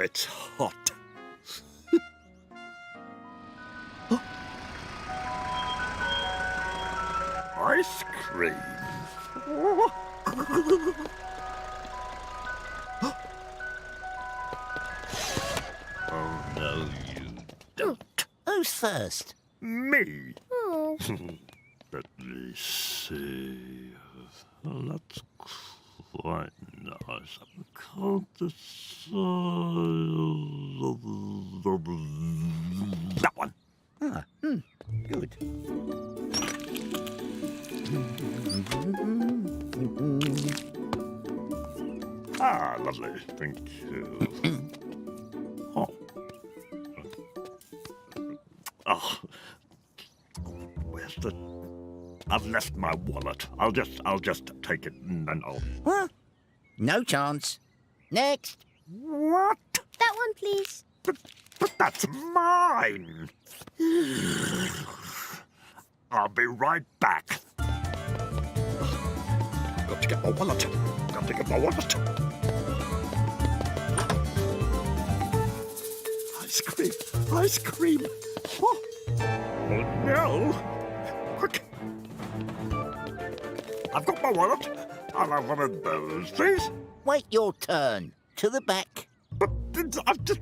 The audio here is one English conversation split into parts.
It's hot. Ice cream. Oh, no, you don't. Who's first? Me. Oh. Let me see. Oh, that's quite nice. I can't decide. That one. Ah, good. Ah, lovely. Thank you. Oh. Oh. Where's the... I've left my wallet. I'll just take it and then I'll... What? No chance. Next. What? That one, please. But that's mine. I'll be right back. Got to get my wallet. Got to get my wallet. Ice cream. Ice cream. Oh, oh no. Quick. I've got my wallet. I'll have one of those, please. Wait your turn. To the back. But I've just...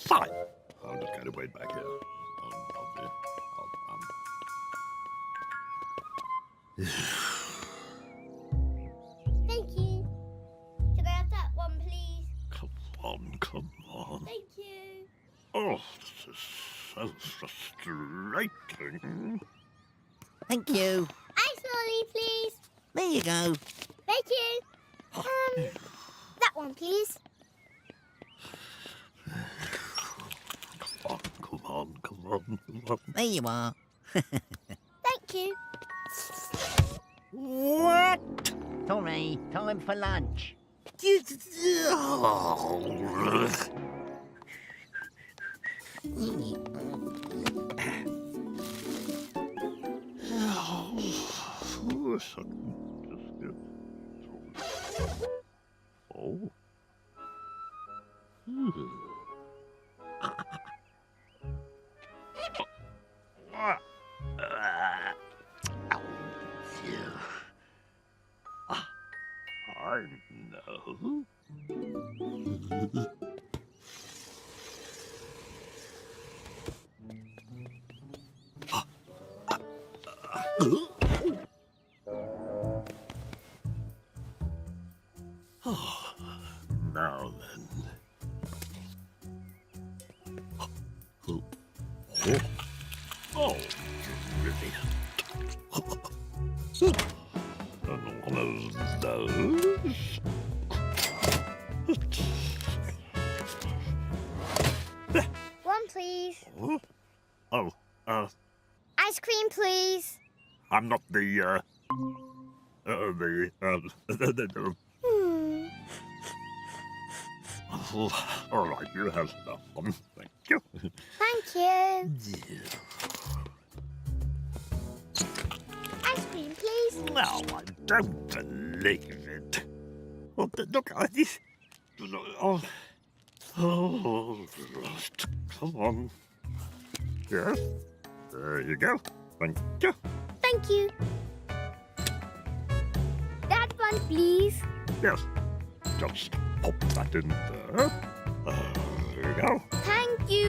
Fine. I'm just going to wait back here. Thank you. Can I have that one, please? Come on. Thank you. Oh, this is so frustrating. Thank you. Ice lolly, please. There you go. Thank you. That one, please. Come on. There you are. Thank you. What? Sorry, time for lunch. Oh. I know. Now then. Oh, brilliant. And one of those. One, please. Oh, Ice cream, please. I'm not the all right, you have that one. Thank you. Thank you. Ice cream, please. No, I don't believe it. Oh, look at this. Oh, come on. Yes, there you go. Thank you. Thank you. That one, please. Yes, just pop that in there. There you go. Thank you.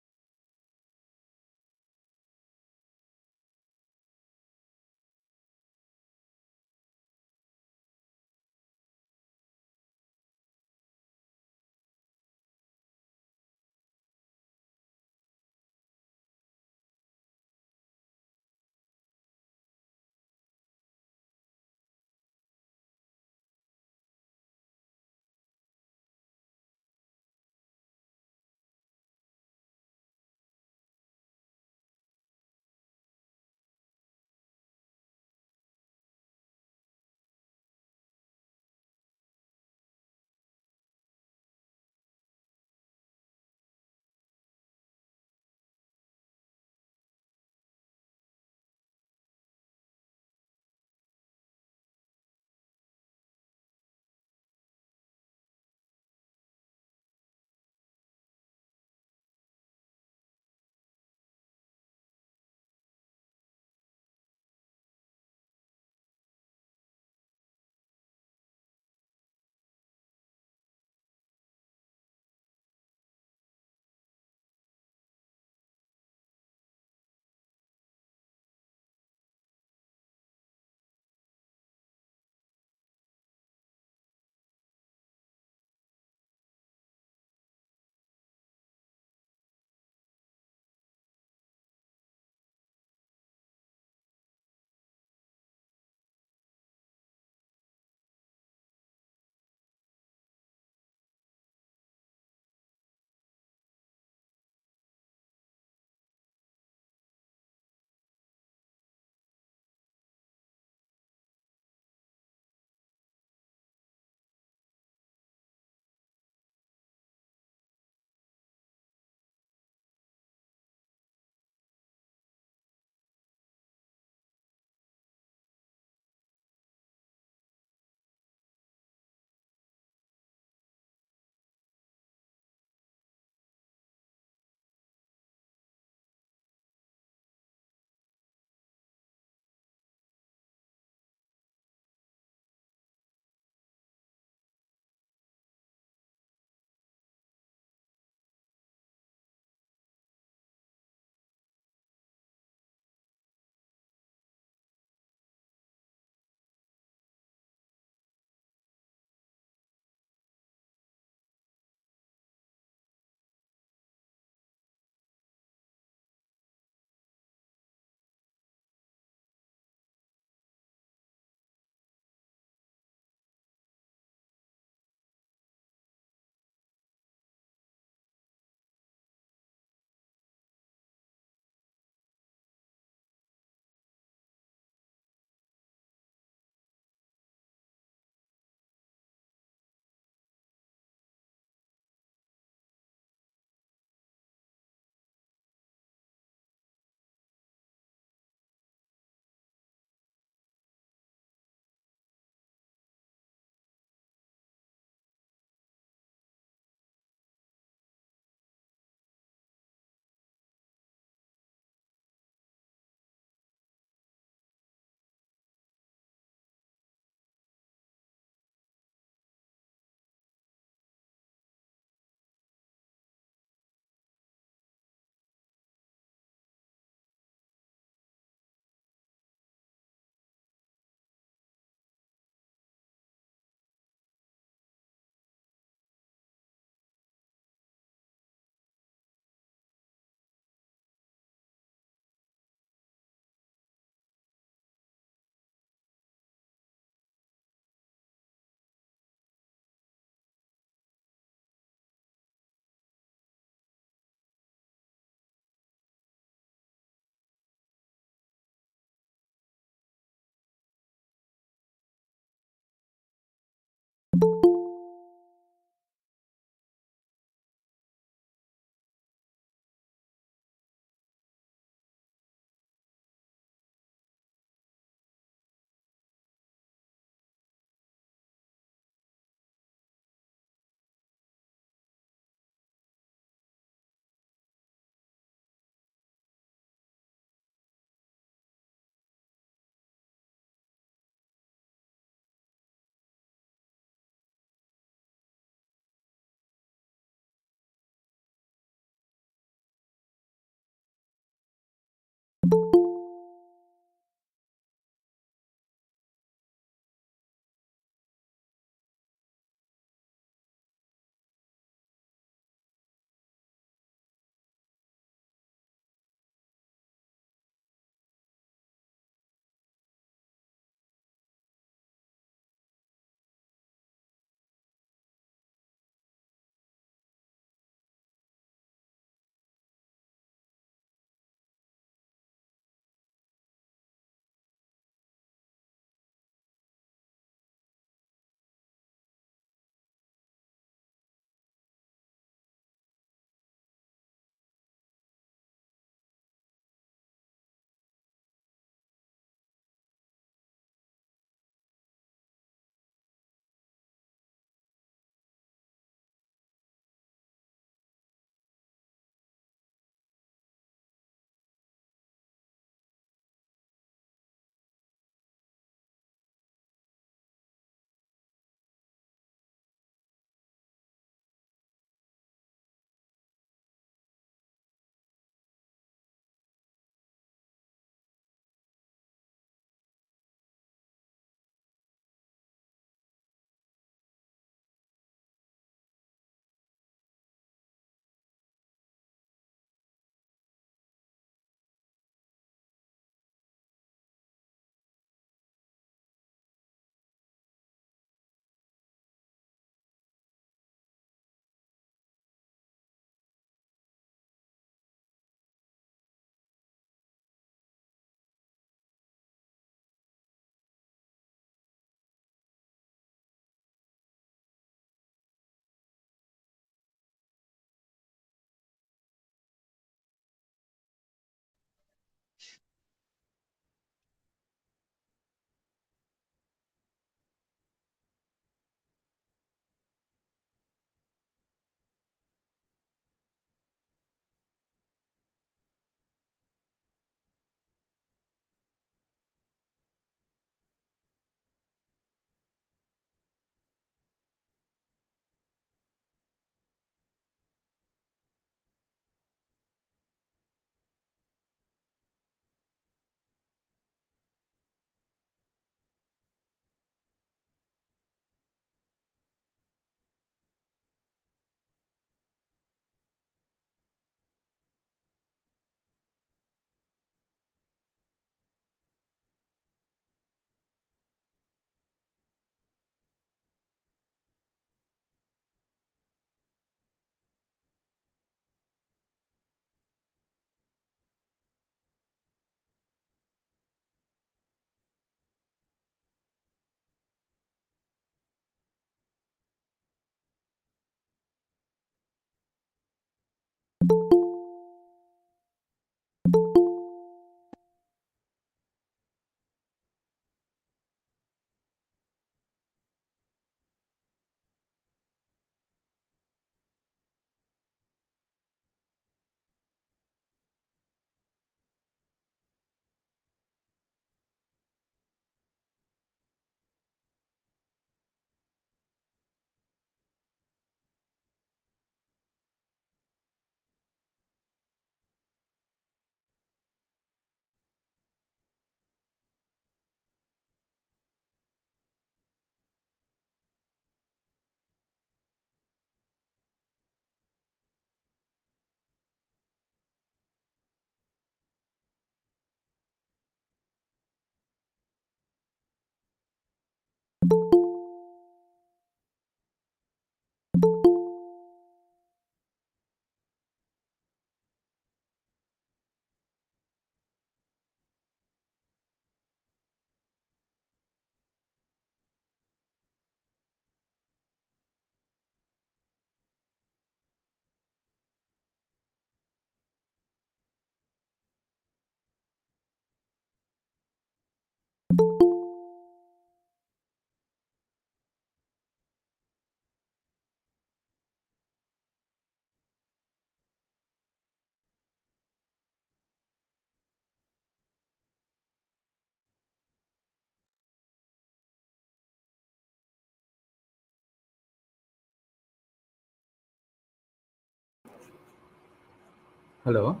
Hello.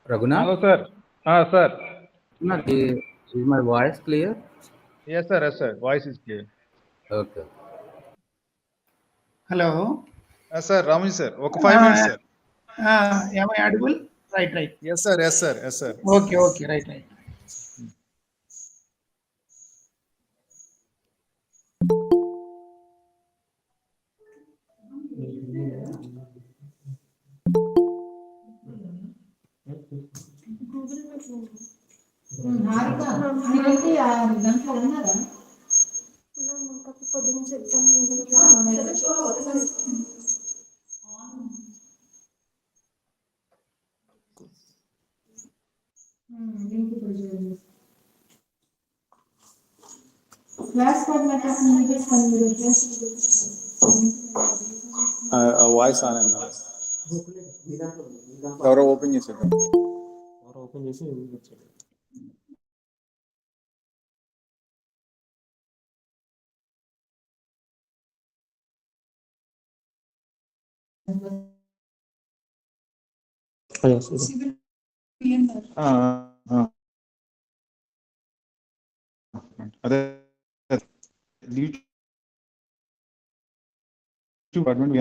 Raghunath, Hello, sir. Sir. Raghunath, is my voice clear? Yes, sir. Yes, sir. Voice is clear. Okay. Hello. Sir, Raman, sir. Okay, 5 minutes, sir. Am I audible? Right, right. Yes, sir. Yes, sir. Yes, sir. Okay, okay, right, right. Voice on అయిందా ఎవరో open చేసేద్దాం అదే lead department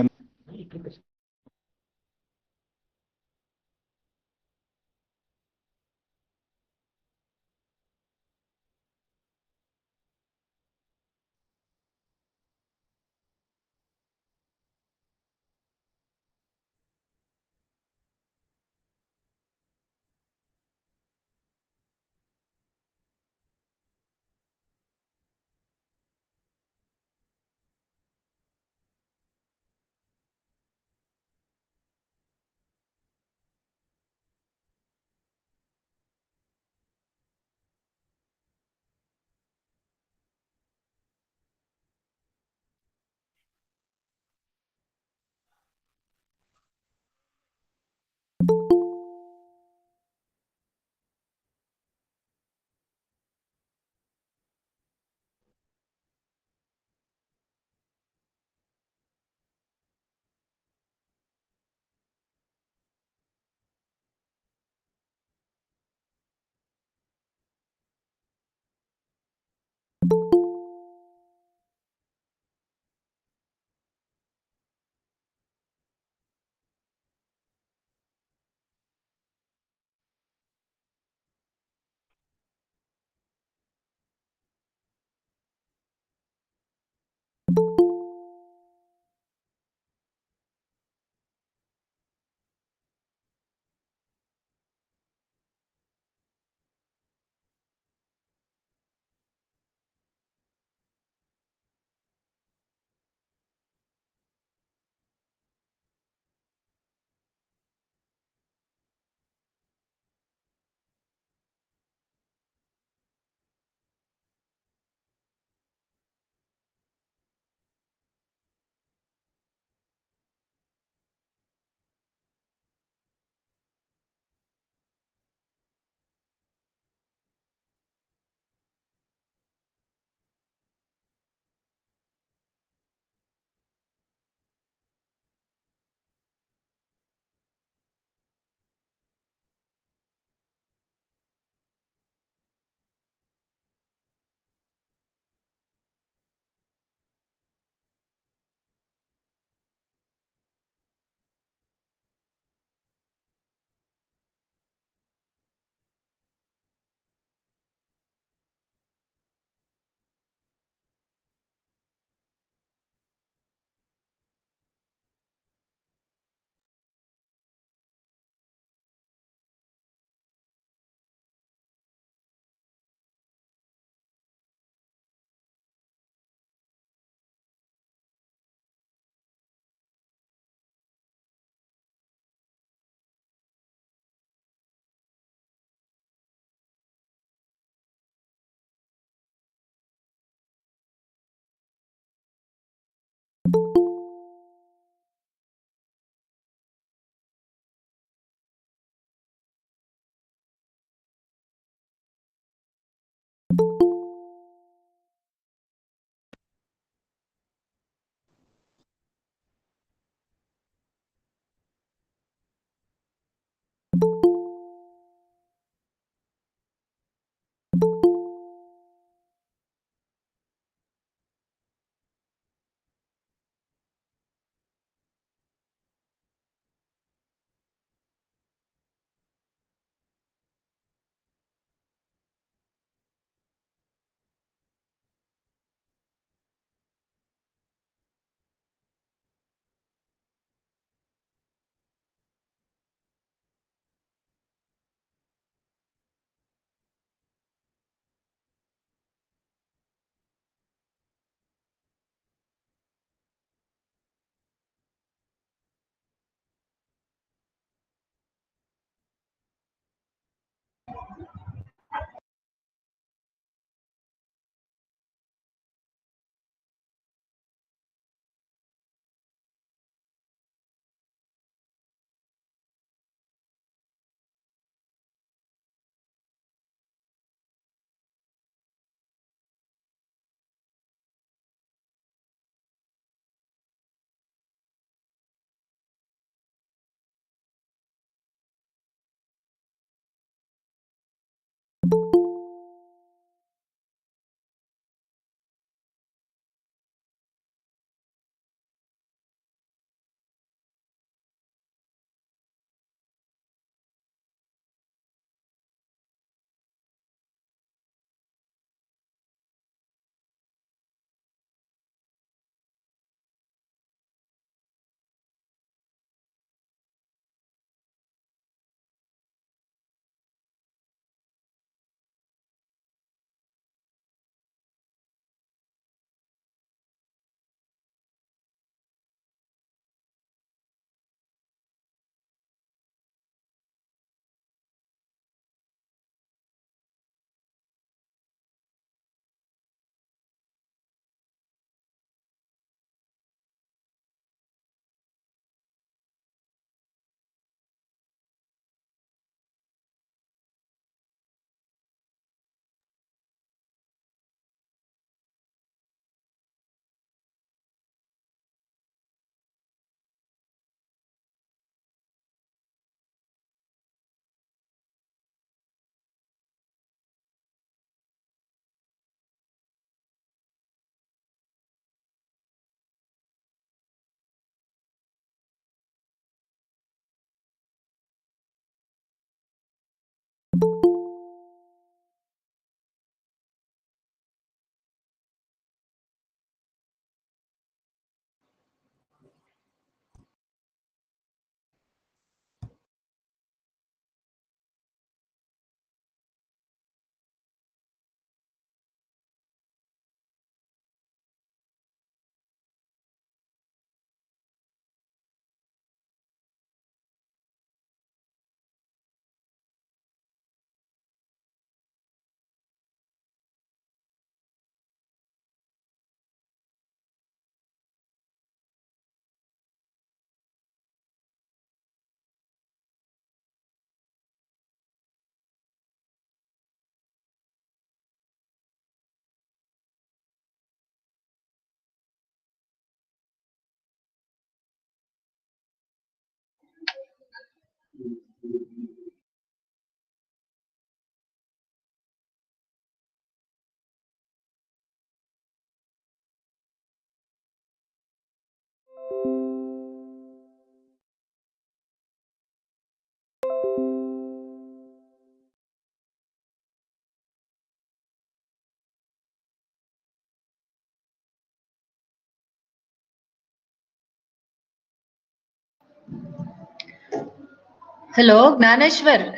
Hello, Gnaneshwar.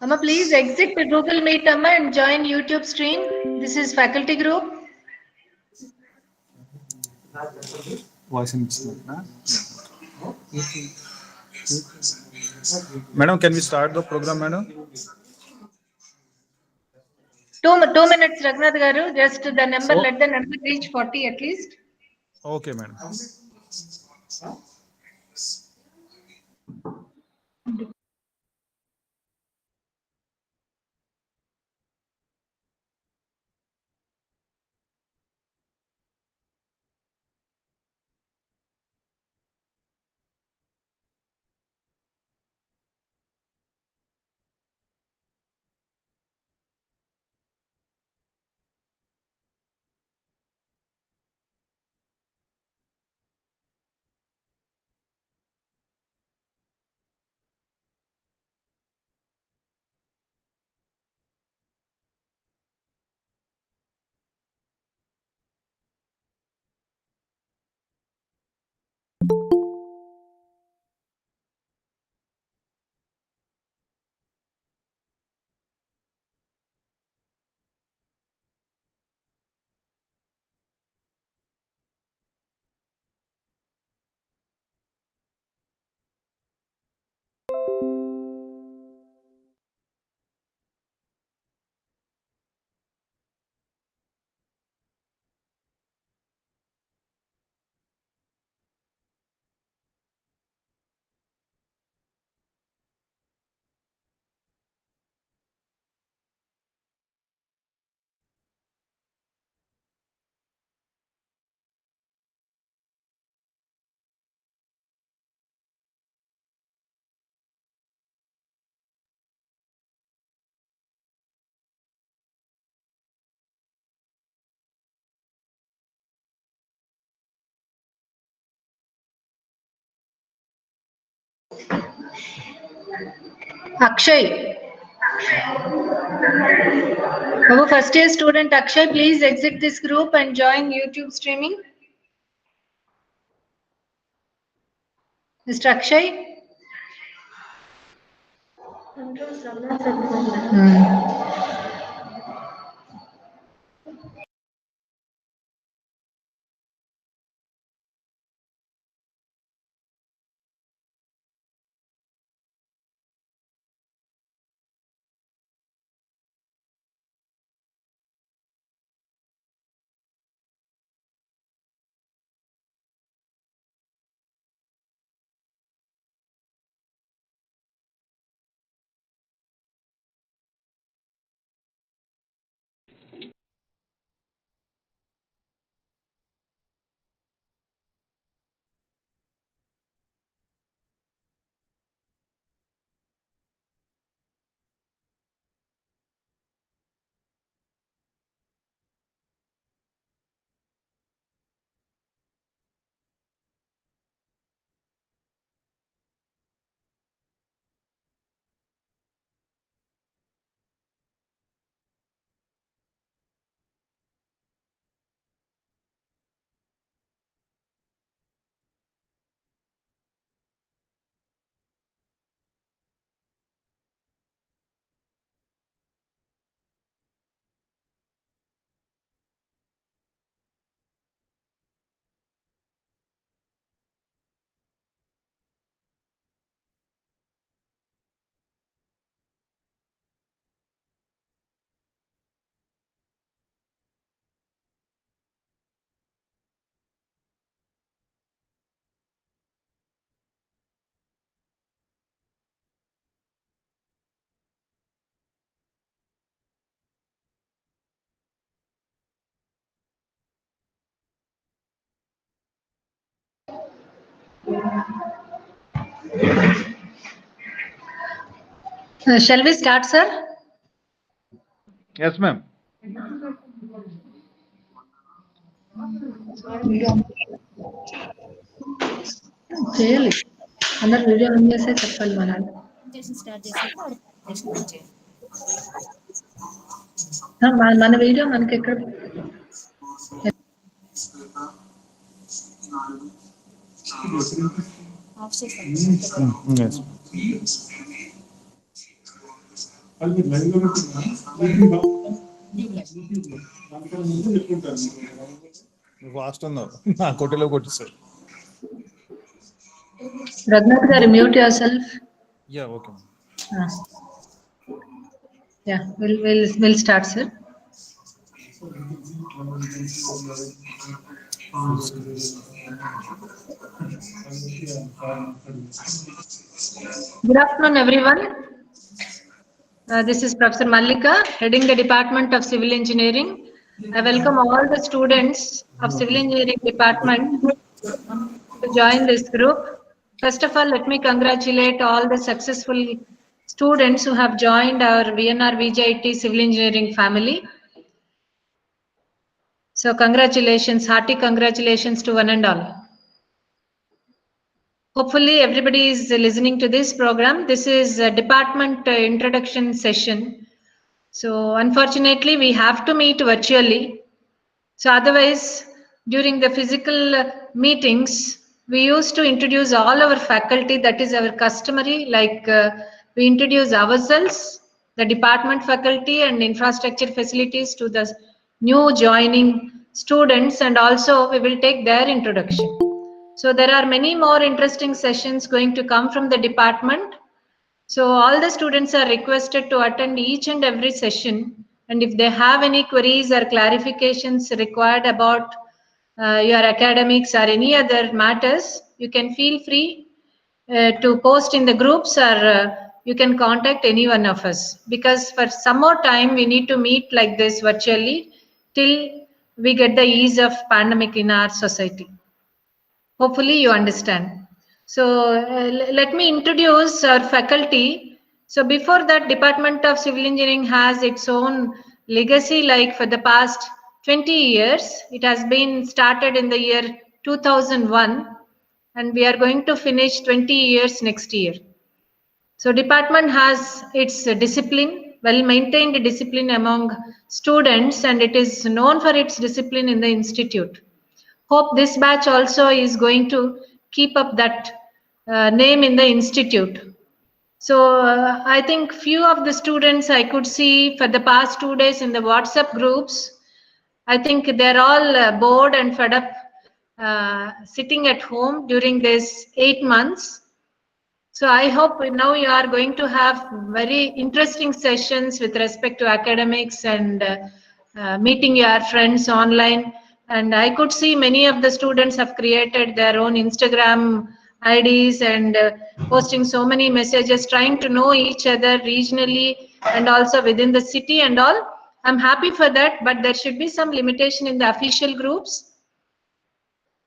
Amma, please exit the Google Meet, Amma, and join YouTube stream. This is faculty group. Voice Madam, can we start the program, madam? 2 minutes, Raghunath Garu. Just the number, let the number reach 40 at least. Okay, madam. Akshay. Our first year student Akshay, please exit this group and join YouTube streaming. Mr. Akshay. Shall we start, sir? Yes, ma'am. చేయాలి అందరు video on చేసే చెప్పాలి మనాలి మన video మనకి ఎక్కడ Yes. Fast ఉన్నావు నా కొట్టలో కొట్టేసారు. రఘునాథ్ గారు mute your self. Yeah okay. Yeah, we'll start, sir. Good afternoon, everyone. This is Professor Mallika, heading the Department of Civil Engineering. I welcome all the students of Civil Engineering Department to join this group. First of all, let me congratulate all the successful students who have joined our VNRVJIET Civil Engineering family. So congratulations, hearty congratulations to one and all. Hopefully everybody is listening to this program. This is a department introduction session. So unfortunately we have to meet virtually. So otherwise during the physical meetings, we used to introduce all our faculty. That is our customary, like we introduce ourselves, the department faculty and infrastructure facilities to the new joining students, and also we will take their introduction. So there are many more interesting sessions going to come from the department. So all the students are requested to attend each and every session. And if they have any queries or clarifications required about your academics or any other matters, you can feel free to post in the groups, or you can contact any one of us. Because for some more time, we need to meet like this virtually till we get the ease of pandemic in our society. Hopefully you understand. So let me introduce our faculty. So before that, Department of Civil Engineering has its own legacy. Like for the past 20 years, it has been started in the year 2001, and we are going to finish 20 years next year. So department has its discipline, well-maintained discipline among students, and it is known for its discipline in the institute. Hope this batch also is going to keep up that name in the institute. So I think few of the students I could see for the past 2 days in the WhatsApp groups. I think they're all bored and fed up sitting at home during this 8 months. So I hope now you are going to have very interesting sessions with respect to academics and meeting your friends online. And I could see many of the students have created their own Instagram IDs and posting so many messages, trying to know each other regionally and also within the city and all. I'm happy for that, but there should be some limitation in the official groups,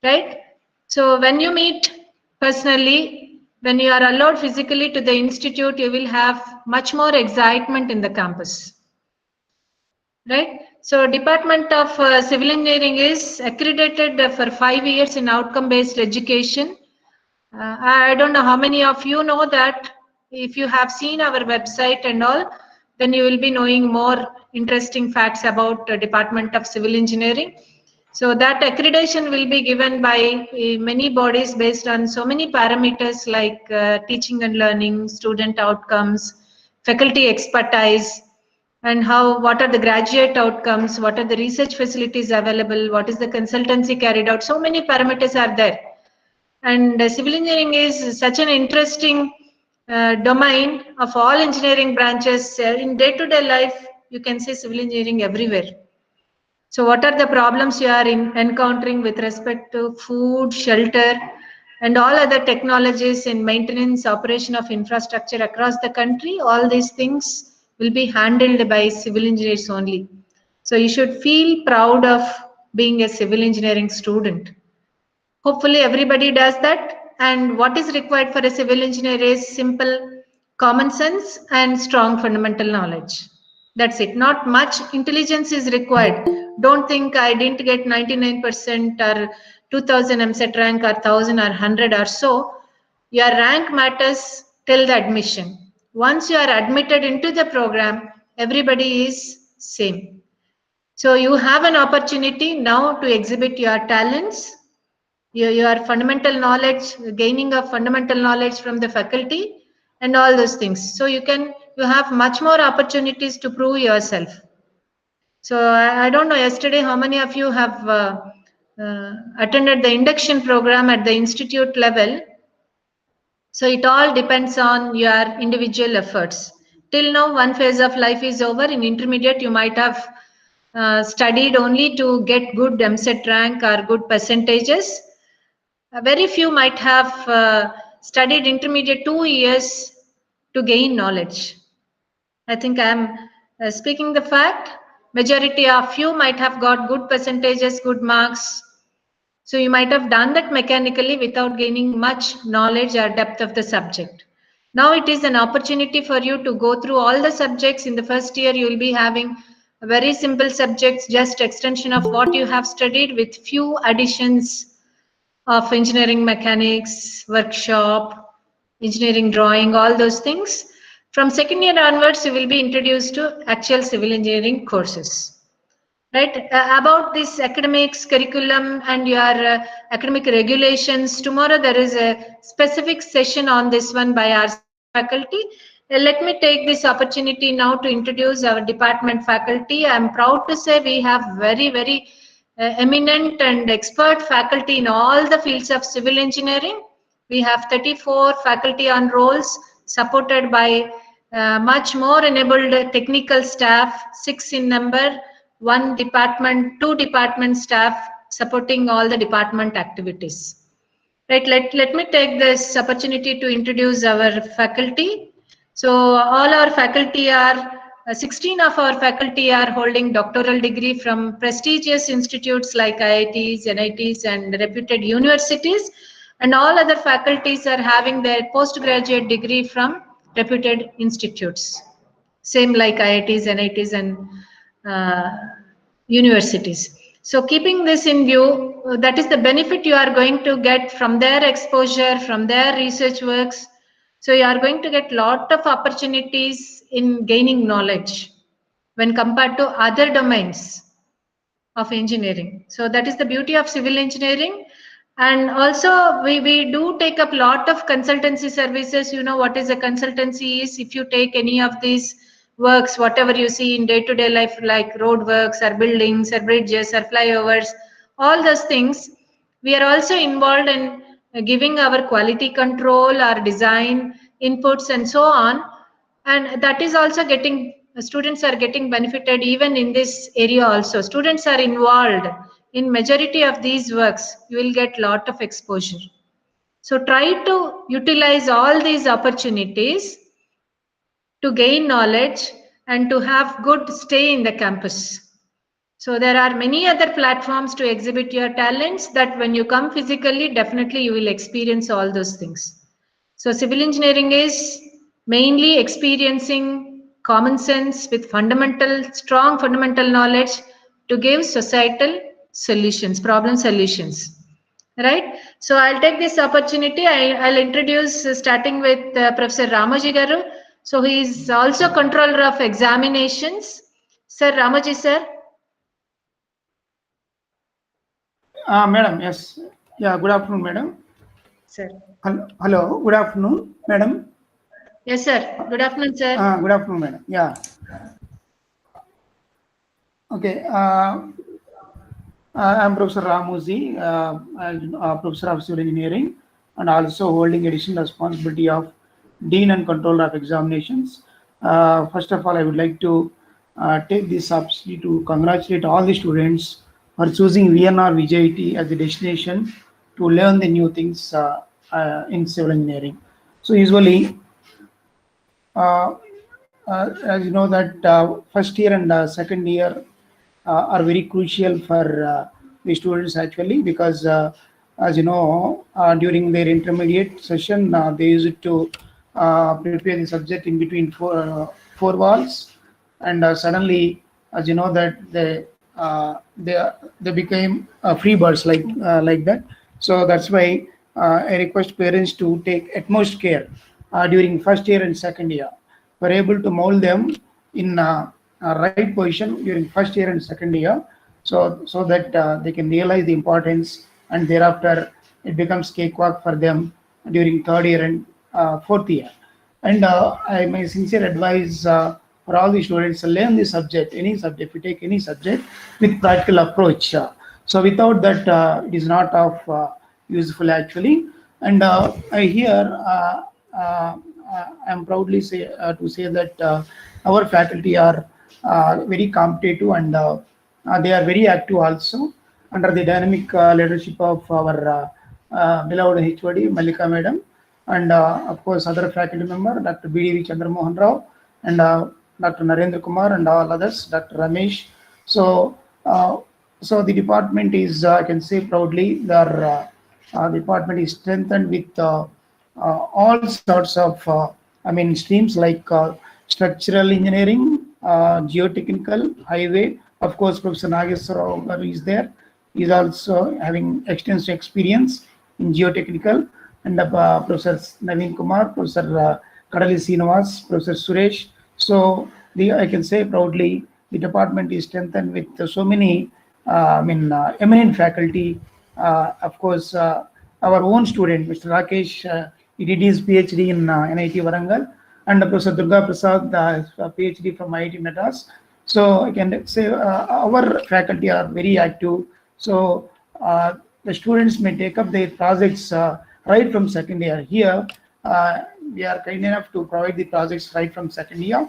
right? So when you meet personally, when you are allowed physically to the institute, you will have much more excitement in the campus, right? So Department of Civil Engineering is accredited for 5 years in outcome-based education. I don't know how many of you know that. If you have seen our website and all, then you will be knowing more interesting facts about the Department of Civil Engineering. So that accreditation will be given by many bodies based on so many parameters like teaching and learning, student outcomes, faculty expertise, and what are the graduate outcomes, what are the research facilities available, what is the consultancy carried out. So many parameters are there. And civil engineering is such an interesting domain of all engineering branches. In day-to-day life, you can see civil engineering everywhere. So what are the problems you are encountering with respect to food, shelter, and all other technologies in maintenance, operation of infrastructure across the country? All these things will be handled by civil engineers only. So you should feel proud of being a civil engineering student. Hopefully everybody does that. And what is required for a civil engineer is simple: common sense, and strong fundamental knowledge. That's it. Not much intelligence is required. Don't think I didn't get 99% or 2000 MSET rank or 1000 or 100 or so. Your rank matters till the admission. Once you are admitted into the program, everybody is same. So you have an opportunity now to exhibit your talents, your fundamental knowledge, gaining of fundamental knowledge from the faculty, and all those things. So you have much more opportunities to prove yourself. So I don't know yesterday how many of you have attended the induction program at the institute level. So it all depends on your individual efforts. Till now, one phase of life is over. In intermediate, you might have studied only to get good MSET rank or good percentages. Very few might have studied intermediate 2 years to gain knowledge. I think I am speaking the fact. Majority of you might have got good percentages, good marks. So you might have done that mechanically without gaining much knowledge or depth of the subject. Now it is an opportunity for you to go through all the subjects. In the first year, you will be having very simple subjects, just extension of what you have studied with few additions of engineering mechanics, workshop, engineering drawing, all those things. From second year onwards, you will be introduced to actual civil engineering courses. Right, about this academics, curriculum, and your academic regulations, tomorrow there is a specific session on this one by our faculty. Let me take this opportunity now to introduce our department faculty. I am proud to say we have very eminent and expert faculty in all the fields of civil engineering. We have 34 faculty on rolls supported by much more enabled technical staff, 6 in number, 1 department, 2 department staff supporting all the department activities. Right, let me take this opportunity to introduce our faculty. So all our faculty are, 16 of our faculty are holding doctoral degree from prestigious institutes like IITs, NITs, and reputed universities. And all other faculties are having their postgraduate degree from reputed institutes. Same like IITs, NITs, and universities. So keeping this in view, that is the benefit you are going to get from their exposure, from their research works. So you are going to get lot of opportunities in gaining knowledge when compared to other domains of engineering. So that is the beauty of civil engineering. And also we do take up lot of consultancy services. You know what is a consultancy is. If you take any of these works, whatever you see in day-to-day life, like road works or buildings or bridges or flyovers, all those things, we are also involved in giving our quality control, our design inputs, and so on. And that is also getting, students are getting benefited even in this area also. Students are involved in majority of these works. You will get lot of exposure. So try to utilize all these opportunities to gain knowledge and to have good stay in the campus. So there are many other platforms to exhibit your talents that when you come physically, definitely you will experience all those things. So civil engineering is mainly experiencing common sense with strong fundamental knowledge to give societal solutions, problem solutions. Right. So I'll take this opportunity. I'll introduce starting with Professor Ramoji Garu. So he is also controller of examinations. Sir Ramoji, sir. Madam, yes. Yeah, good afternoon, madam. Sir. Hello, good afternoon, madam. Yes, sir. Good afternoon, sir. Good afternoon, madam. Yeah. Okay. I'm Professor Ramoji, Professor of Civil Engineering, and also holding additional responsibility of Dean and Controller of Examinations. First of all, I would like to take this opportunity to congratulate all the students for choosing VNRVJIET as a destination to learn the new things in civil engineering. So usually, as you know that first year and second year are very crucial for the students actually, because as you know, during their intermediate session, they used to prepare the subject in between four walls, and suddenly, as you know, that they became free birds like that. So that's why I request parents to take utmost care during first year and second year. We're able to mold them in a right position during first year and second year, so that they can realize the importance, and thereafter it becomes cakewalk for them during third year and fourth year. And my sincere advice for all the students: learn the subject, any subject. If you take any subject with practical approach, so without that, it is not of useful actually. And I here I'm proudly to say that our faculty are very competitive, and they are very active also under the dynamic leadership of our beloved HOD Malika Madam, and of course other faculty member Dr. BDV Chandramohan Rao, and Dr. Narendra Kumar, and all others, Dr. Ramesh. So so the department is, I can say proudly, their department is strengthened with all sorts of streams like structural engineering, geotechnical, highway. Of course, Professor Nageswara is there. He is also having extensive experience in geotechnical, and Professor Naveen Kumar, Professor Kadali Srinivas, Professor Suresh. So I can say proudly, the department is strengthened with so many eminent faculty. Of course, our own student, Mr. Rakesh, he did his PhD in NIT Warangal, and Professor Durga Prasad, PhD from IIT Madras. So I can say our faculty are very active. So the students may take up their projects right from second year. Here, we are kind enough to provide the projects right from second year.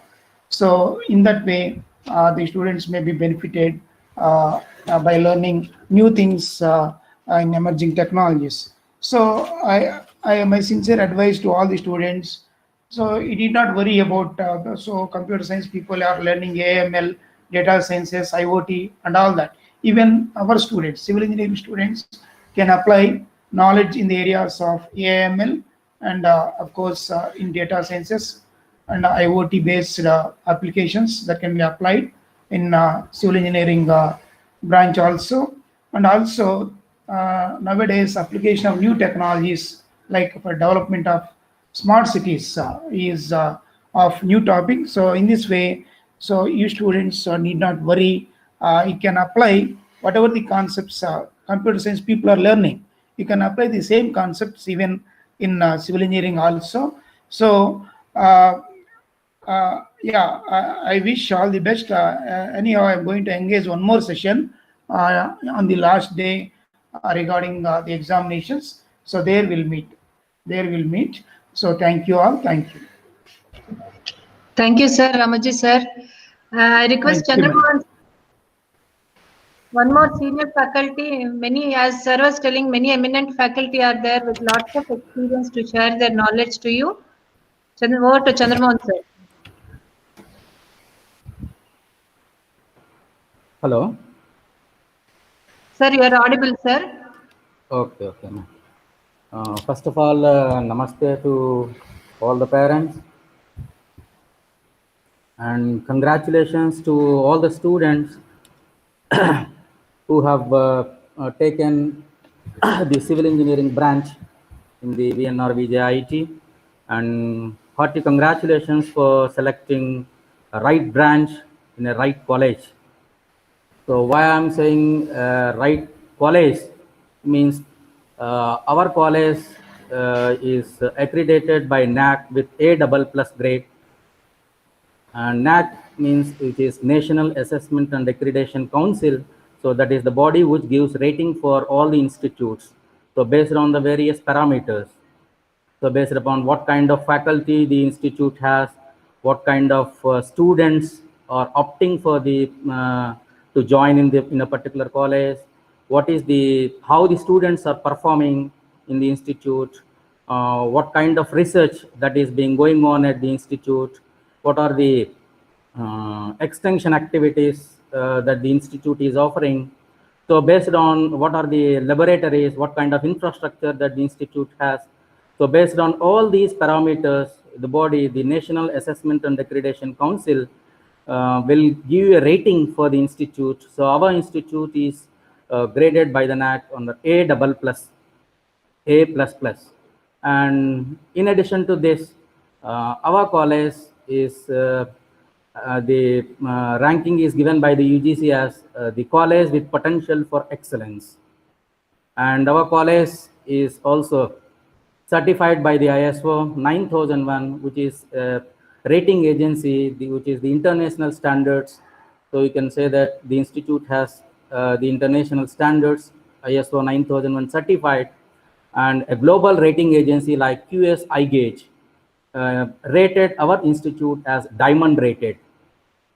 So in that way, the students may be benefited by learning new things in emerging technologies. So my sincere advice to all the students: so you need not worry about so computer science people are learning AML, data sciences, IoT, and all that. Even our students, civil engineering students, can apply knowledge in the areas of AML, and of course in data sciences and IoT based applications that can be applied in civil engineering branch also. And also nowadays application of new technologies like for development of smart cities is of new topic. So in this way, so you students need not worry. You can apply whatever the concepts computer science people are learning. You can apply the same concepts even in civil engineering also. So I wish all the best. Anyhow, I'm going to engage one more session on the last day regarding the examinations. So there we'll meet. So thank you all. Thank you. Thank you, sir. Ramaji, sir. I request Chandramohan. One more senior faculty. Many, as sir was telling, many eminent faculty are there with lots of experience to share their knowledge to you. Over to Chandramohan, sir. Hello. Sir, you are audible, sir. Okay. First of all, namaste to all the parents, and congratulations to all the students who have taken the civil engineering branch in the VNRVJIET, and hearty congratulations for selecting a right branch in a right college. So why I'm saying right college means our college is accredited by NAC with A++ grade, and NAC means it is National Assessment and Accreditation Council. So that is the body which gives rating for all the institutes. So based on the various parameters, so based upon what kind of faculty the institute has, what kind of students are opting for the to join in a particular college, what is how the students are performing in the institute, what kind of research that is going on at the institute, what are the extension activities that the institute is offering. So based on what are the laboratories, what kind of infrastructure that the institute has. So based on all these parameters, the body, the National Assessment and Accreditation Council, will give you a rating for the institute. So our institute is graded by the NAC on the A++. And in addition to this, our college is the ranking is given by the UGC as the college with potential for excellence. And our college is also certified by the ISO 9001, which is a rating agency, which is the international standards. So you can say that the institute has the international standards, ISO 9001 certified, and a global rating agency like QS iGauge rated our institute as diamond rated.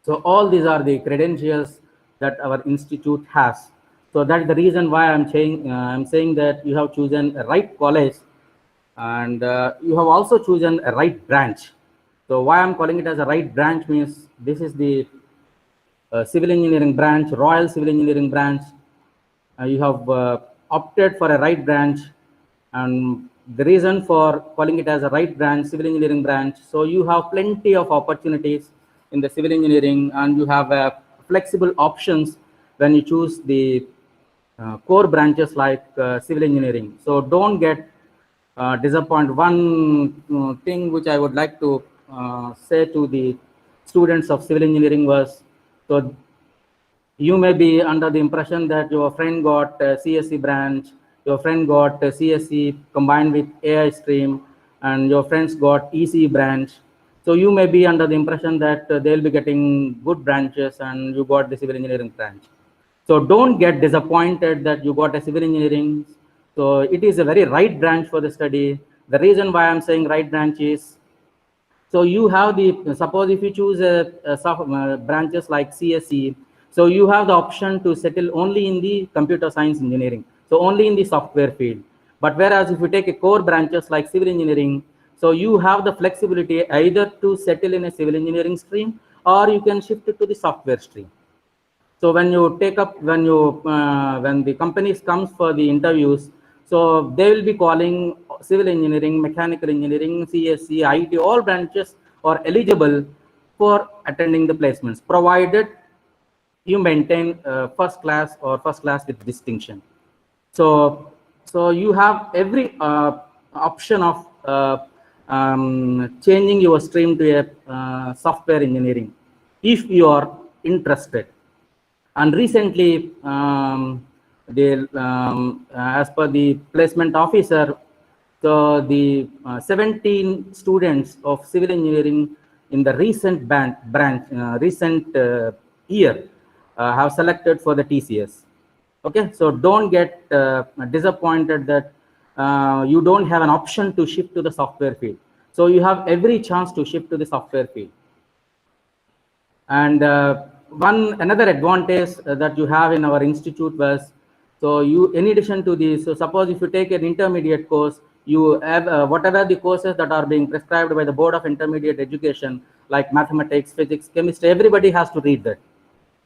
So all these are the credentials that our institute has. So that's the reason why I'm saying that you have chosen a right college, and you have also chosen a right branch. So why I'm calling it as a right branch means this is the civil engineering branch, Royal Civil Engineering branch. You have opted for a right branch, and the reason for calling it as a right branch, civil engineering branch, so you have plenty of opportunities in the civil engineering, and you have flexible options when you choose the core branches like civil engineering. So don't get disappointed. One thing which I would like to say to the students of civil engineering was, so you may be under the impression that your friend got a CSE branch, your friend got a CSE combined with AI stream, and your friends got ECE branch. So you may be under the impression that they'll be getting good branches and you got the civil engineering branch. So don't get disappointed that you got a civil engineering. So it is a very right branch for the study. The reason why I'm saying right branch is, so you have the, suppose if you choose branches like CSE, so you have the option to settle only in the computer science engineering, so only in the software field. But whereas if you take a core branches like civil engineering, so you have the flexibility either to settle in a civil engineering stream or you can shift it to the software stream. So when you take up, when the companies comes for the interviews, so they will be calling civil engineering, mechanical engineering, CSE, IT, all branches are eligible for attending the placements, provided you maintain first class or first class with distinction. So you have every option of changing your stream to a software engineering if you are interested. And recently, as per the placement officer, so the 17 students of civil engineering in the recent year have selected for the TCS. Okay, so don't get disappointed that you don't have an option to shift to the software field. So you have every chance to shift to the software field. And another advantage that you have in our institute was, so you, in addition to this, so suppose if you take an intermediate course, you have whatever the courses that are being prescribed by the Board of Intermediate Education, like mathematics, physics, chemistry, everybody has to read that.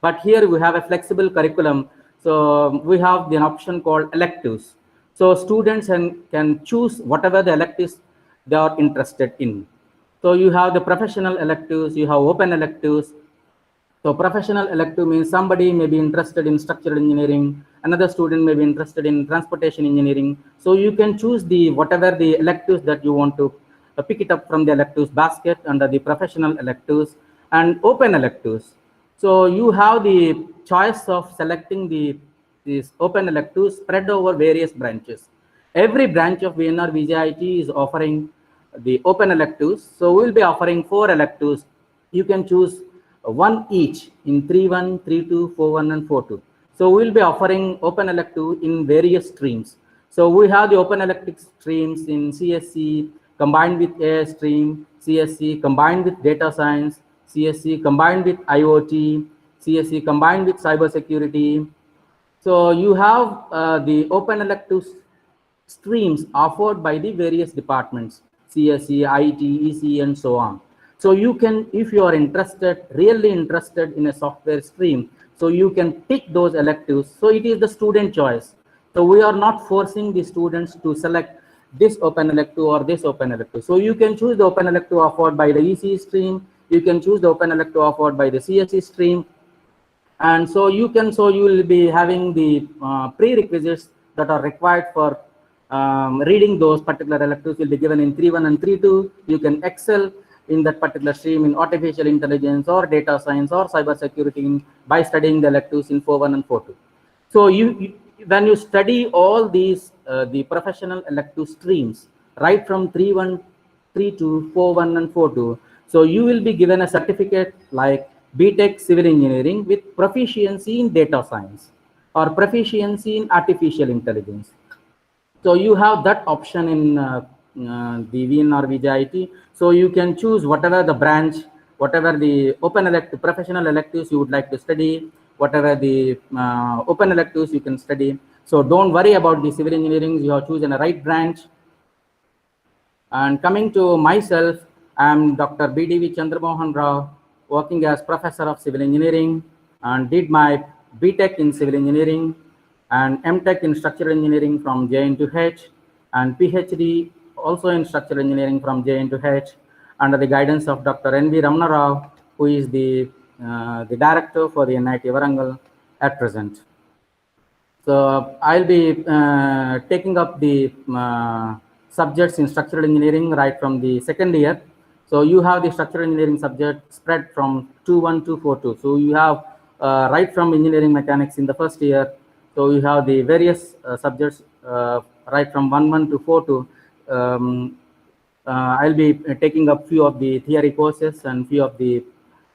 But here we have a flexible curriculum. So we have an option called electives. So students can choose whatever the electives they are interested in. So you have the professional electives, you have open electives. So professional elective means somebody may be interested in structural engineering, another student may be interested in transportation engineering. So you can choose the whatever the electives that you want to pick it up from the electives basket under the professional electives and open electives. So you have the choice of selecting these open electives spread over various branches. Every branch of VNRVJIET is offering the open electives. So we'll be offering 4 electives. You can choose one each in 3-1, 3-2, 4-1, and 4-2. So we'll be offering open elective in various streams. So we have the open elective streams in CSE combined with AI stream, CSE combined with data science, CSE combined with IoT, CSE combined with cybersecurity. So you have the open elective streams offered by the various departments, CSE, IT, ECE, and so on. So you can, if you are interested, really interested in a software stream, so you can pick those electives. So it is the student choice. So we are not forcing the students to select this open elective or this open elective. So you can choose the open elective offered by the ECE stream. You can choose the open elective offered by the CSE stream. And so you will be having the prerequisites that are required for reading those particular electives will be given in 3.1 and 3.2. You can excel in that particular stream in artificial intelligence or data science or cybersecurity by studying the electives in 4.1 and 4.2. So when you study all these the professional elective streams right from 3.1, 3.2, 4.1 and 4.2, so you will be given a certificate like BTech Civil Engineering with proficiency in data science or proficiency in artificial intelligence. So you have that option in the VNRVJIET. So you can choose whatever the branch, whatever the open elective, professional electives you would like to study, whatever the open electives you can study. So don't worry about the civil engineering, you have chosen a right branch. And coming to myself, I am Dr. BDV Chandramohan Rao, working as Professor of Civil Engineering, and did my BTech in Civil Engineering and MTech in Structural Engineering from JNTH, and PhD also in Structural Engineering from JNTH under the guidance of Dr. N.V. Ramana Rao, who is the director for the NIT Varangal at present. So I'll be taking up the subjects in structural engineering right from the second year. So you have the structural engineering subject spread from 2.1 to 4.2. So you have right from engineering mechanics in the first year. So you have the various subjects right from 1.1 to 4.2. I'll be taking up few of the theory courses and few of the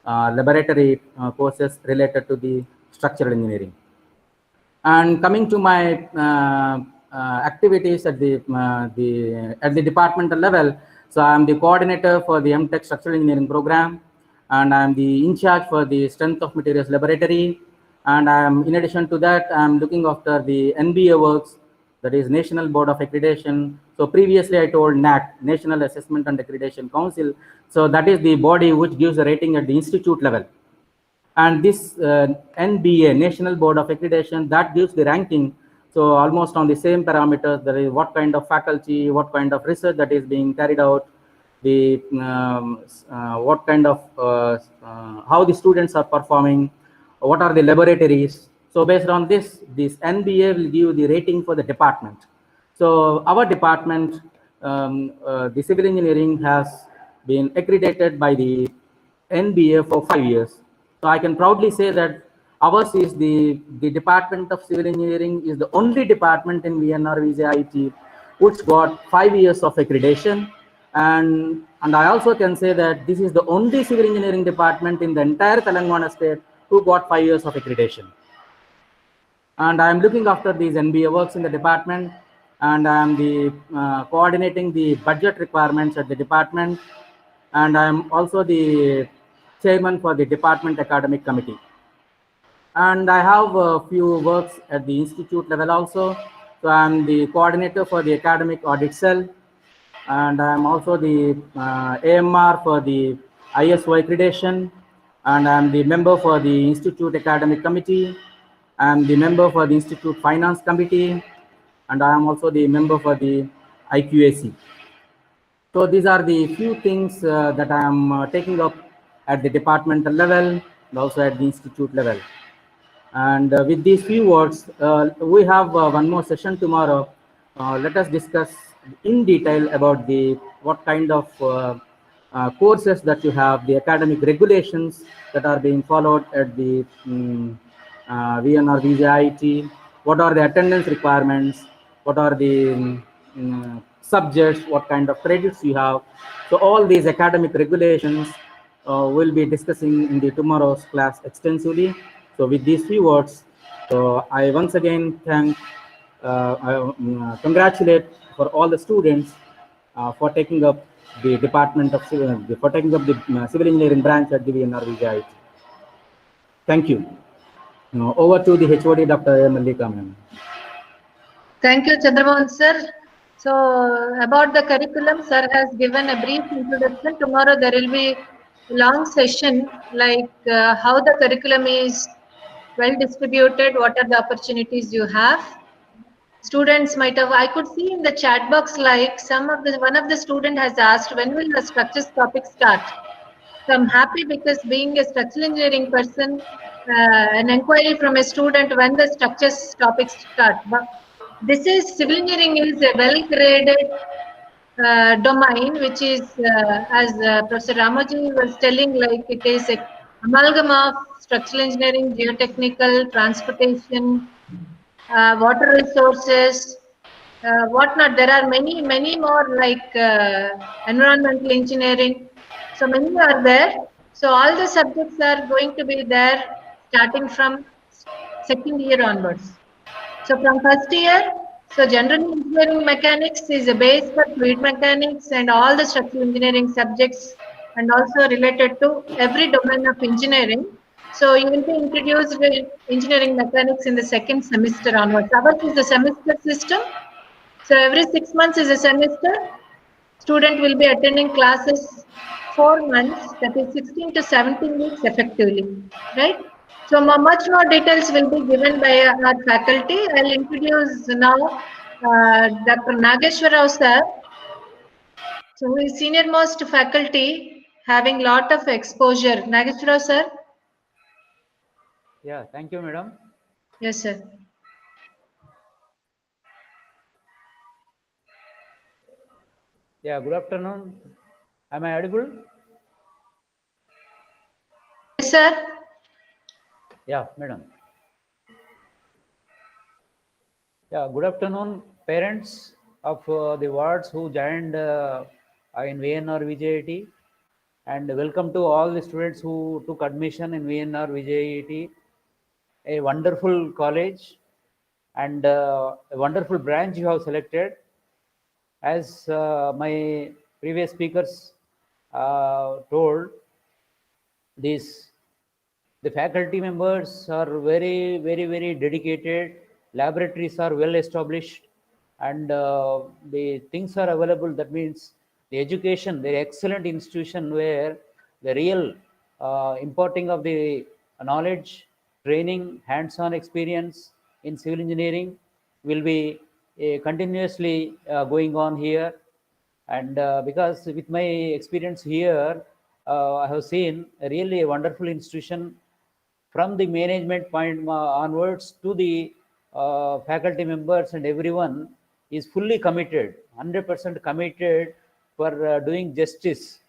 laboratory courses related to the structural engineering. And coming to my activities at the departmental level, so I am the coordinator for the MTech Structural Engineering program, and I am the in charge for the Strength of Materials Laboratory. And I am, in addition to that, I am looking after the NBA works, that is National Board of Accreditation. So previously I told NAC, National Assessment and Accreditation Council. So that is the body which gives a rating at the institute level. And this NBA, National Board of Accreditation, that gives the ranking. So almost on the same parameters, there is what kind of faculty, what kind of research that is being carried out, the what kind of how the students are performing, what are the laboratories. So based on this NBA will give the rating for the department. So our department, the civil engineering, has been accredited by the NBA for 5 years. So I can proudly say that ours is the Department of Civil Engineering is the only department in VNRVJIET which got 5 years of accreditation. And I also can say that this is the only civil engineering department in the entire Telangana state who got 5 years of accreditation. And I am looking after these NBA works in the department, and I am the coordinating the budget requirements at the department, and I am also the chairman for the department academic committee. And I have a few works at the institute level also. So I am the coordinator for the academic audit cell, and I am also the AMR for the ISO accreditation, and I am the member for the institute academic committee. I am the member for the institute finance committee, and I am also the member for the IQAC. So these are the few things that I am taking up at the departmental level and also at the institute level. And with these few words, we have one more session tomorrow. Let us discuss in detail about what kind of courses that you have, the academic regulations that are being followed at the VNRVJIET, what are the attendance requirements, what are the subjects, what kind of credits you have. So all these academic regulations we'll be discussing in the tomorrow's class extensively. So with these few words, so I once again congratulate for all the students for taking up the department of civil, for taking up the civil engineering branch at the VNRVJIET. Thank you. Now over to the HOD, Dr. Mallika ma'am. Thank you, Chandramohan sir. So about the curriculum, sir has given a brief introduction. Tomorrow there will be a long session like how the curriculum is well distributed, what are the opportunities you have. students might have, I could see in the chat box like one of the student has asked, when will the structures topic start? So I'm happy because being a structural engineering person, an inquiry from a student when the structures topics start. But this is civil engineering is a well graded domain, which is, as Professor Ramaji was telling, like it is a amalgam of structural engineering, geotechnical, transportation, water resources, whatnot. There are many more like environmental engineering. So many are there. So all the subjects are going to be there starting from second year onwards. So from first year, so general engineering mechanics is a base for fluid mechanics and all the structural engineering subjects and also related to every domain of engineering. So you will be introduced with engineering mechanics in the second semester onwards. Ours is the semester system. So every 6 months is a semester. Student will be attending classes 4 months, that is 16 to 17 weeks effectively, right? So much more details will be given by our faculty. I'll introduce now Dr. Nageshwar Rao sir. So he is senior most faculty having lot of exposure. Nageshwar Rao sir. Yeah, thank you, madam. Yes, sir. Yeah, good afternoon. Am I audible? Yes, sir. Yeah, madam. Yeah, good afternoon, parents of the wards who joined in VNRVJIET, and welcome to all the students who took admission in VNRVJIET, a wonderful college and a wonderful branch you have selected. As my previous speakers told, this the faculty members are very dedicated, laboratories are well established, and the things are available. That means the education, the excellent institution where the real importing of the knowledge, training, hands-on experience in civil engineering will be continuously going on here. And because with my experience here, I have seen really a wonderful institution from the management point onwards to the faculty members, and everyone is fully committed, 100% committed for doing justice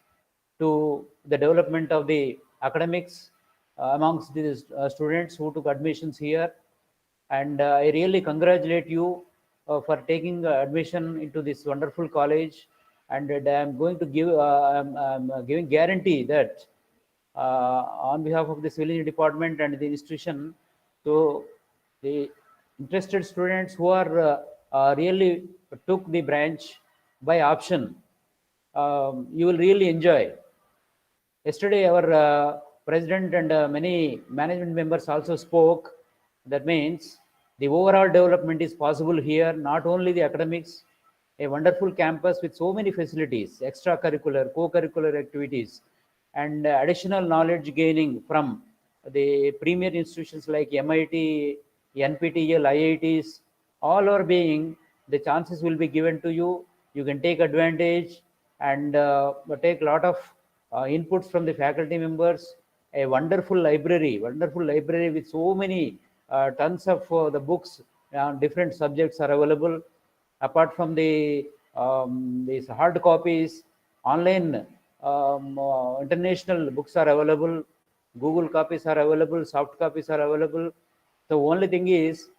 to the development of the academics amongst the students who took admissions here. And I really congratulate you for taking admission into this wonderful college. And I'm going to give, I'm giving guarantee that on behalf of the civil engineering department and the institution, so the interested students who are really took the branch by option, you will really enjoy. Yesterday, our president and many management members also spoke. That means the overall development is possible here, not only the academics, a wonderful campus with so many facilities, extracurricular, co-curricular activities, and additional knowledge gaining from the premier institutions like MIT, NPTEL, IITs, all are being, the chances will be given to you. You can take advantage and take a lot of inputs from the faculty members, a wonderful library with so many tons of the books on different subjects are available. Apart from the these hard copies, online international books are available, Google copies are available, soft copies are available. The only thing is,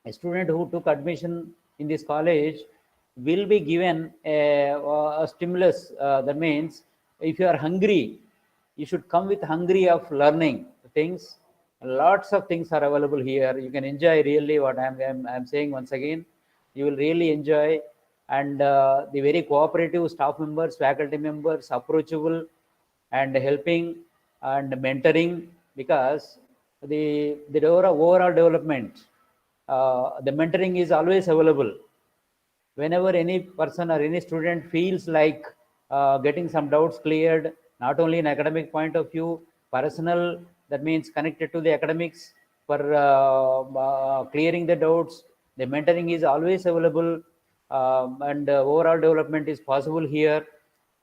a student who took admission in this college will be given a stimulus. That means if you are hungry, you should come with hungry of learning things. Lots of things are available here. You can enjoy really what I'm saying once again. You will really enjoy, and the very cooperative staff members, faculty members, approachable and helping and mentoring, because the overall development, the mentoring is always available. Whenever any person or any student feels like getting some doubts cleared, not only in academic point of view, personal, that means connected to the academics, for clearing the doubts, The mentoring is always available, and overall development is possible here.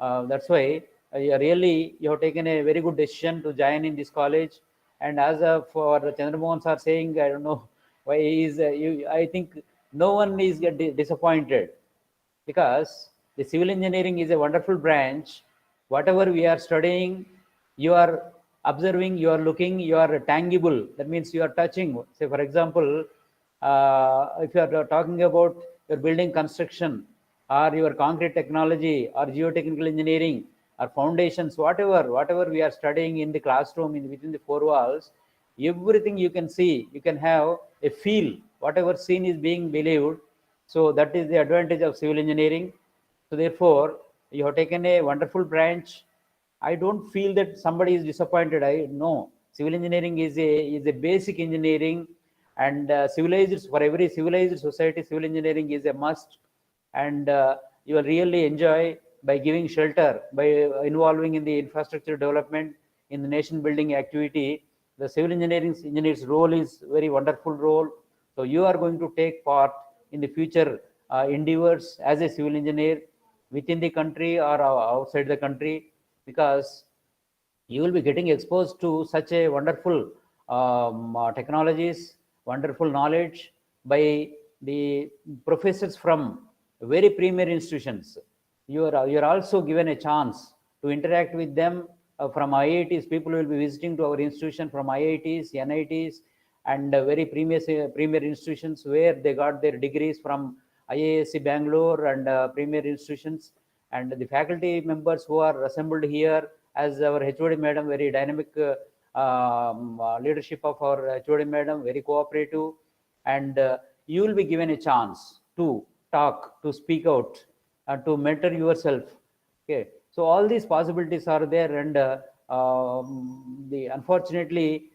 That's why really you have taken a very good decision to join in this college. And as for Chandramohan sir saying, I don't know why he is. I think no one is disappointed, because the civil engineering is a wonderful branch. Whatever we are studying, you are observing, you are looking, you are tangible. That means you are touching. Say, for example, if you are talking about your building construction, or your concrete technology, or geotechnical engineering, or foundations, whatever we are studying in the classroom, within the four walls, everything you can see, you can have a feel. Whatever scene is being believed, so that is the advantage of civil engineering. So therefore, you have taken a wonderful branch. I don't feel that somebody is disappointed. I know civil engineering is a basic engineering, and civilized, for every civilized society, civil engineering is a must. And you will really enjoy by giving shelter, by involving in the infrastructure development, in the nation building activity. The civil engineer's role is very wonderful role. So you are going to take part in the future endeavors as a civil engineer within the country or outside the country, because you will be getting exposed to such a wonderful technologies, wonderful knowledge by the professors from very premier institutions. You are also given a chance to interact with them from IITs. People will be visiting to our institution from IITs, NITs, and very premier institutions where they got their degrees from IISc Bangalore and premier institutions. And the faculty members who are assembled here, as our HOD madam, very dynamic leadership of our HOD madam, very cooperative, and you will be given a chance to talk, to speak out, to mentor yourself. Okay, so all these possibilities are there, and the unfortunately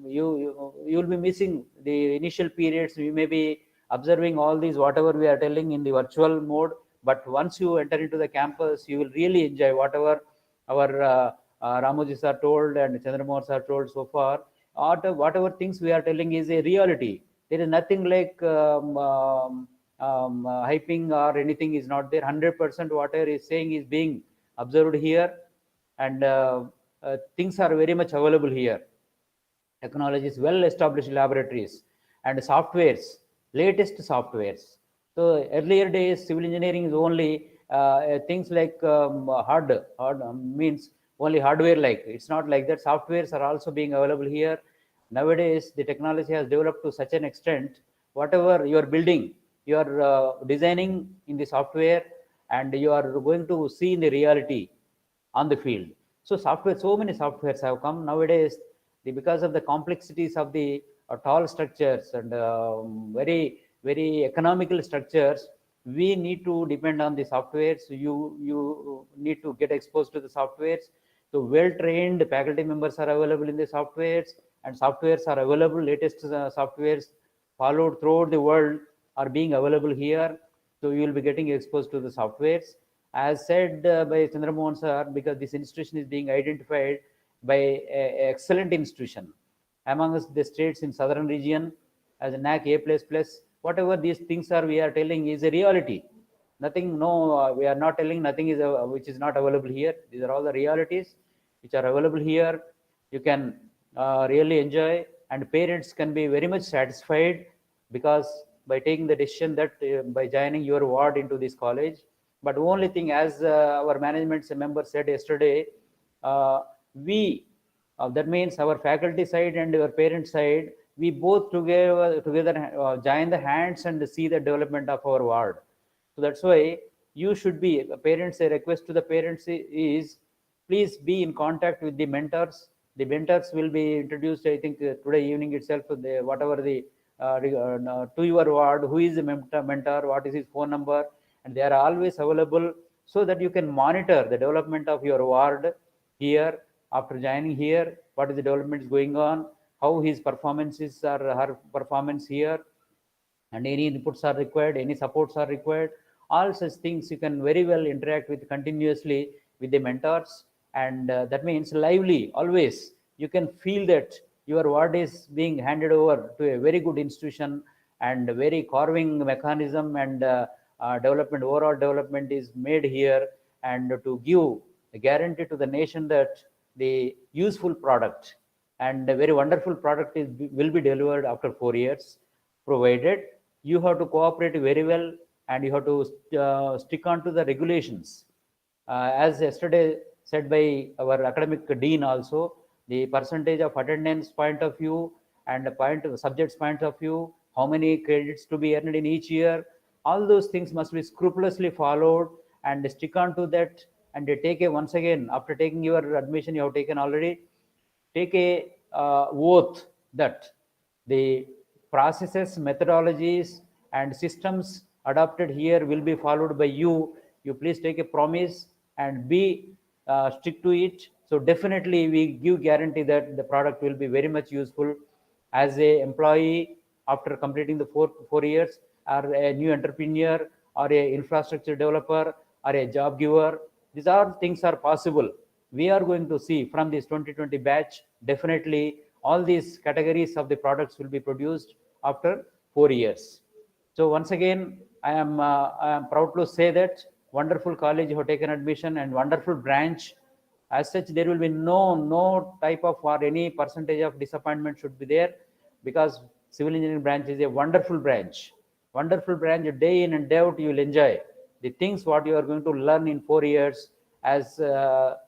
you will be missing the initial periods. You may be observing all these whatever we are telling in the virtual mode, but once you enter into the campus, you will really enjoy whatever our Ramoji sir told and Chandramohan sir told so far. Whatever things we are telling is a reality. There is nothing like hyping or anything is not there. 100% whatever is saying is being observed here, and things are very much available here. Technologies, well established laboratories, and softwares, latest softwares. So earlier days, civil engineering is only things like hard means only hardware like. It's not like that. Softwares are also being available here. Nowadays, the technology has developed to such an extent, whatever you are building, you are designing in the software, and you are going to see in the reality on the field. So so many softwares have come nowadays. Because of the complexities of the tall structures and very economical structures, we need to depend on the softwares. You need to get exposed to the softwares. So well-trained faculty members are available in the softwares, and softwares are available. Latest softwares followed throughout the world are being available here. So you will be getting exposed to the softwares. As said by Chandramohan sir, because this institution is being identified by an excellent institution amongst the states in southern region as a NAC A++. Whatever these things are we are telling is a reality. Nothing, no, we are not telling nothing is which is not available here. These are all the realities which are available here. You can really enjoy, and parents can be very much satisfied, because by taking the decision that by joining your ward into this college. But only thing, as our management member said yesterday, that means our faculty side and our parent side, we both together join the hands and see the development of our ward. So that's why you should be parents. A request to the parents is, please be in contact with the mentors. The mentors will be introduced, I think, today evening itself. Whatever the to your ward, who is the mentor, what is his phone number, and they are always available, so that you can monitor the development of your ward here. After joining here, what is the development is going on, how his performances or her performance here, and any inputs are required, any supports are required. All such things you can very well interact with continuously with the mentors, and that means lively always. You can feel that your ward is being handed over to a very good institution, and very carving mechanism and development, overall development is made here, and to give a guarantee to the nation that the useful product and a very wonderful product will be delivered after 4 years, provided you have to cooperate very well and you have to stick on to the regulations. As yesterday said by our academic dean also, the percentage of attendance point of view and the point of subjects point of view, how many credits to be earned in each year, all those things must be scrupulously followed, and stick on to that. And they take a, once again, after taking your admission, you have taken already, take a oath that the processes, methodologies, and systems adopted here will be followed by you. You please take a promise and be stick to it. So definitely we give guarantee that the product will be very much useful as a employee after completing the four years, or a new entrepreneur, or a infrastructure developer, or a job giver. These are things are possible. We are going to see from this 2020 batch, definitely all these categories of the products will be produced after 4 years. So once again, I am proud to say that wonderful college have taken admission and wonderful branch. As such, there will be no type of or any percentage of disappointment should be there, because civil engineering branch is a wonderful branch. Wonderful branch, day in and day out you will enjoy the things what you are going to learn in 4 years. As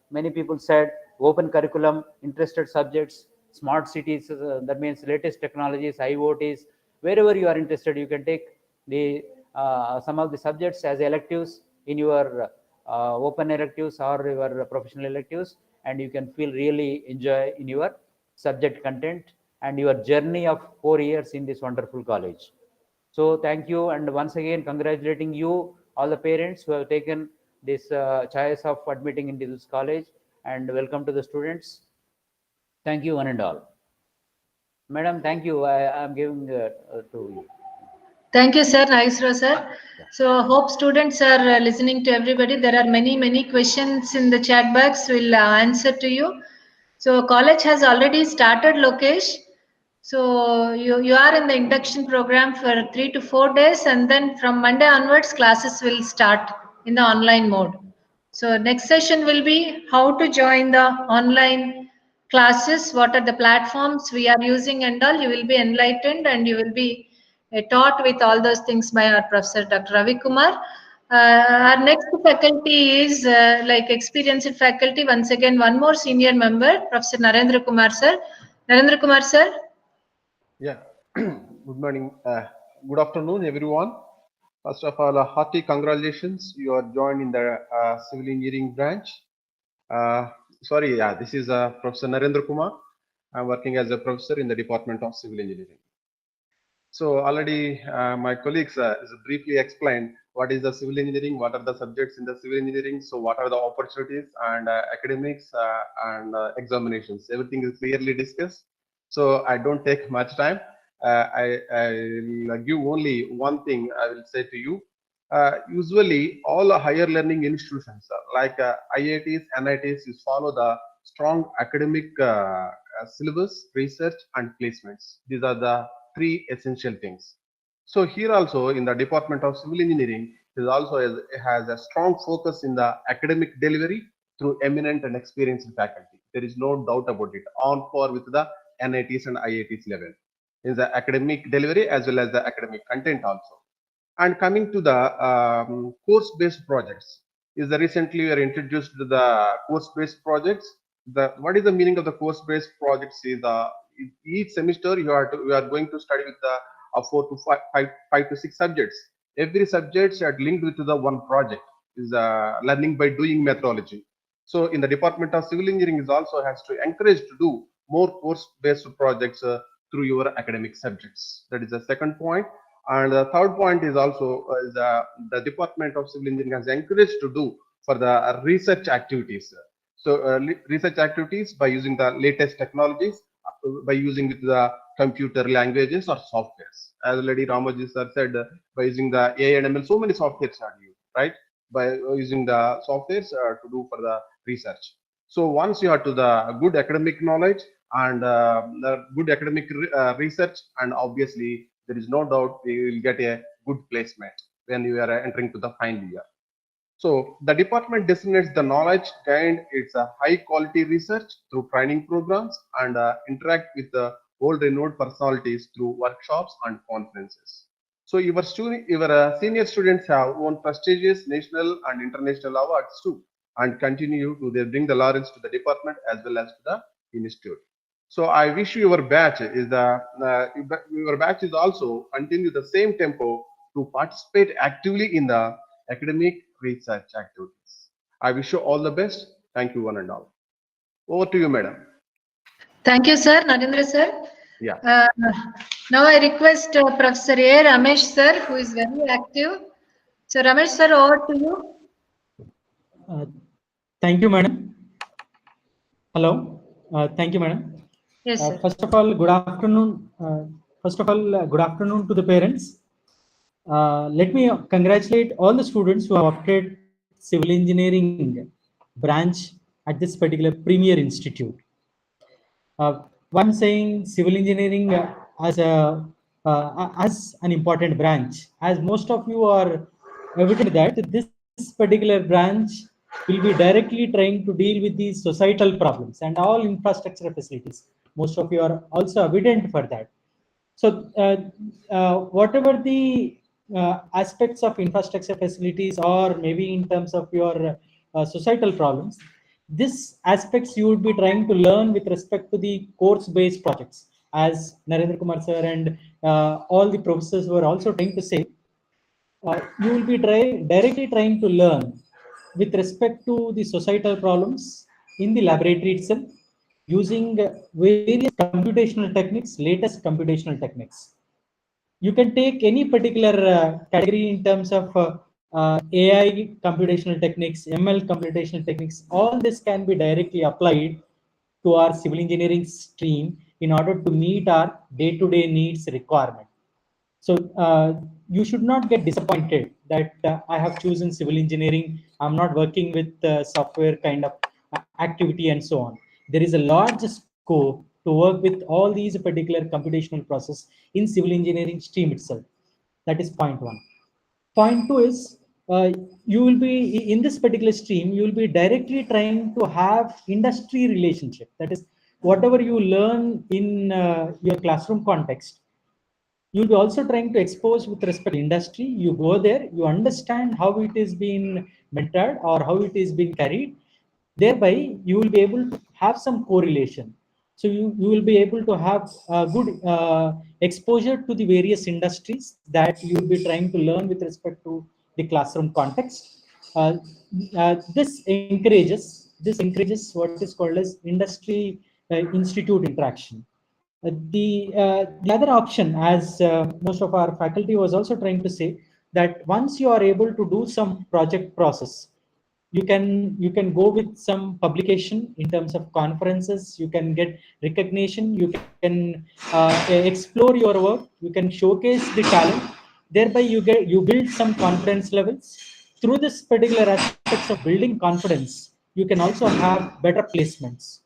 many people said, open curriculum, interested subjects, smart cities, that means latest technologies, IoTs, wherever you are interested, you can take the some of the subjects as electives in your open electives or your professional electives, and you can feel really enjoy in your subject content and your journey of 4 years in this wonderful college. So thank you, and once again congratulating you, all the parents who have taken this choice of admitting into this college, and welcome to the students. Thank you one and all. Madam, thank you. I am giving to you. Thank you, sir. Nice, sir. So hope students are listening to everybody. There are many questions in the chat box. We'll answer to you. So college has already started, Lokesh. So you are in the induction program for 3 to 4 days, and then from Monday onwards, classes will start in the online mode. So next session will be how to join the online classes, what are the platforms we are using and all. You will be enlightened and you will be taught with all those things by our professor, Dr. Ravi Kumar. Our next faculty is like experienced faculty. Once again, one more senior member, Professor Narendra Kumar, sir. Narendra Kumar, sir. Yeah, good morning. Good afternoon, everyone. First of all, hearty congratulations. You are joined in the civil engineering branch. This is Professor Narendra Kumar. I'm working as a professor in the Department of Civil Engineering. So already my colleagues briefly explained what is the civil engineering, what are the subjects in the civil engineering, so what are the opportunities and academics and examinations. Everything is clearly discussed. So I don't take much time. I will give only one thing I will say to you. Usually all higher learning institutions like IITs, NITs follow the strong academic syllabus, research and placements. These are the three essential things. So here also in the Department of Civil Engineering is also has a strong focus in the academic delivery through eminent and experienced faculty. There is no doubt about it, on par with the NITs and IITs level in the academic delivery as well as the academic content also. And coming to the course-based projects, is the recently we are introduced to the course-based projects. What is the meaning of the course-based projects? Is each semester you are going to study with the 4 to 5 to 6 subjects. Every subject are linked with the one project. Is learning by doing methodology. So in the Department of Civil Engineering is also has to encourage to do more course-based projects through your academic subjects. That is the second point. And the third point is also the Department of Civil Engineering has encouraged to do for the research activities. So research activities by using the latest technologies, by using the computer languages or softwares. As already Ramaji sir said, by using the AI and ML, so many softwares are used, right? By using the softwares to do for the research. So once you have to the good academic knowledge and the good academic research, and obviously there is no doubt we will get a good placement when you are entering to the final year. So the department disseminates the knowledge gained. It's a high quality research through training programs and interact with the world renowned personalities through workshops and conferences. So your senior students have won prestigious national and international awards too, and continue to they bring the laurels to the department as well as to the institute. So I wish your batch is your batch is also continue the same tempo to participate actively in the academic research activities. I wish you all the best. Thank you one and all. Over to you, madam. Thank you, sir. Narendra, sir. Yeah. Now I request Professor A. Ramesh, sir, who is very active. So Ramesh, sir, over to you. Thank you, madam. Hello. Thank you, madam. Yes, sir. First of all, good afternoon. Good afternoon to the parents. Let me congratulate all the students who have opted civil engineering branch at this particular premier institute. One saying civil engineering as an important branch, as most of you are evident that this particular branch will be directly trying to deal with these societal problems and all infrastructure facilities. Most of you are also evident for that. So whatever the aspects of infrastructure facilities or maybe in terms of your societal problems, this aspects you would be trying to learn with respect to the course-based projects, as Narendra Kumar sir and all the professors were also trying to say. You will be directly trying to learn with respect to the societal problems in the laboratory itself, using various computational techniques, latest computational techniques. You can take any particular category in terms of AI computational techniques, ML computational techniques. All this can be directly applied to our civil engineering stream in order to meet our day-to-day needs requirement. So you should not get disappointed that I have chosen civil engineering. I'm not working with software kind of activity and so on. There is a large scope to work with all these particular computational process in civil engineering stream itself. That is point one. Point two is you will be in this particular stream, you will be directly trying to have industry relationship. That is, whatever you learn in your classroom context, you'll be also trying to expose with respect to industry. You go there, you understand how it is being mentored or how it is being carried. Thereby, you will be able to have some correlation. So you will be able to have good exposure to the various industries that you will be trying to learn with respect to the classroom context. This encourages what is called as industry institute interaction. The other option, as most of our faculty was also trying to say, that once you are able to do some project process, you can go with some publication in terms of conferences. You can get recognition. You can explore your work. You can showcase the talent. Thereby, you build some confidence levels. Through this particular aspects of building confidence, you can also have better placements.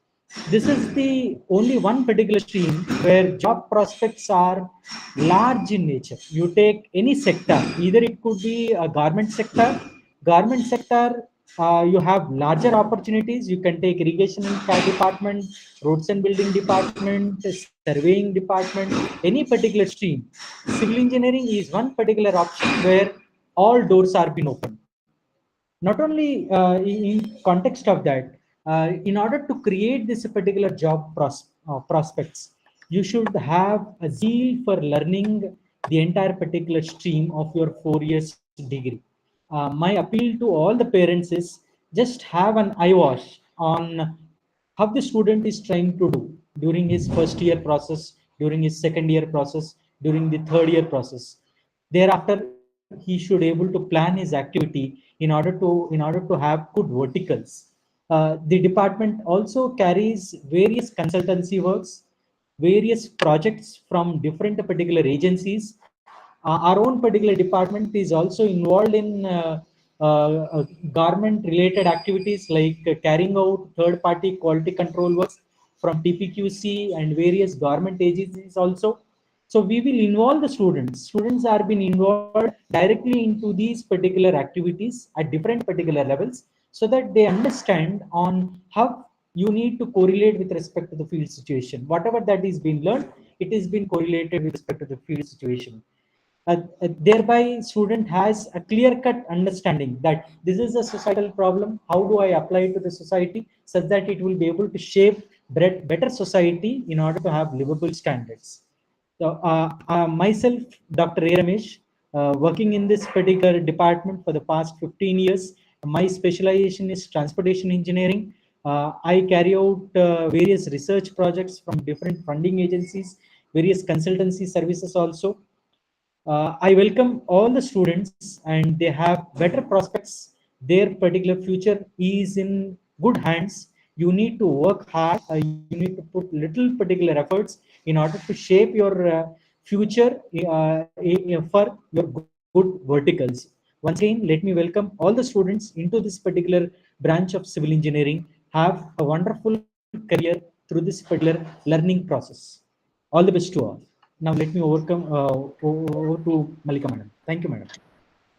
This is the only one particular stream where job prospects are large in nature. You take any sector, either it could be a garment sector. You have larger opportunities. You can take irrigation and care department, roads and building department, surveying department, any particular stream. Civil engineering is one particular option where all doors are being opened. Not only in context of that, in order to create this particular job prospects, you should have a zeal for learning the entire particular stream of your 4 years degree. My appeal to all the parents is just have an eye wash on how the student is trying to do during his first year process, during his second year process, during the third year process. Thereafter, he should able to plan his activity in order to have good verticals. The department also carries various consultancy works, various projects from different particular agencies. Our own particular department is also involved in government related activities like carrying out third party quality control works from TPQC and various government agencies also. So we will involve the students. Students are being involved directly into these particular activities at different particular levels, so that they understand on how you need to correlate with respect to the field situation. Whatever that is being learned, it is being correlated with respect to the field situation. Thereby, student has a clear-cut understanding that this is a societal problem. How do I apply it to the society such that it will be able to shape better society in order to have livable standards. So, myself, Dr. A. Ramesh, working in this particular department for the past 15 years. My specialization is transportation engineering. I carry out various research projects from different funding agencies, various consultancy services also. I welcome all the students and they have better prospects. Their particular future is in good hands. You need to work hard. You need to put little particular efforts in order to shape your future for your good verticals. Once again, let me welcome all the students into this particular branch of civil engineering. Have a wonderful career through this particular learning process. All the best to all. Now let me over to Malika madam. Thank you, madam.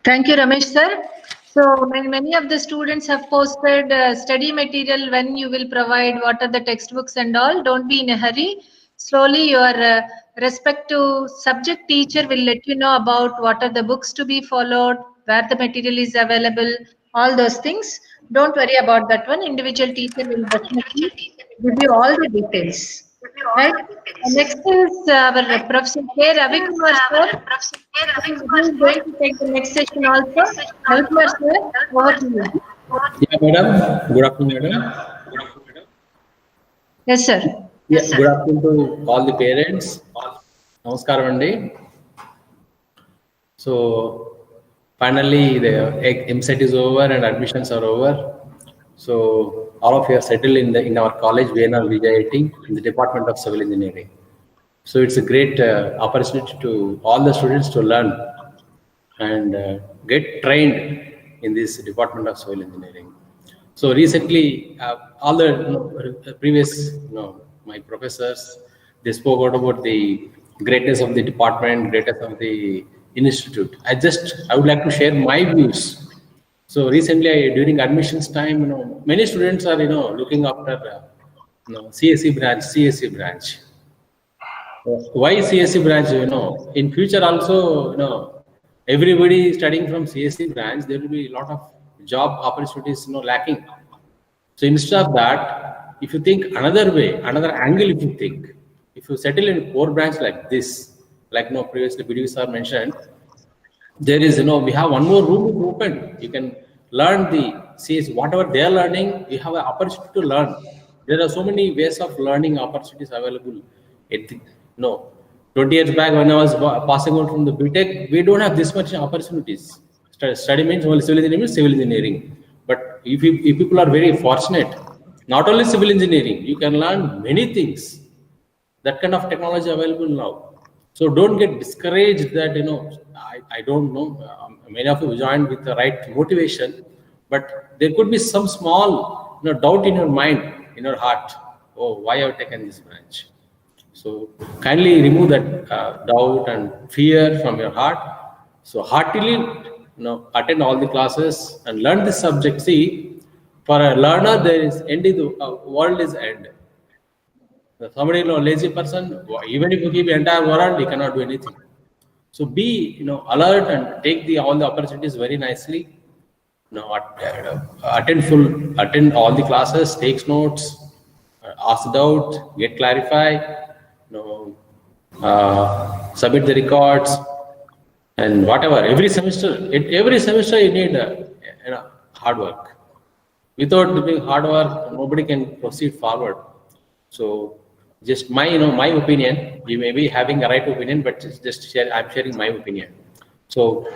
Thank you, Ramesh sir. So many of the students have posted study material when you will provide, what are the textbooks and all. Don't be in a hurry. Slowly your respective subject teacher will let you know about what are the books to be followed, where the material is available, all those things. Don't worry about that one. Individual teacher will definitely give you all the details. Right. Next is our Professor K. Ravi Kumar sir. He is going to take the next session also. Ravi sir, over to you. Yeah, madam. Good afternoon, madam. Yes, sir. Yes, good afternoon to all the parents. Namaskaram andi. So finally, the MSET is over and admissions are over. So all of you are settled in our college, VNRVJIET, in the Department of Civil Engineering. So it's a great opportunity to all the students to learn and get trained in this Department of Civil Engineering. So recently, all the previous, my professors, they spoke about the greatness of the department, greatness of the institute. I would like to share my views. So recently, during admissions time, many students are, looking after, CSE branch. Why CSE branch? In future also, everybody studying from CSE branch, there will be a lot of job opportunities, lacking. So instead of that, if you think another way, another angle, if you settle in a core branch like this, like previously BDV sir mentioned, there is, we have one more room open. You can learn the CS, whatever they are learning, you have an opportunity to learn. There are so many ways of learning opportunities available. 20 years back when I was passing out from the BTech, we don't have this much opportunities. Study means only civil engineering. But if people are very fortunate, not only civil engineering, you can learn many things. That kind of technology available now. So don't get discouraged that, I don't know, many of you joined with the right motivation, but there could be some small doubt in your mind, in your heart. Oh, why have I taken this branch? So kindly remove that doubt and fear from your heart. So heartily, attend all the classes and learn this subject. See, for a learner, there is end. The world is end. Somebody, lazy person, even if you give the entire world, he cannot do anything. So be, alert and take all the opportunities very nicely. Attend all the classes, takes notes, ask doubt, get clarified, submit the records, and whatever. Every semester you need hard work. Without doing hard work, nobody can proceed forward. So just my opinion, you may be having a right opinion, but I'm sharing my opinion. So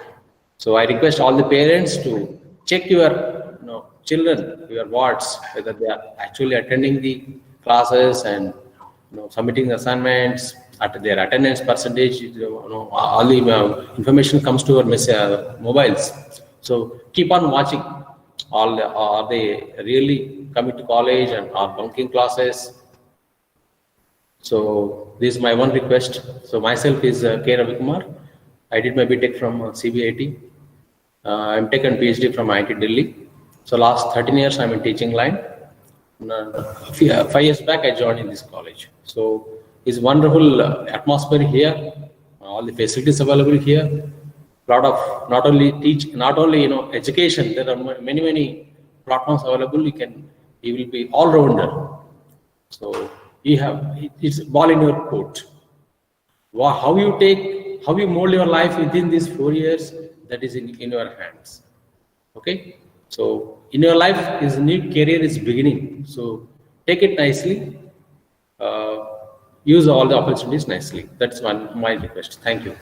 I request all the parents to check your children, your wards, whether they are actually attending the classes and submitting the assignments, at their attendance percentage, all the information comes to your mobiles. So keep on watching. Are they really coming to college and are bunking classes? So this is my one request. So myself is K. Ravikumar. I did my BTech from CBIT. I'm taken PhD from IIT Delhi. So last 13 years I'm in teaching line. 5 years back I joined in this college. So it's wonderful atmosphere here. All the facilities available here. Lot of not only education. There are many platforms available. You will be all rounder. So it's ball in your court. How you mold your life within these 4 years, that is in your hands. Okay, so in your life is new career is beginning. So take it nicely. Use all the opportunities nicely. That's my request. Thank you.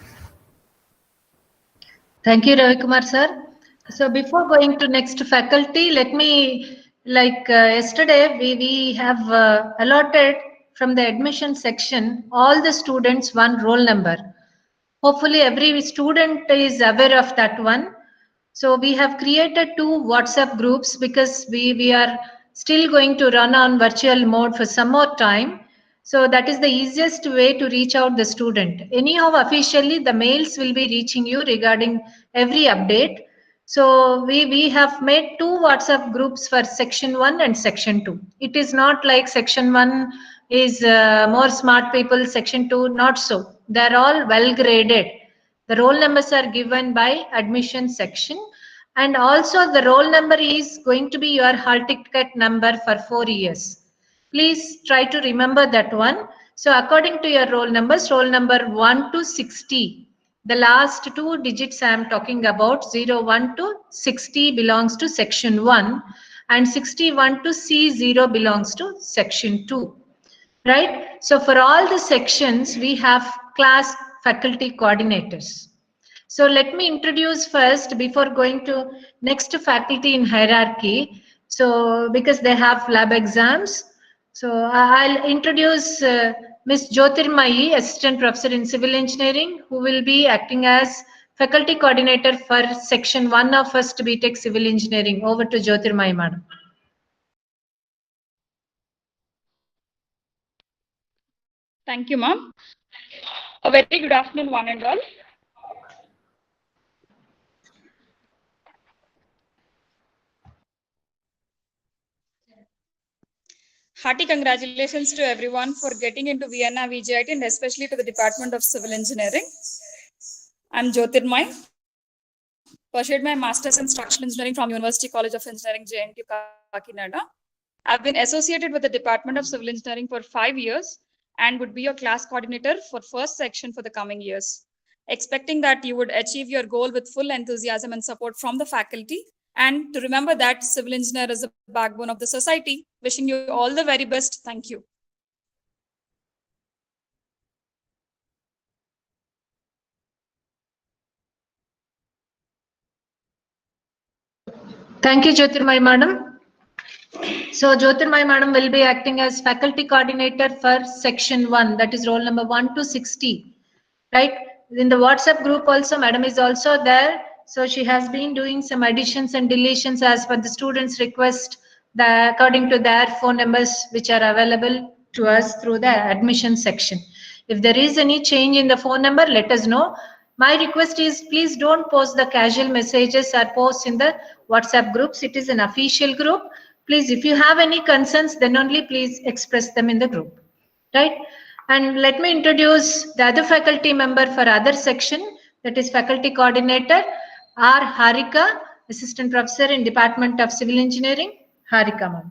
Thank you, Ravikumar sir. So before going to next faculty, let me, yesterday, we have allotted from the admission section, all the students one roll number. Hopefully every student is aware of that one. So we have created 2 WhatsApp groups because we are still going to run on virtual mode for some more time. So that is the easiest way to reach out the student. Anyhow, officially the mails will be reaching you regarding every update. So we have made 2 WhatsApp groups for section 1 and section 2. It is not like section 1 is more smart people, section 2 not so. They're all well graded. The roll numbers are given by admission section, and also the roll number is going to be your hall ticket number for 4 years. Please try to remember that one. So according to your roll numbers, roll number 1 to 60, the last 2 digits I am talking about, 01 to 60 belongs to section 1 and 61 to C0 belongs to section 2. Right? So for all the sections, we have class faculty coordinators. So let me introduce first before going to next faculty in hierarchy. So because they have lab exams. So I'll introduce Ms. Jyotirmayi, Assistant Professor in Civil Engineering, who will be acting as faculty coordinator for section 1 of First BTech Civil Engineering. Over to Jyotirmayi, madam. Thank you, ma'am. A very good afternoon, one and all. Hearty congratulations to everyone for getting into VNRVJIET and especially to the Department of Civil Engineering. I'm Jyotirmayi. Pursued my Master's in Structural Engineering from University College of Engineering, JNT, Kakinada. I've been associated with the Department of Civil Engineering for 5 years and would be your class coordinator for first section for the coming years. Expecting that you would achieve your goal with full enthusiasm and support from the faculty, and to remember that civil engineer is the backbone of the society. Wishing you all the very best. Thank you. Thank you, Jyotirmayi madam. So Jyotirmayi madam will be acting as faculty coordinator for section 1, that is roll number 1 to 60. Right? In the WhatsApp group also, madam is also there. So she has been doing some additions and deletions as per the students' request, according to their phone numbers, which are available to us through the admission section. If there is any change in the phone number, let us know. My request is please don't post the casual messages or posts in the WhatsApp groups. It is an official group. Please, if you have any concerns, then only please express them in the group. Right? And let me introduce the other faculty member for other section, that is faculty coordinator, R. Harika, Assistant Professor in Department of Civil Engineering. Harika, ma'am.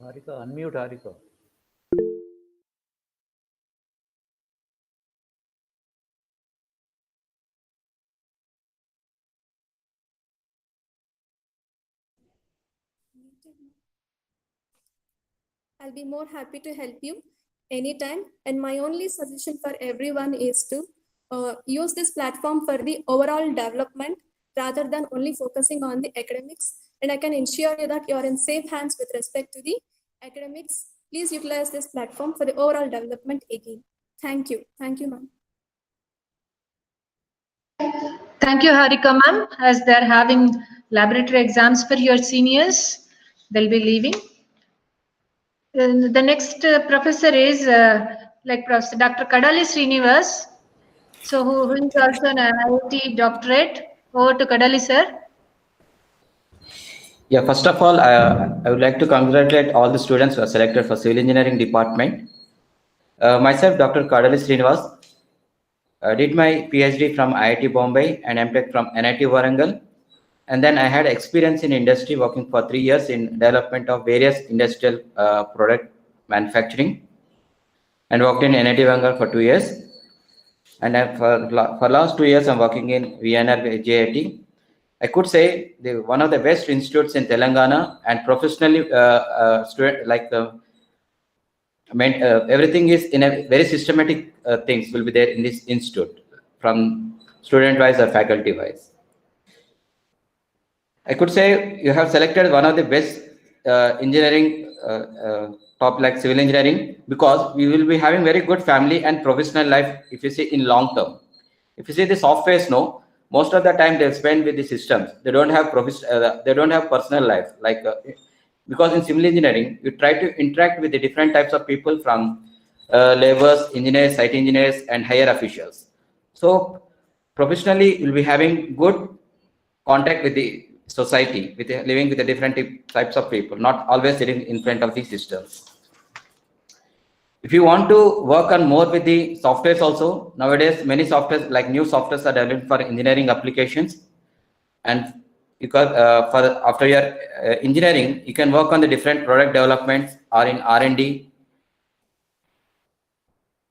Harika, unmute Harika. I'll be more happy to help you anytime. And my only suggestion for everyone is to use this platform for the overall development rather than only focusing on the academics. And I can ensure you that you are in safe hands with respect to the academics. Please utilize this platform for the overall development again. Thank you. Thank you, ma'am. Thank you, Harika ma'am. As they're having laboratory exams for your seniors, they'll be leaving. The next professor is Professor Dr. Kadali Srinivas. So who is also an IIT doctorate. Over to Kadali, sir. Yeah, first of all, I would like to congratulate all the students who are selected for Civil Engineering Department. Myself, Dr. Kadali Srinivas, did my PhD from IIT Bombay and MTech from NIT Warangal. And then I had experience in industry working for 3 years in development of various industrial product manufacturing, and worked in NIT Warangal for 2 years. And for last 2 years, I'm working in VNRVJIET. I could say one of the best institutes in Telangana, and professionally, everything is in a very systematic things will be there in this institute, from student wise or faculty wise. I could say you have selected one of the best engineering top like civil engineering, because we will be having very good family and professional life if you see in long term. If you see the softwares, no, most of the time they spend with the systems. They don't have they don't have personal life, like because in civil engineering you try to interact with the different types of people, from laborers, engineers, site engineers, and higher officials. So professionally you'll be having good contact with the society, with living with the different types of people, not always sitting in front of the systems. If you want to work on more with the softwares also, nowadays many softwares, like new softwares, are developed for engineering applications. And because after your engineering, you can work on the different product developments, or in R&D,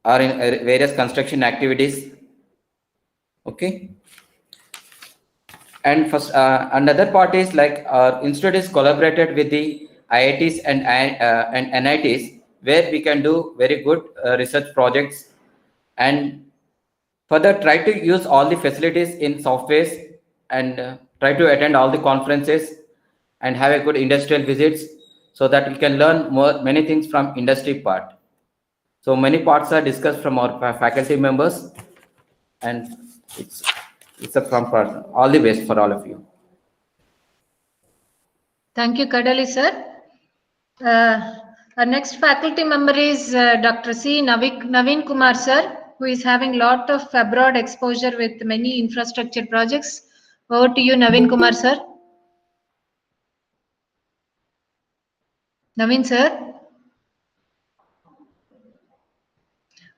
or in various construction activities. Okay. And first, another part is like our institute is collaborated with the IITs and NITs, where we can do very good research projects, and further try to use all the facilities in softwares, and try to attend all the conferences and have a good industrial visits, so that we can learn many things from industry part. So many parts are discussed from our faculty members, and it's a from part. All the best for all of you. Thank you, Kadali, sir. Our next faculty member is Dr. C. Naveen Kumar, sir, who is having lot of abroad exposure with many infrastructure projects. Over to you, Naveen Kumar, sir. Naveen, sir.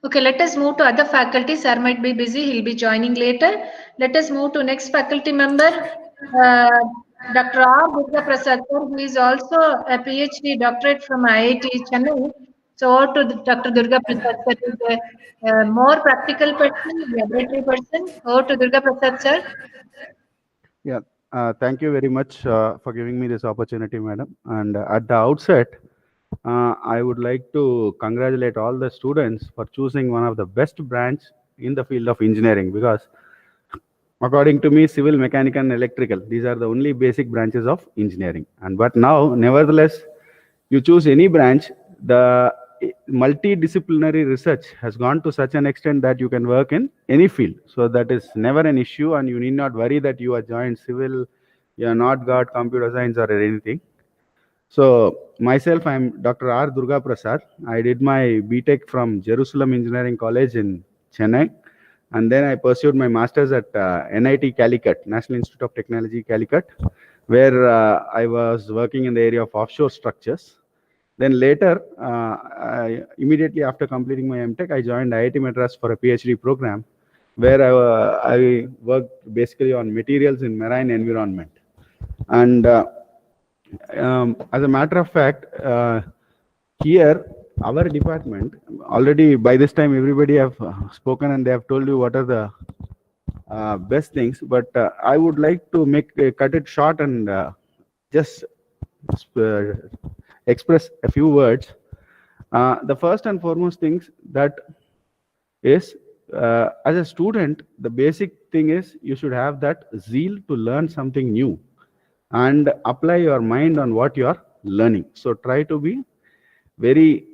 Okay, let us move to other faculty. Sir might be busy. He'll be joining later. Let us move to next faculty member, Dr. R. Durga Prasad, sir, who is also a PhD doctorate from IIT Chennai. So over to Dr. Durga Prasad, sir, who is a more practical person, laboratory person. Over to Durga Prasad, sir. Yeah, thank you very much for giving me this opportunity, madam. And at the outset, I would like to congratulate all the students for choosing one of the best branch in the field of engineering, because according to me, civil, mechanical, and electrical, these are the only basic branches of engineering. And but now, nevertheless, you choose any branch, the multidisciplinary research has gone to such an extent that you can work in any field. So that is never an issue, and you need not worry that you are joined civil, you are not got computer science or anything. So myself, I am Dr. R. Durga Prasad. I did my BTech from Jerusalem Engineering College in Chennai, and then I pursued my master's at NIT Calicut, National Institute of Technology, Calicut, where I was working in the area of offshore structures. Then later, immediately after completing my MTech, I joined IIT Madras for a PhD program, where I worked basically on materials in marine environment. And as a matter of fact, here, our department, already by this time, everybody have spoken and they have told you what are the best things, but I would like to cut it short and just express a few words. The first and foremost things that is as a student, the basic thing is you should have that zeal to learn something new and apply your mind on what you are learning. So try to be very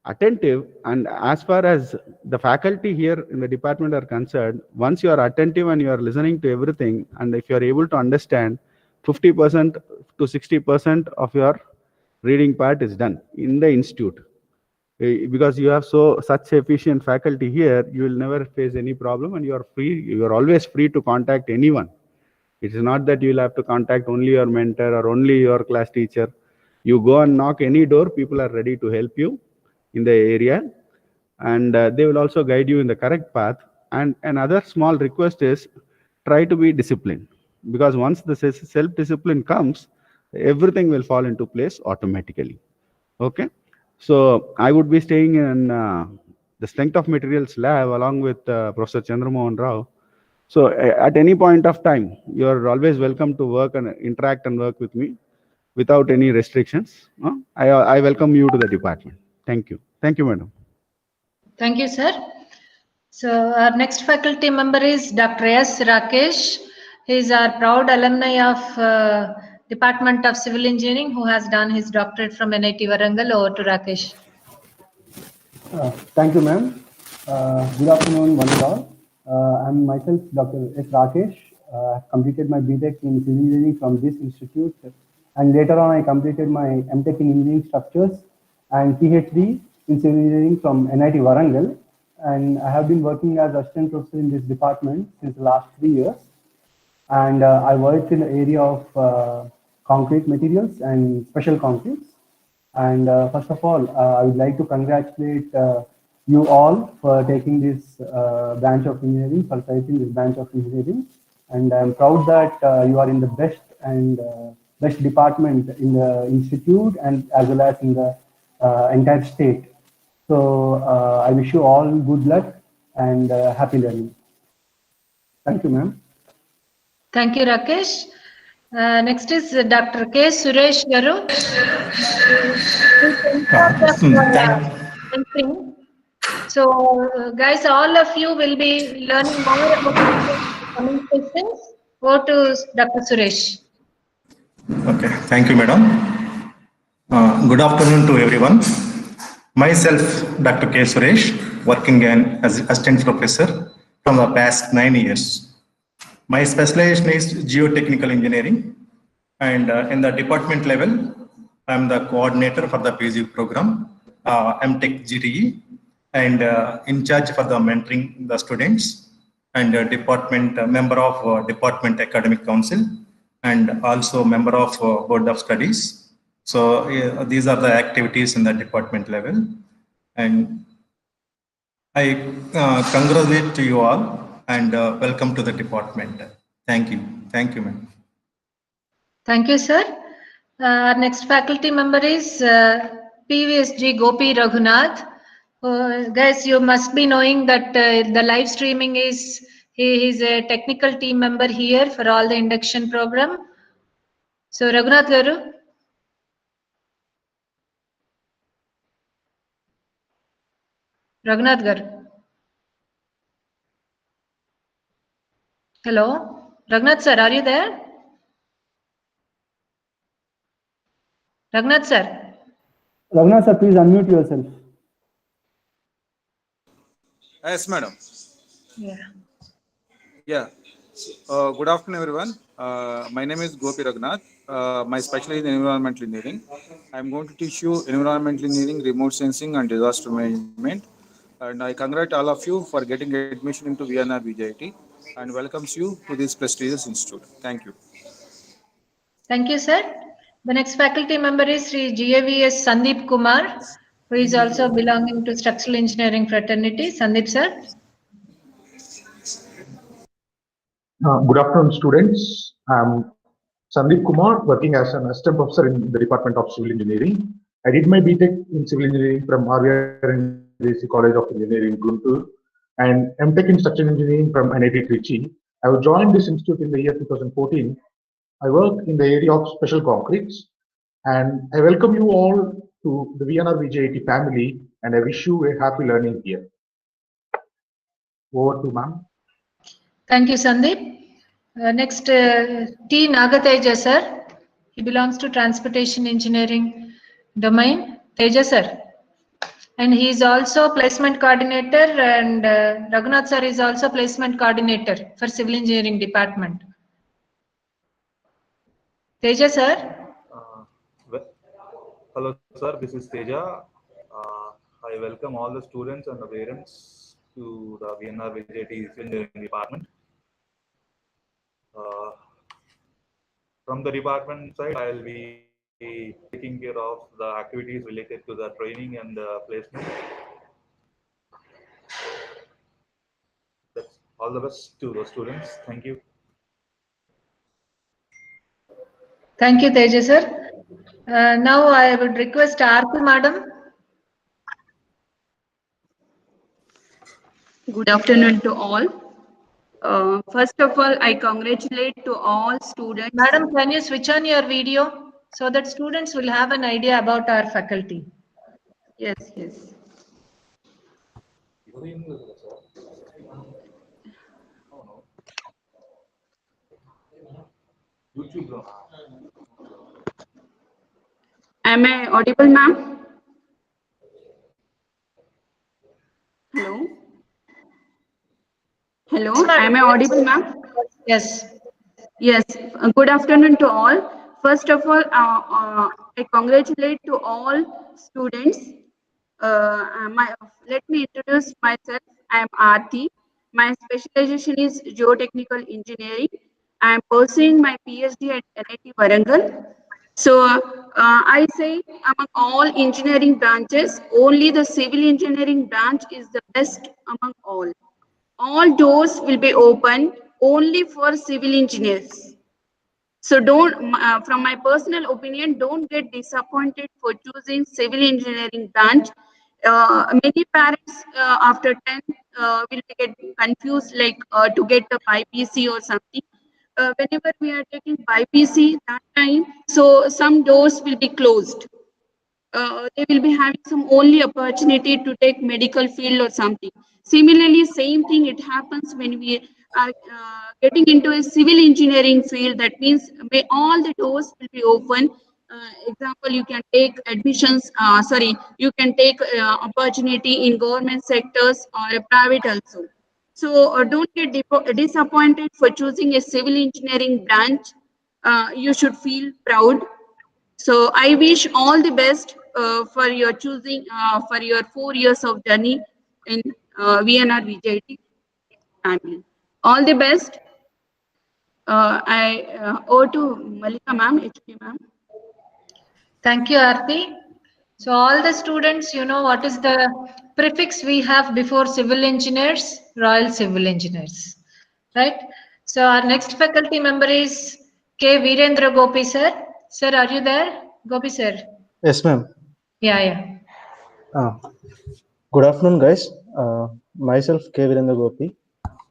attentive. And as far as the faculty here in the department are concerned, once you are attentive and you are listening to everything, and if you are able to understand, 50% to 60% of your reading part is done in the institute. Because you have such efficient faculty here, you will never face any problem, and you are free. You are always free to contact anyone. It is not that you will have to contact only your mentor or only your class teacher. You go and knock any door, people are ready to help you in the area, and they will also guide you in the correct path. And another small request is try to be disciplined, because once the self-discipline comes, everything will fall into place automatically. Okay. So I would be staying in the strength of materials lab along with Professor Chandramohan Rao. So at any point of time, you are always welcome to work and interact and work with me without any restrictions. I welcome you to the department. Thank you. Thank you, madam. Thank you, sir. So our next faculty member is Dr. S. Rakesh. He is our proud alumni of Department of Civil Engineering who has done his doctorate from NIT Warangal. Over to Rakesh. Thank you, ma'am. Good afternoon, one and all. I'm myself, Dr. S. Rakesh. I completed my BTech in Civil Engineering from this institute, and later on I completed my MTech in Engineering Structures and PhD in Civil Engineering from NIT Warangal. And I have been working as assistant professor in this department since the last 3 years. And I worked in the area of concrete materials and special concretes. And first of all, I would like to congratulate you all for taking this branch of engineering, for selecting this branch of engineering. And I'm proud that you are in the best and best department in the institute and as well as in the entire state. So I wish you all good luck and happy learning. Thank you, ma'am. Thank you, Rakesh. Next is Dr. K. Suresh Garu. So, guys, all of you will be learning more about the coming sessions. Go to Dr. Suresh. Okay, thank you, madam. Good afternoon to everyone. Myself, Dr. K. Suresh, working as assistant professor from the past 9 years. My specialization is geotechnical engineering, and in the department level, I'm the coordinator for the PG program, MTech GTE, and in charge for the mentoring the students, and department member of department academic council, and also member of board of studies. So these are the activities in the department level, and I congratulate to you all and welcome to the department. Thank you. Thank you, ma'am. Thank you, sir. Our next faculty member is PVSG Gopi Raghunath. Guys, you must be knowing that the live streaming is, he is a technical team member here for all the induction program. So Raghunath Garu. Raghunath Garu. Hello, Raghunath sir, are you there? Raghunath sir. Raghunath sir, please unmute yourself. Yes, madam. Yeah. Yeah. Good afternoon, everyone. My name is Gopi Raghunath. My specialty is in environmental engineering. I'm going to teach you environmental engineering, remote sensing, and disaster management. And I congratulate all of you for getting admission into VNRVJIET and welcomes you to this prestigious institute. Thank you. Thank you, sir. The next faculty member is Sri GAVS Sandeep Kumar, who is also belonging to structural engineering fraternity. Sandeep sir. Good afternoon, students. I'm Sandeep Kumar, working as an assistant professor in the Department of Civil Engineering. I did my BTech in Civil Engineering from RVR College of Engineering, Guntur, and MTech in Structural Engineering from NIT Trichy. I have joined this institute in the year 2014. I work in the area of special concretes, and I welcome you all to the VNRVJIET family, and I wish you a happy learning here. Over to ma'am. Thank you, Sandeep. Next, T. Nagateja, sir. He belongs to Transportation Engineering domain. Teja, sir. And he is also placement coordinator, and Raghunath sir is also placement coordinator for Civil Engineering Department. Teja, sir. Hello, sir. This is Teja. I welcome all the students and the parents to the VNRVJIET Civil Engineering Department. From the department side, I will be taking care of the activities related to the training and the placement. That's all the best to the students. Thank you. Thank you, Teja, sir. Now I would request Aarti, madam. Good afternoon to all. First of all, I congratulate to all students. Madam, can you switch on your video so that students will have an idea about our faculty? Yes, yes. Am I audible, ma'am? Hello? Hello, am I audible, ma'am? Yes. Yes, good afternoon to all. First of all, I congratulate to all students. Let me introduce myself. I am Aarti. My specialization is geotechnical engineering. I am pursuing my PhD at NIT Warangal. So I say among all engineering branches, only the civil engineering branch is the best among all. All doors will be open only for civil engineers. So don't, from my personal opinion, don't get disappointed for choosing civil engineering branch. Many parents after 10th will get confused like to get the BPC or something. Whenever we are taking BPC that time, so some doors will be closed. They will be having some only opportunity to take medical field or something. Similarly, same thing it happens when we are getting into a civil engineering field. That means all the doors will be open. Example, you can take admissions, you can take opportunity in government sectors or private also. So don't get disappointed for choosing a civil engineering branch. You should feel proud. So I wish all the best for your choosing for your 4 years of journey in VNRVJIET family. All the best. I owe to Malika ma'am, HP ma'am. Thank you, Aarti. So all the students, you know what is the prefix we have before civil engineers? Royal Civil Engineers, right? So our next faculty member is K. Virendra Gopi sir. Sir, are you there? Gopi sir. Yes, ma'am. Yeah. Good afternoon, guys. Myself, K. Virendra Gopi.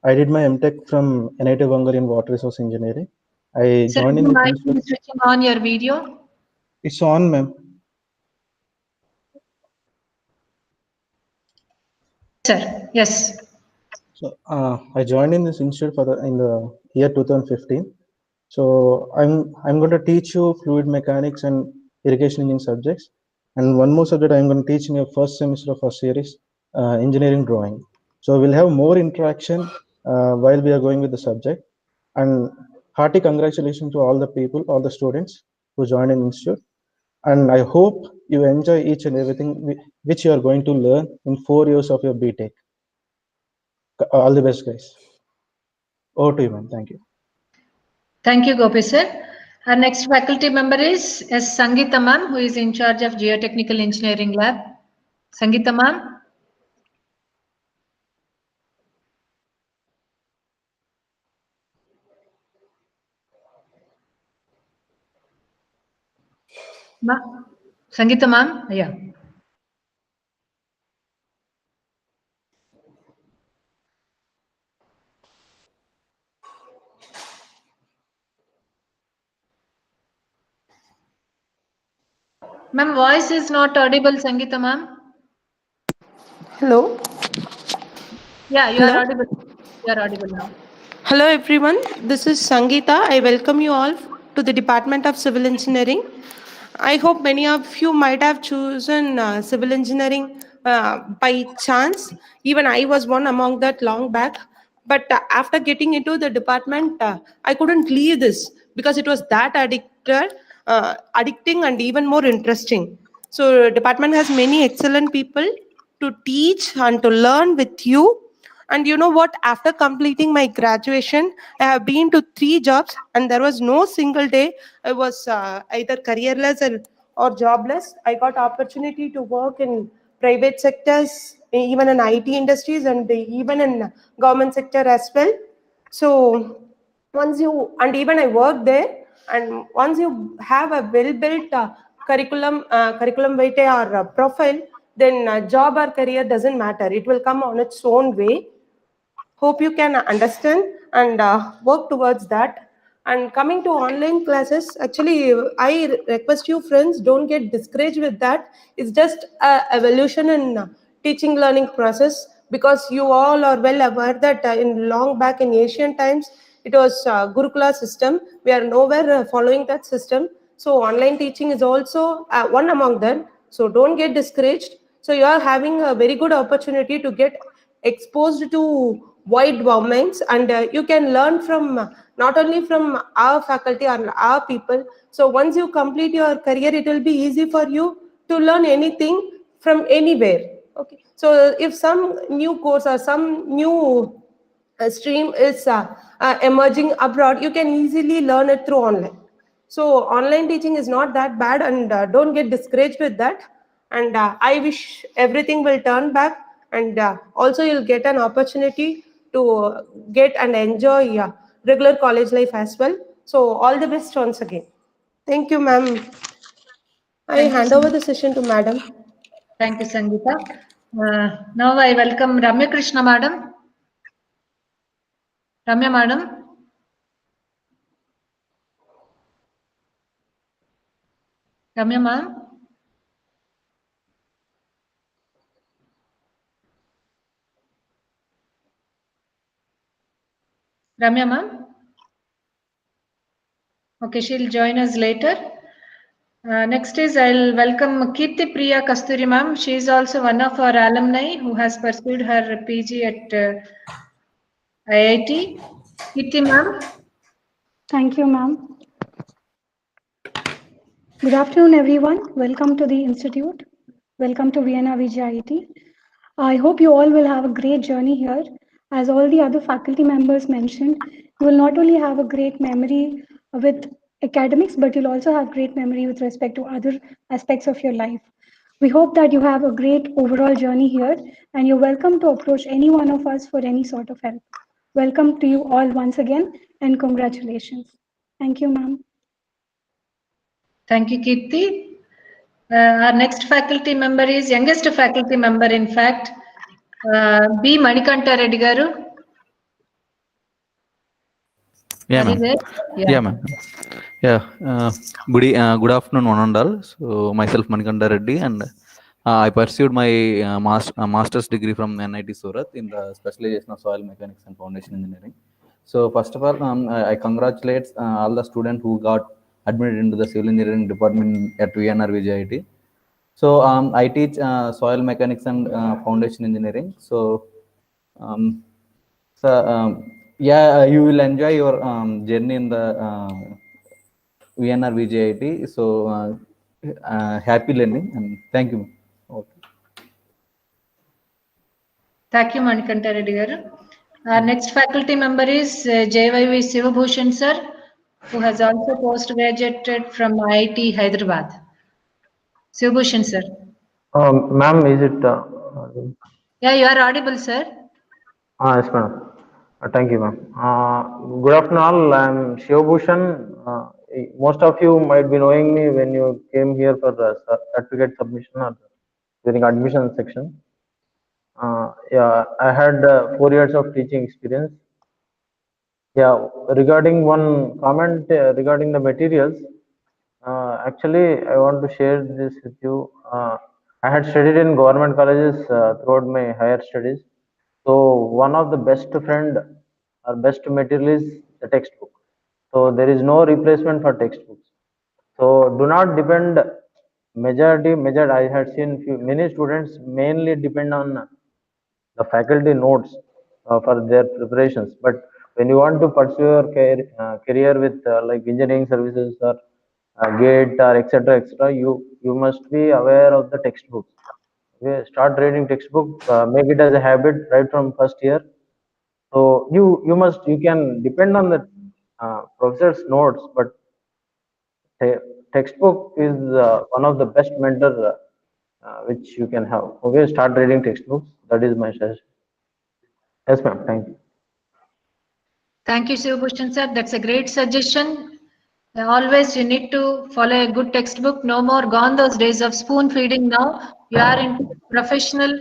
I did my MTech from NIT Warangal in Water Resource Engineering. I Sir, joined do in you the mind switching on your video? It's on, ma'am. Sir, yes. So I joined in this institute in the year 2015. So I'm going to teach you fluid mechanics and irrigation engineering subjects, and one more subject I'm going to teach in your first semester of our series, engineering drawing. So we'll have more interaction while we are going with the subject. And hearty congratulations to all the people, all the students who joined in institute. And I hope you enjoy each and everything which you are going to learn in 4 years of your BTech. All the best, guys. Over to you, ma'am. Thank you. Thank you, Gopi sir. Our next faculty member is S. Sangeeta ma'am, who is in charge of Geotechnical Engineering Lab. Sangeeta ma'am. Sangeeta ma'am, yeah. Ma'am, voice is not audible, Sangeeta ma'am. Hello. Yeah, you Hello? are audible. You are audible now. Hello everyone, this is Sangeeta. I welcome you all to the Department of Civil Engineering. I hope many of you might have chosen civil engineering by chance. Even I was one among that long back. But after getting into the department, I couldn't leave this because it was that addicting and even more interesting. So department has many excellent people to teach and to learn with you. And you know what? After completing my graduation, I have been to 3 jobs, and there was no single day I was either careerless or jobless. I got opportunity to work in private sectors, even in IT industries, and even in government sector as well. So once you and even I worked there, and once you have a well-built curriculum vitae or profile, then job or career doesn't matter. It will come on its own way. Hope you can understand and work towards that. And coming to online classes, actually, I request you friends, don't get discouraged with that. It's just a evolution in teaching learning process, because you all are well aware that in long back in ancient times, it was Gurukula system. We are nowhere following that system. So online teaching is also one among them. So don't get discouraged. So you are having a very good opportunity to get exposed to wide domains, and you can learn from not only from our faculty or our people. So once you complete your career, it will be easy for you to learn anything from anywhere. Okay, so if some new course or some new stream is emerging abroad, you can easily learn it through online. So online teaching is not that bad, and don't get discouraged with that. And I wish everything will turn back, and also you'll get an opportunity to get and enjoy regular college life as well. So all the best once again. Thank you, ma'am. I Thank you, hand over the session to madam. Thank you, Sangeeta. Now I welcome Ramya Krishna madam. Ramya madam. Ramya ma'am. Ramya ma'am. Okay, she'll join us later. Next is I'll welcome Kirti Priya Kasturi ma'am. She is also one of our alumni who has pursued her PG at IIT. Kirti ma'am. Thank you, ma'am. Good afternoon, everyone. Welcome to the Institute. Welcome to VNRVJIET. I hope you all will have a great journey here. As all the other faculty members mentioned, you will not only have a great memory with academics, but you'll also have great memory with respect to other aspects of your life. We hope that you have a great overall journey here, and you're welcome to approach any one of us for any sort of help. Welcome to you all once again, and congratulations. Thank you, ma'am. Thank you, Kirti. Our next faculty member is youngest faculty member, in fact, B. Manikanta Reddy garu. Yeah, Are you ma'am. there? Yeah, ma'am. Yeah. Good afternoon, one and all. So myself, Manikanda Reddy, and I pursued my master's degree from NIT Surat in the specialization of soil mechanics and foundation engineering. So first of all, I congratulate all the students who got admitted into the civil engineering department at VNRVJIET. So I teach soil mechanics and foundation engineering. So yeah, you will enjoy your journey in the VNRVJIET. So happy learning, and thank you. Okay. Thank you, Manikanta Reddy garu. Our next faculty member is JYV Sivabhushan sir, who has also post-graduated from IIT Hyderabad. Sivabhushan sir. Ma'am, is it? Yeah, you are audible, sir. Yes, madam. Thank you, ma'am. Good afternoon, all. I'm Shivabhushan. Most of you might be knowing me when you came here for the certificate submission or during admission section. Yeah, I had 4 years of teaching experience. Yeah, regarding one comment regarding the materials, actually, I want to share this with you. I had studied in government colleges throughout my higher studies. So one of the best friend or best material is the textbook. So there is no replacement for textbooks. So do not depend major. I had seen many students mainly depend on the faculty notes for their preparations. But when you want to pursue your career with like engineering services or GATE or etc., you must be aware of the textbooks. Okay, start reading textbook, make it as a habit right from first year. So you can depend on the professor's notes, but textbook is one of the best mentor which you can have. Okay, start reading textbooks. That is my suggestion. Yes, ma'am. Thank you. Thank you, Shivabhushan sir. That's a great suggestion. Always you need to follow a good textbook. No more gone those days of spoon feeding now. You are in professional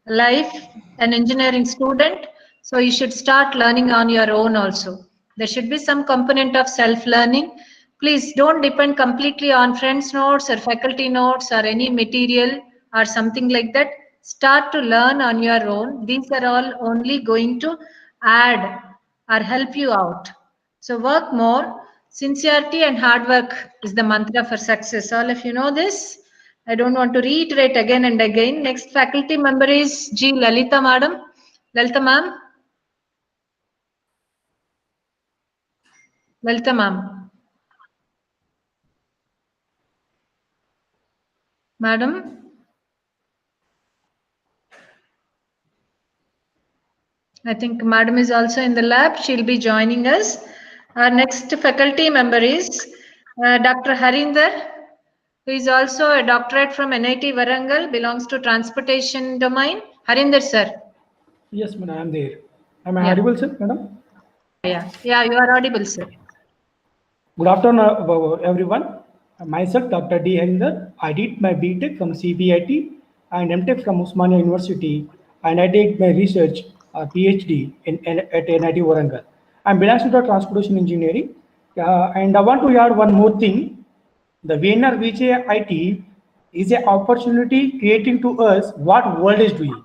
life, an engineering student. So you should start learning on your own also. There should be some component of self-learning. Please don't depend completely on friends' notes or faculty notes or any material or something like that. Start to learn on your own. These are all only going to add or help you out. So work more. Sincerity and hard work is the mantra for success. All of you know this. I don't want to reiterate again and again. Next faculty member is G. Lalita Madam. Lalita ma'am. Lalita ma'am. Madam. I think Madam is also in the lab. She'll be joining us. Our next faculty member is Dr. Harinder, who is also a doctorate from NIT Varangal, belongs to transportation domain. Harinder sir. Yes, madam, I am there. Am I Yeah. audible, sir, madam? Yeah, you are audible, sir. Good afternoon, everyone. Myself, Dr. D. Harinder. I did my BTech from CBIT and MTech from Osmania University, and I did my research, PhD at NIT Varangal. I'm belongs to the transportation engineering, and I want to add one more thing. The VNRVJIET is an opportunity creating to us what world is doing.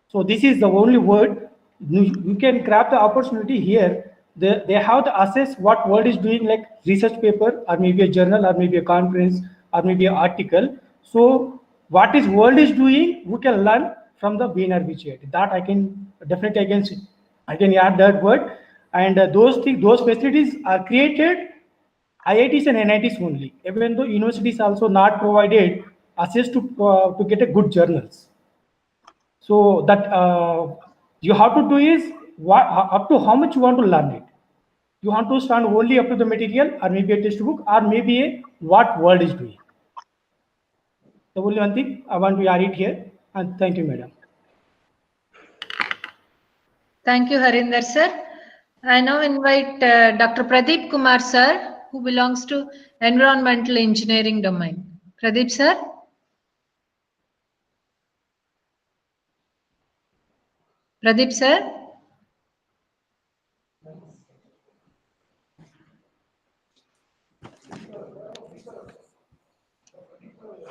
So this is the only word you can grab the opportunity here. They have to assess what world is doing, like research paper or maybe a journal or maybe a conference or maybe an article. So what is world is doing, we can learn from the VNRVJIET. That I can definitely I can add that word. And those facilities are created IITs and NITs only. Even though universities also not provided access to get a good journals. So that you have to do is up to how much you want to learn it. You want to stand only up to the material or maybe a textbook or maybe a what world is doing. The only one thing I want to add it here, and thank you, madam. Thank you, Harinder sir. I now invite Dr. Pradeep Kumar sir, who belongs to environmental engineering domain. Pradeep sir. Pradeep sir.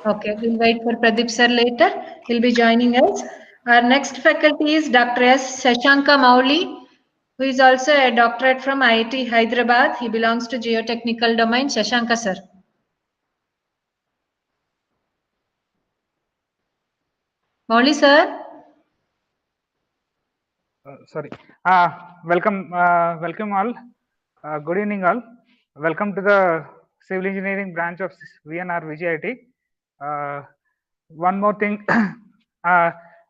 Okay, we'll wait for Pradeep sir later. He'll be joining us. Our next faculty is Dr. S. Shashanka Mauli, who is also a doctorate from IIT Hyderabad. He belongs to geotechnical domain. Shashanka sir. Mauli sir. Sorry. Welcome all. Good evening all. Welcome to the civil engineering branch of VNRVJIET. One more thing,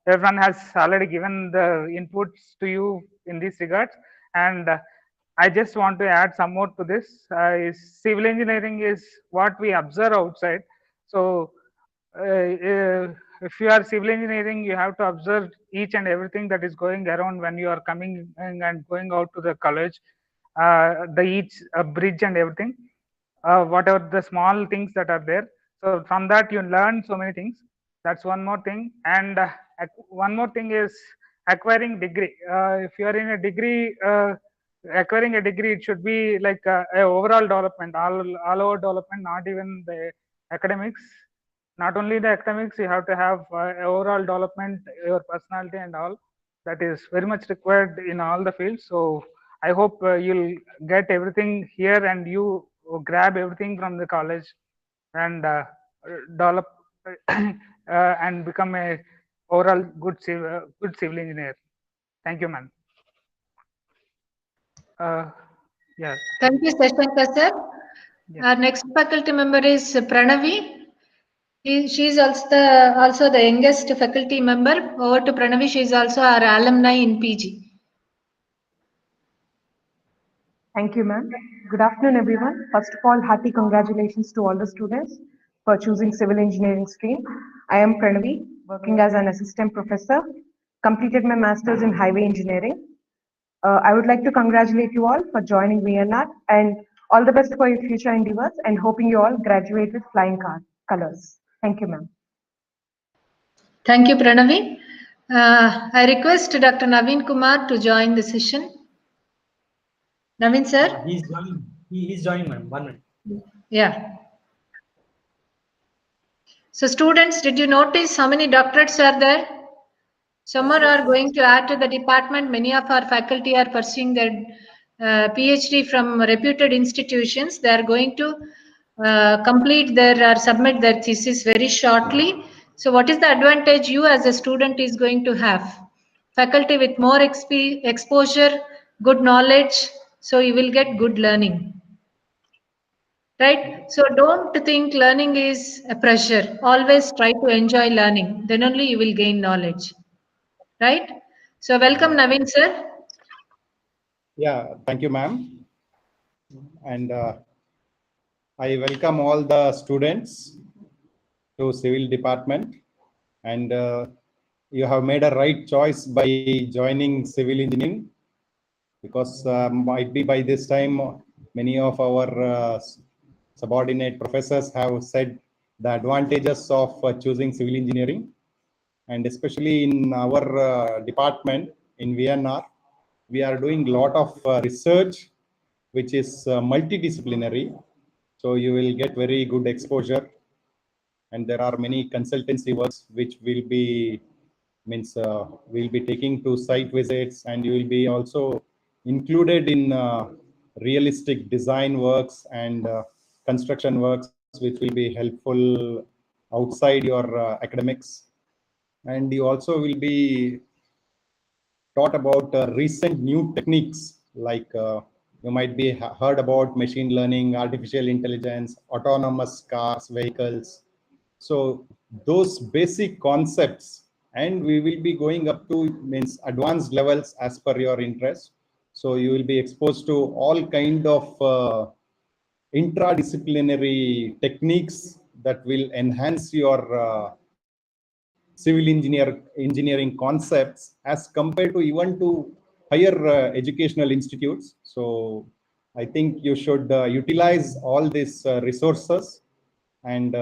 everyone has already given the inputs to you in this regard, and I just want to add some more to this. Civil engineering is what we observe outside. So if you are civil engineering, you have to observe each and everything that is going around when you are coming and going out to the college, each bridge and everything, whatever the small things that are there. So from that you learn so many things. That's one more thing. And one more thing is acquiring degree. If you are in a degree, acquiring a degree, it should be like a overall development, all over development, not even the academics. Not only the academics, you have to have overall development, your personality and all. that is very much required in all the fields. So I hope you'll get everything here and you grab everything from the college and develop and become a overall good civil engineer. Thank you, man. Yeah. Thank you, Sashankar sir. Our next faculty member is Pranavi. She is also the youngest faculty member. Over to Pranavi. She is also our alumni in PG. Thank you, ma'am. Good afternoon, everyone. First of all, hearty congratulations to all the students for choosing civil engineering stream. I am Pranavi, working as an assistant professor, completed my master's in highway engineering. I would like to congratulate you all for joining VNR and all the best for your future endeavors and hoping you all graduate with flying colors. Thank you, ma'am. Thank you, Pranavi. I request Dr. Naveen Kumar to join the session. Naveen sir? He's joining. He's joining, ma'am. 1 minute. Yeah. So students, did you notice how many doctorates are there? Some more are going to add to the department. Many of our faculty are pursuing their PhD from reputed institutions. They are going to complete their or submit their thesis very shortly. So what is the advantage you as a student is going to have? Faculty with more exposure, good knowledge, so you will get good learning. Right? So don't think learning is a pressure. Always try to enjoy learning. Then only you will gain knowledge. Right? So welcome, Naveen sir. Yeah, thank you, ma'am. And I welcome all the students to civil department. And you have made a right choice by joining civil engineering, because might be by this time many of our subordinate professors have said the advantages of choosing civil engineering. And especially in our department in VNR, we are doing a lot of research which is multidisciplinary. So you will get very good exposure. And there are many consultancy works which will be we'll be taking to site visits, and you will be also included in realistic design works and construction works, which will be helpful outside your academics. And you also will be taught about recent new techniques, like you might be heard about machine learning, artificial intelligence, autonomous cars, vehicles. So those basic concepts, and we will be going up to advanced levels as per your interest. So you will be exposed to all kind of interdisciplinary techniques that will enhance your civil engineering concepts as compared to even to higher educational institutes. So I think you should utilize all these resources, and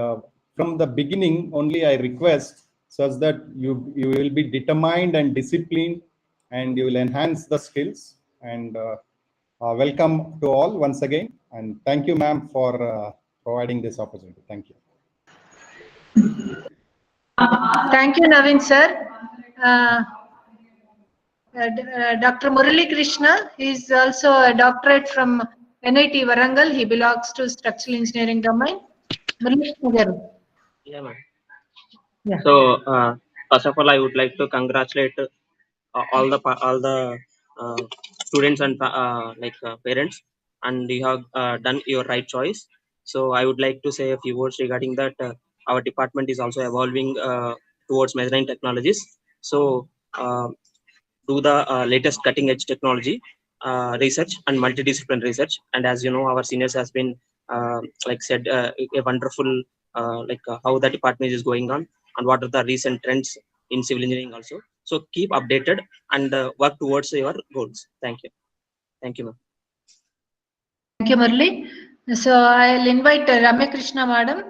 from the beginning only I request such that you will be determined and disciplined, and you will enhance the skills. And welcome to all once again, and thank you, ma'am, for providing this opportunity. Thank you. Thank you, Naveen sir. Dr. Murali Krishna is also a doctorate from NIT Warangal. He belongs to structural engineering domain. Yeah, ma'am. Yeah. So first of all, I would like to congratulate all the students and parents, and you have done your right choice. So I would like to say a few words regarding that. Our department is also evolving towards measuring technologies. So do the latest cutting edge technology research and multidisciplinary research. And as you know, our seniors has been said a wonderful how the department is going on and what are the recent trends in civil engineering also. So keep updated and work towards your goals. Thank you. Thank you, ma'am. Thank you, Murali. So I'll invite Ramya Krishna madam.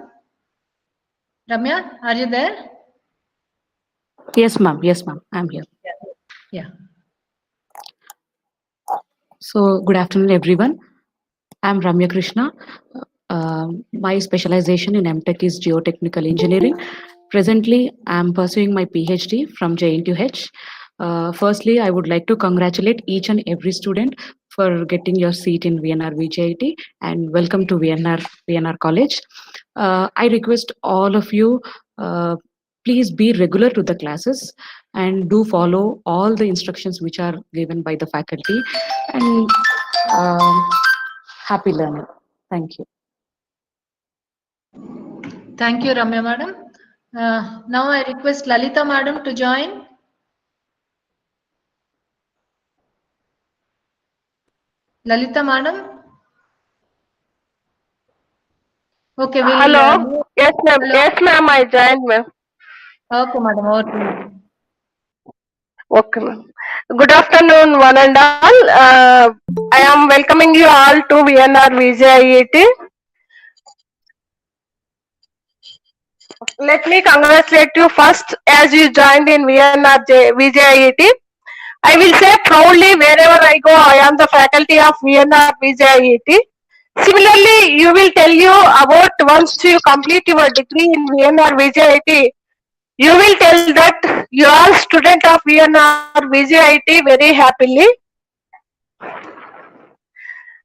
Ramya, are you there? Yes, ma'am. Yes, ma'am. I'm here. Yeah. So, good afternoon, everyone. I'm Ramya Krishna. My specialization in MTech is geotechnical engineering. Presently, I'm pursuing my PhD from JNTUH. Firstly, I would like to congratulate each and every student for getting your seat in VNRVJIET and welcome to VNR College. I request all of you, please be regular to the classes and do follow all the instructions which are given by the faculty, and happy learning. Thank you. Thank you, Ramya madam. Now I request Lalita madam to join. Lalita madam. Okay, we'll. Hello. Yes, ma'am. Hello. Yes, ma'am. I joined, ma'am. Okay, madam. Over to you. Okay, ma'am. Good afternoon, one and all. I am welcoming you all to VNRVJIET. Let me congratulate you first as you joined in VNRVJIET. I will say proudly wherever I go, I am the faculty of VNRVJIET. Similarly, you will tell you about once you complete your degree in VNRVJIET, you will tell that you are student of VNRVJIET very happily.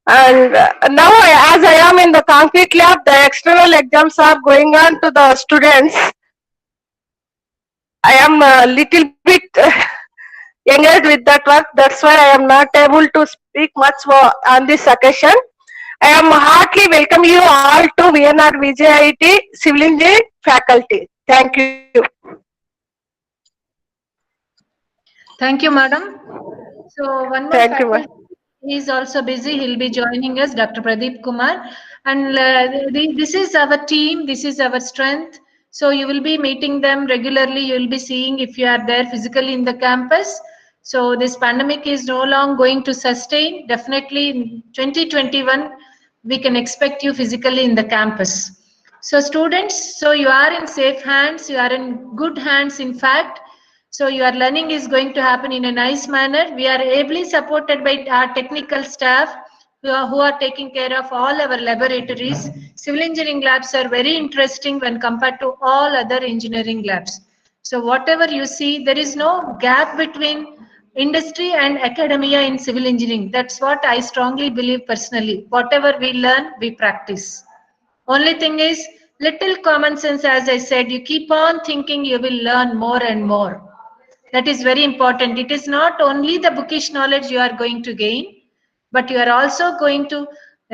And now, as I am in the concrete lab, the external exams are going on to the students. I am a little bit engaged with that work. That's why I am not able to speak much on this occasion. I am heartily welcome you all to VNRVJIET Civil Engineering faculty. Thank you. Thank you, madam. So one more Thank you, faculty is also busy. He'll be joining us, Dr. Pradeep Kumar. And this is our team. This is our strength. So you will be meeting them regularly. You will be seeing if you are there physically in the campus. So this pandemic is no longer going to sustain. Definitely in 2021, we can expect you physically in the campus. So students, so you are in safe hands. You are in good hands, in fact. So your learning is going to happen in a nice manner. We are ably supported by our technical staff who are taking care of all our laboratories. Civil engineering labs are very interesting when compared to all other engineering labs. So whatever you see, there is no gap between industry and academia in civil engineering. That's what I strongly believe personally. Whatever we learn, we practice. Only thing is little common sense. As I said, you keep on thinking, you will learn more and more. That is very important. It is not only the bookish knowledge you are going to gain, but you are also going to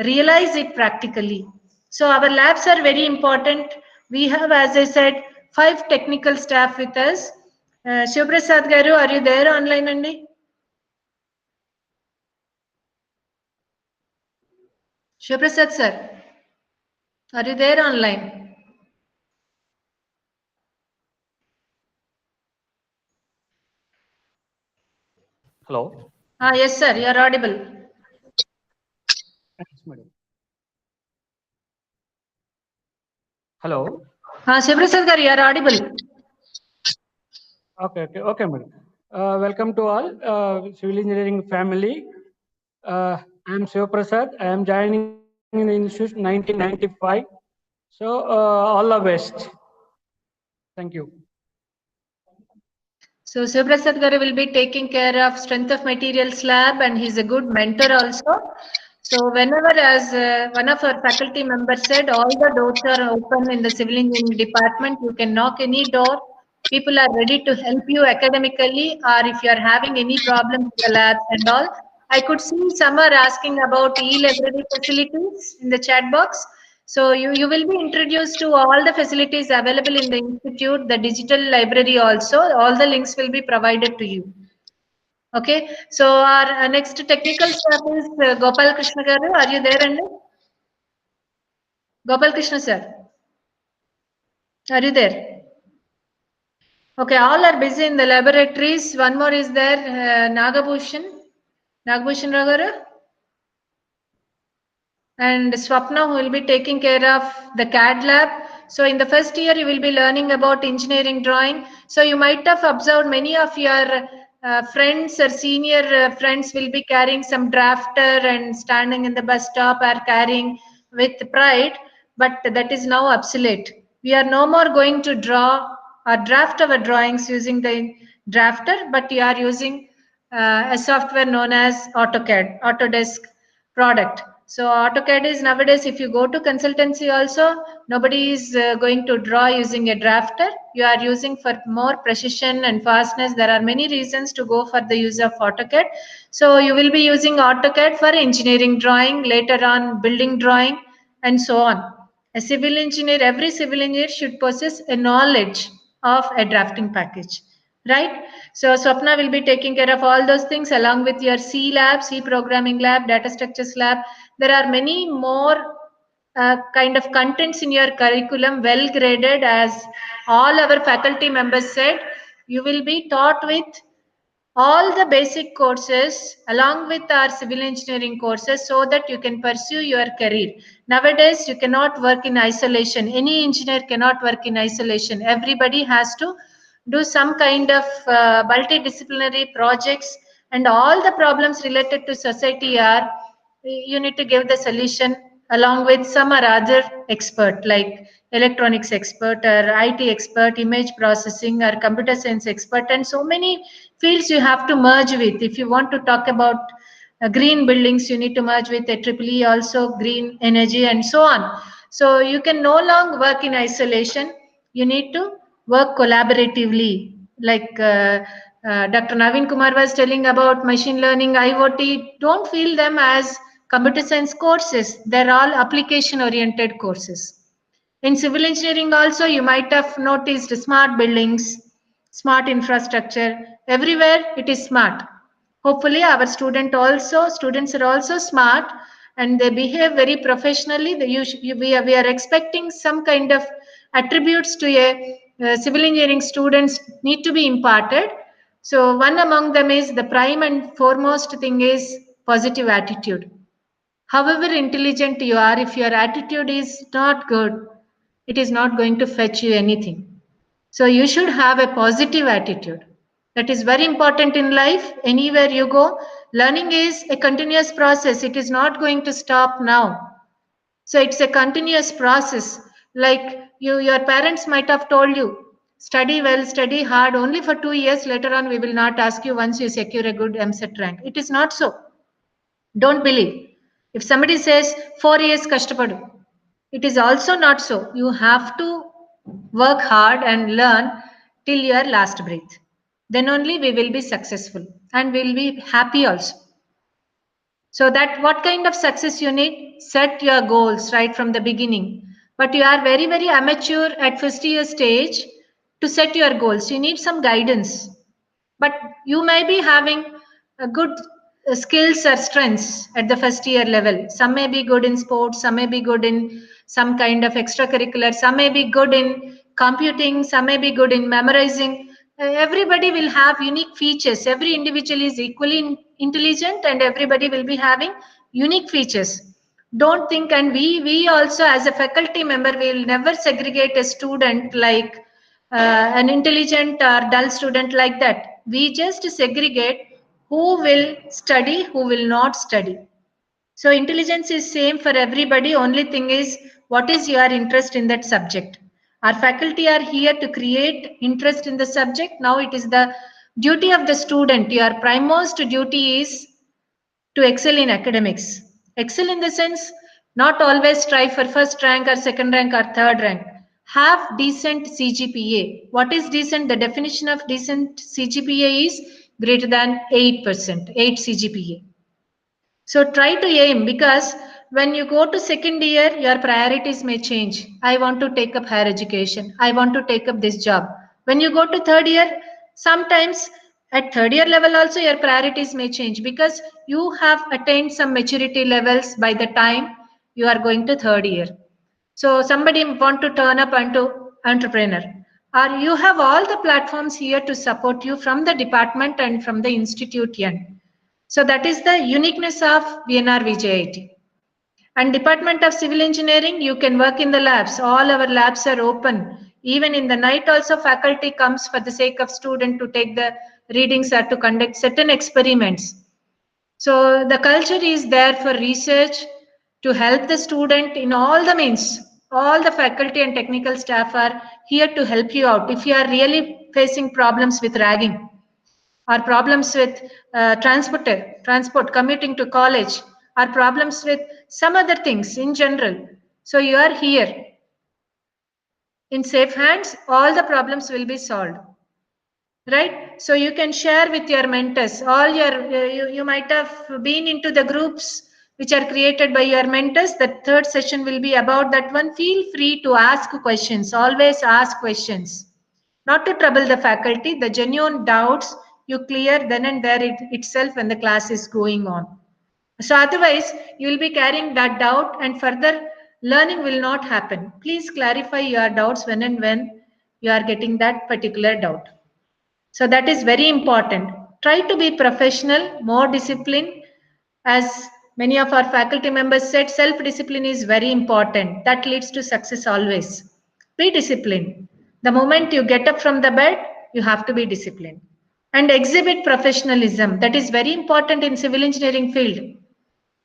realize it practically. So our labs are very important. We have, as I said, 5 technical staff with us. Shivprasad Garu, are you there online, Andi? Shivprasad sir, are you there online? Hello. Yes, sir. You are audible. Hello. Shivprasad Garu, you are audible. Okay, madam. Welcome to all civil engineering family. I am Shivprasad. I am joining in the institute 1995. So all the best. Thank you. So Shivprasad Garu will be taking care of strength of materials lab, and he's a good mentor also. So whenever, as one of our faculty members said, all the doors are open in the civil engineering department. You can knock any door. People are ready to help you academically, or if you are having any problems with the labs and all. I could see some are asking about e-library facilities in the chat box. So you will be introduced to all the facilities available in the institute, the digital library also. All the links will be provided to you. Okay, so our next technical staff is Gopal Krishna Garu. Are you there, Andy? Gopal Krishna sir, are you there? Okay, all are busy in the laboratories. One more is there, Nagabhushan Ragaru, and Swapna, who will be taking care of the CAD lab. So in the first year, you will be learning about engineering drawing. So you might have observed many of your friends or senior friends will be carrying some drafter and standing in the bus stop or carrying with pride, but that is now obsolete. We are no more going to draw or draft our drawings using the drafter, but you are using a software known as AutoCAD, Autodesk product. So AutoCAD is nowadays, if you go to consultancy also, nobody is going to draw using a drafter. You are using for more precision and fastness. There are many reasons to go for the use of AutoCAD. So you will be using AutoCAD for engineering drawing, later on building drawing, and so on. A civil engineer, every civil engineer should possess a knowledge of a drafting package, right? So Swapna will be taking care of all those things along with your C lab, C programming lab, data structures lab. There are many more kind of contents in your curriculum, well graded, as all our faculty members said. You will be taught with all the basic courses along with our civil engineering courses so that you can pursue your career. Nowadays, you cannot work in isolation. Any engineer cannot work in isolation. Everybody has to do some kind of multidisciplinary projects, and all the problems related to society are, you need to give the solution along with some or other expert like electronics expert or IT expert, image processing or computer science expert, and so many fields you have to merge with. If you want to talk about green buildings, you need to merge with a EEE, also green energy, and so on. So you can no longer work in isolation. You need to work collaboratively. Like Dr. Naveen Kumar was telling about machine learning, IoT, don't feel them as computer science courses. They're all application oriented courses. In civil engineering also, you might have noticed smart buildings, smart infrastructure. Everywhere it is smart. Hopefully our students are also smart and they behave very professionally. We are expecting some kind of attributes to a civil engineering students need to be imparted. So one among them is the prime and foremost thing is positive attitude. However intelligent you are, if your attitude is not good, it is not going to fetch you anything. So you should have a positive attitude. That is very important in life. Anywhere you go, learning is a continuous process. It is not going to stop now. So it's a continuous process. Like your parents might have told you, study well, study hard, only for 2 years. Later on, we will not ask you once you secure a good MSET rank. It is not so. Don't believe. If somebody says 4 years kashtapadu, it is also not so. You have to work hard and learn till your last breath. Then only we will be successful and we will be happy also. So that what kind of success you need, set your goals right from the beginning. But you are very, very amateur at first year stage to set your goals. You need some guidance. But you may be having a good skills or strengths at the first year level. Some may be good in sports, some may be good in some kind of extracurricular, some may be good in computing, some may be good in memorizing. Everybody will have unique features. Every individual is equally intelligent and everybody will be having unique features. Don't think, and we also as a faculty member will never segregate a student like an intelligent or dull student like that. We just segregate who will study, who will not study. So intelligence is same for everybody. Only thing is what is your interest in that subject. Our faculty are here to create interest in the subject. Now it is the duty of the student. Your primemost duty is to excel in academics. Excel in the sense, not always strive for first rank or second rank or third rank. Have decent CGPA. What is decent? The definition of decent CGPA is greater than 8%, 8 CGPA. So try to aim, because when you go to second year, your priorities may change. I want to take up higher education. I want to take up this job. When you go to third year, sometimes at third year level also your priorities may change, because you have attained some maturity levels by the time you are going to third year. So somebody want to turn up into entrepreneur, or you have all the platforms here to support you from the department and from the institute end. So that is the uniqueness of VNRVJIET. And Department of Civil Engineering, you can work in the labs. All our labs are open. Even in the night also faculty comes for the sake of student to take the readings or to conduct certain experiments. So the culture is there for research, to help the student in all the means. all the faculty and technical staff are here to help you out. If you are really facing problems with ragging or problems with transport, commuting to college, or problems with some other things in general, so you are here. In safe hands, all the problems will be solved. Right? So you can share with your mentors. All you might have been into the groups which are created by your mentors. The third session will be about that one. Feel free to ask questions. Always ask questions. Not to trouble the faculty. The genuine doubts you clear then and there itself when the class is going on. So otherwise, you will be carrying that doubt and further learning will not happen. Please clarify your doubts when and when you are getting that particular doubt. So that is very important. Try to be professional, more disciplined. As many of our faculty members said, self-discipline is very important. That leads to success always. Be disciplined. The moment you get up from the bed, you have to be disciplined. And exhibit professionalism. That is very important in civil engineering field.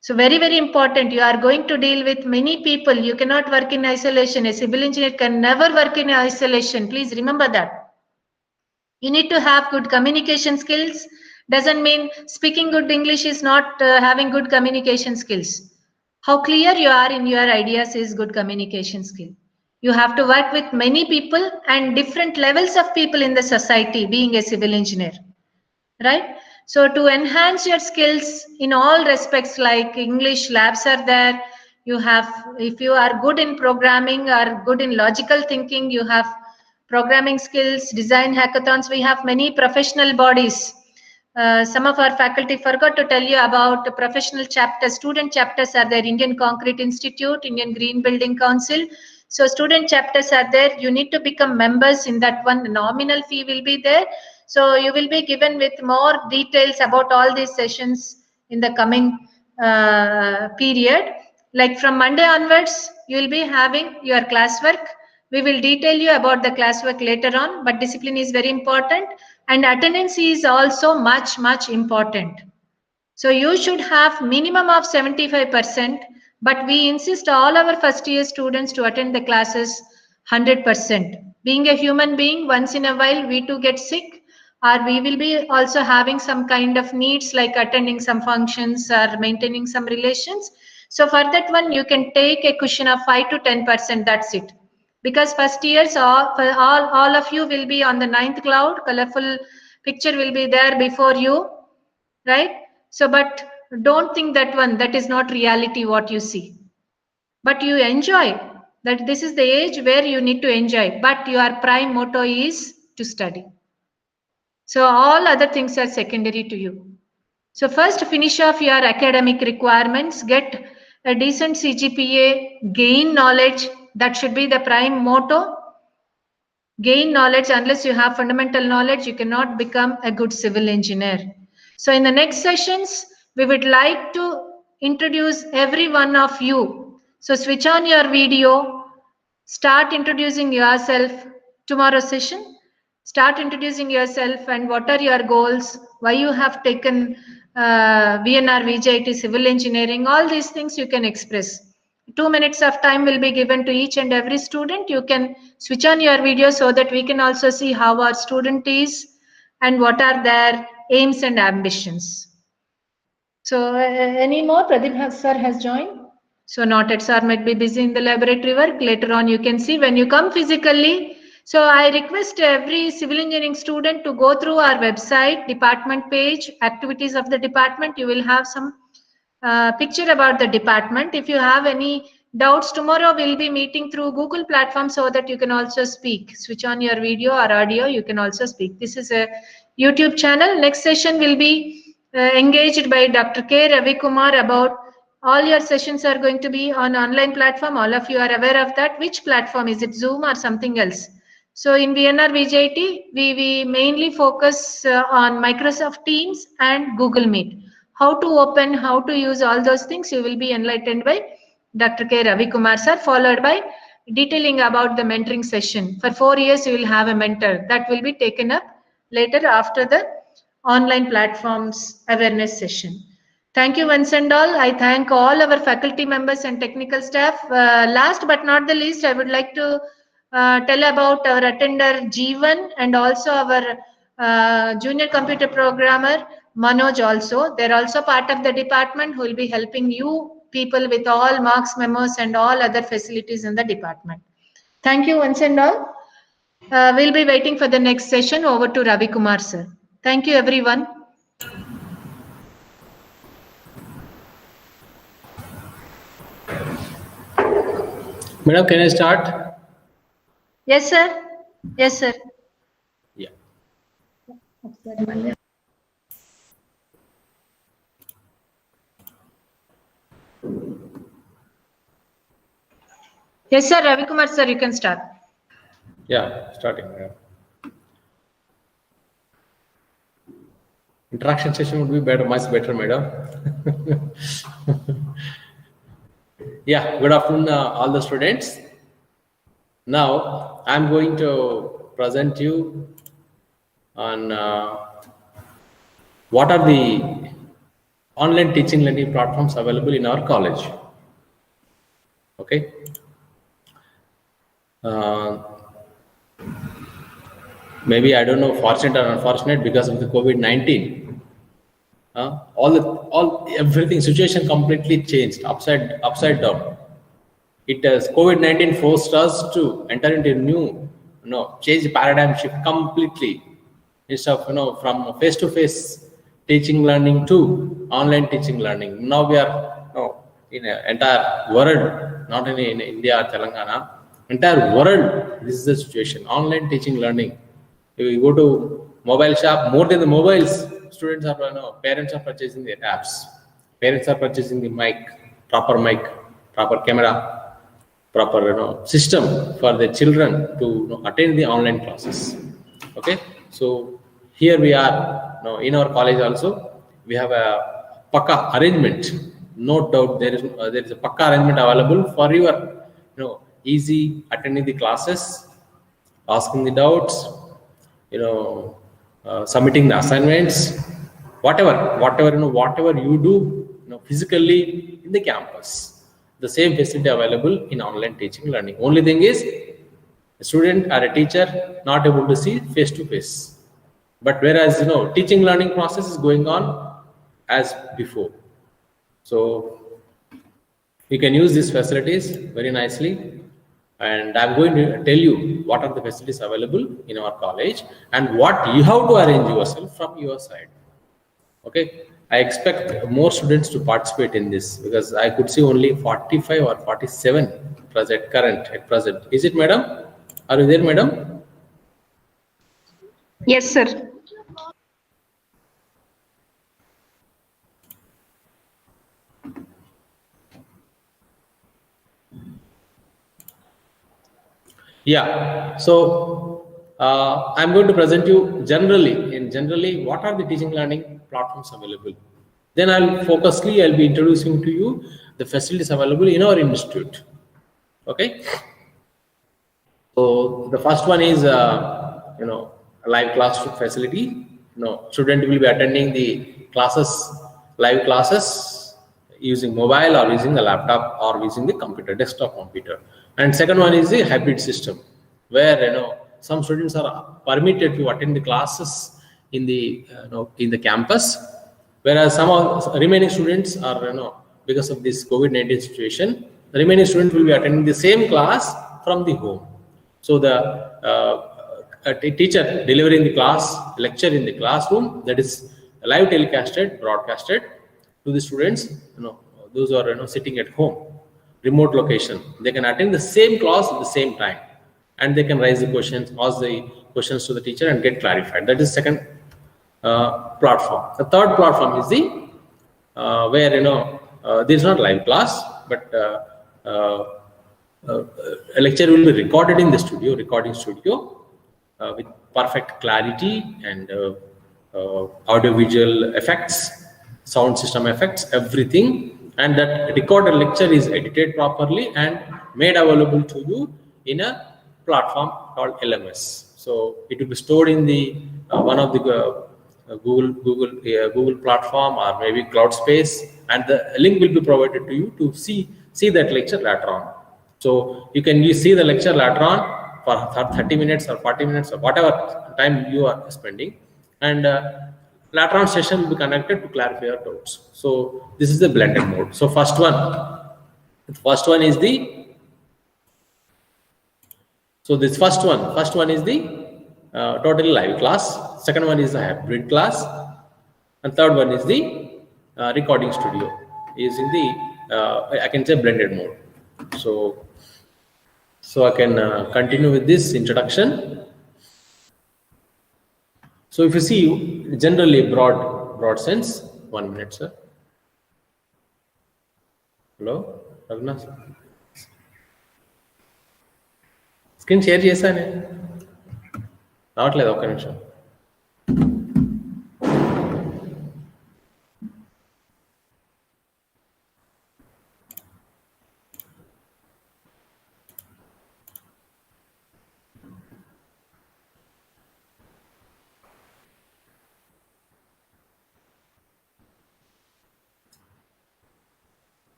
So very, very important. You are going to deal with many people. You cannot work in isolation. A civil engineer can never work in isolation. Please remember that. You need to have good communication skills. Doesn't mean speaking good English is not having good communication skills. How clear you are in your ideas is good communication skill. You have to work with many people and different levels of people in the society being a civil engineer. Right? So to enhance your skills in all respects, like English labs are there. You have, if you are good in programming or good in logical thinking, you have programming skills, design hackathons. We have many professional bodies. Some of our faculty forgot to tell you about the professional chapters. Student chapters are there. Indian Concrete Institute, Indian Green Building Council. So student chapters are there. You need to become members in that one. Nominal fee will be there. So you will be given with more details about all these sessions in the coming period. Like from Monday onwards, you will be having your classwork. We will detail you about the classwork later on, but discipline is very important and attendance is also much, much important. So you should have minimum of 75%, but we insist all our first year students to attend the classes 100%. Being a human being, once in a while we too get sick, or we will be also having some kind of needs like attending some functions or maintaining some relations. So for that one, you can take a cushion of 5 to 10%, that's it. Because first years, all of you will be on the 9th cloud, colorful picture will be there before you, right? So, but don't think that one, that is not reality what you see. But you enjoy, that this is the age where you need to enjoy, but your prime motto is to study. So all other things are secondary to you. So first finish off your academic requirements, get a decent CGPA, gain knowledge, that should be the prime motto. Gain knowledge. Unless you have fundamental knowledge, you cannot become a good civil engineer. So in the next sessions, we would like to introduce every one of you. So switch on your video, start introducing yourself. Tomorrow's session, start introducing yourself and what are your goals, why you have taken VNRVJIET civil engineering, all these things you can express. 2 minutes of time will be given to each and every student. You can switch on your video so that we can also see how our student is and what are their aims and ambitions. So any more? Pradeep sir has joined. So noted, sir might be busy in the laboratory work. Later on you can see when you come physically. So I request every civil engineering student to go through our website, department page, activities of the department. You will have some picture about the department. If you have any doubts, tomorrow we'll be meeting through Google platform so that you can also speak. Switch on your video or audio, you can also speak. This is a YouTube channel. Next session will be engaged by Dr. K. Ravi Kumar about all your sessions are going to be on online platform. All of you are aware of that. Which platform? Is it Zoom or something else? So in VNRVJIET, we mainly focus on Microsoft Teams and Google Meet. How to open, how to use all those things, you will be enlightened by Dr. K. Ravi Kumar sir, followed by detailing about the mentoring session. For 4 years, you will have a mentor. That will be taken up later after the online platforms awareness session. Thank you once and all. I thank all our faculty members and technical staff. Last but not the least, I would like to tell about our attender Jeevan and also our junior computer programmer Manoj also. They're also part of the department who will be helping you people with all marks, memos and all other facilities in the department. Thank you once and all. We'll be waiting for the next session. Over to Ravi Kumar sir. Thank you everyone. Madam, can I start? Yes, sir. Yes, sir. Yeah. Yes, sir. Ravi Kumar, sir, you can start. Yeah, starting. Yeah. Interaction session would be better, much better, madam. Yeah, good afternoon, all the students. Now, I'm going to present you on what are the online teaching learning platforms available in our college. Okay. Maybe I don't know, fortunate or unfortunate, because of the COVID-19. Everything situation completely changed upside down. It has COVID-19 forced us to enter into a new, change paradigm shift completely. Instead of from face-to-face teaching learning to online teaching learning. Now we are in an entire world, not in India or Telangana, entire world. This is the situation. Online teaching learning. If you go to mobile shop, more than the mobiles, students are, parents are purchasing their apps. Parents are purchasing the mic, proper camera, proper system for the children to attend the online classes. Okay, so here we are in our college also. We have a pakka arrangement. No doubt there is a pakka arrangement available for your easy attending the classes, asking the doubts, submitting the assignments, whatever you do physically in the campus, the same facility available in online teaching learning. Only thing is, a student or a teacher not able to see face to face, but whereas teaching learning process is going on as before. So you can use these facilities very nicely. And I'm going to tell you what are the facilities available in our college and what you have to arrange yourself from your side. Okay, I expect more students to participate in this because I could see only 45 or 47 at present. Is it, madam? Are you there, madam? Yes, sir. Yeah, so I'm going to present you generally what are the teaching learning platforms available. Then I'll be introducing to you the facilities available in our institute. Okay. So the first one is a live classroom facility. Student will be attending the live classes using mobile or using a laptop or using the desktop computer. And second one is the hybrid system, where some students are permitted to attend the classes in the campus, whereas some remaining students are because of this COVID-19 situation, the remaining students will be attending the same class from the home. So the teacher delivering the lecture in the classroom, that is live broadcasted to the students. Those who are sitting at home. Remote location, they can attend the same class at the same time, and they can raise the questions, ask the questions to the teacher and get clarified. That is second platform. The third platform is the where there is not live class, but a lecture will be recorded in the recording studio with perfect clarity and audio-visual effects, sound system effects, everything. And that recorded lecture is edited properly and made available to you in a platform called LMS. So it will be stored in the one of the Google platform or maybe cloud space, and the link will be provided to you to see that lecture later on. So you can see the lecture later on for 30 minutes or 40 minutes or whatever time you are spending, and later on session will be connected to clarify your doubts. So this is the blended mode. So first one is the first one is the totally live class. Second one is the hybrid class, and third one is the recording studio using the I can say blended mode. So I can continue with this introduction. So if you see generally broad sense, 1 minute, sir. Hello, Raghunath. Screen share chesane. రావట్లేదు ఒక్క నిమిషం.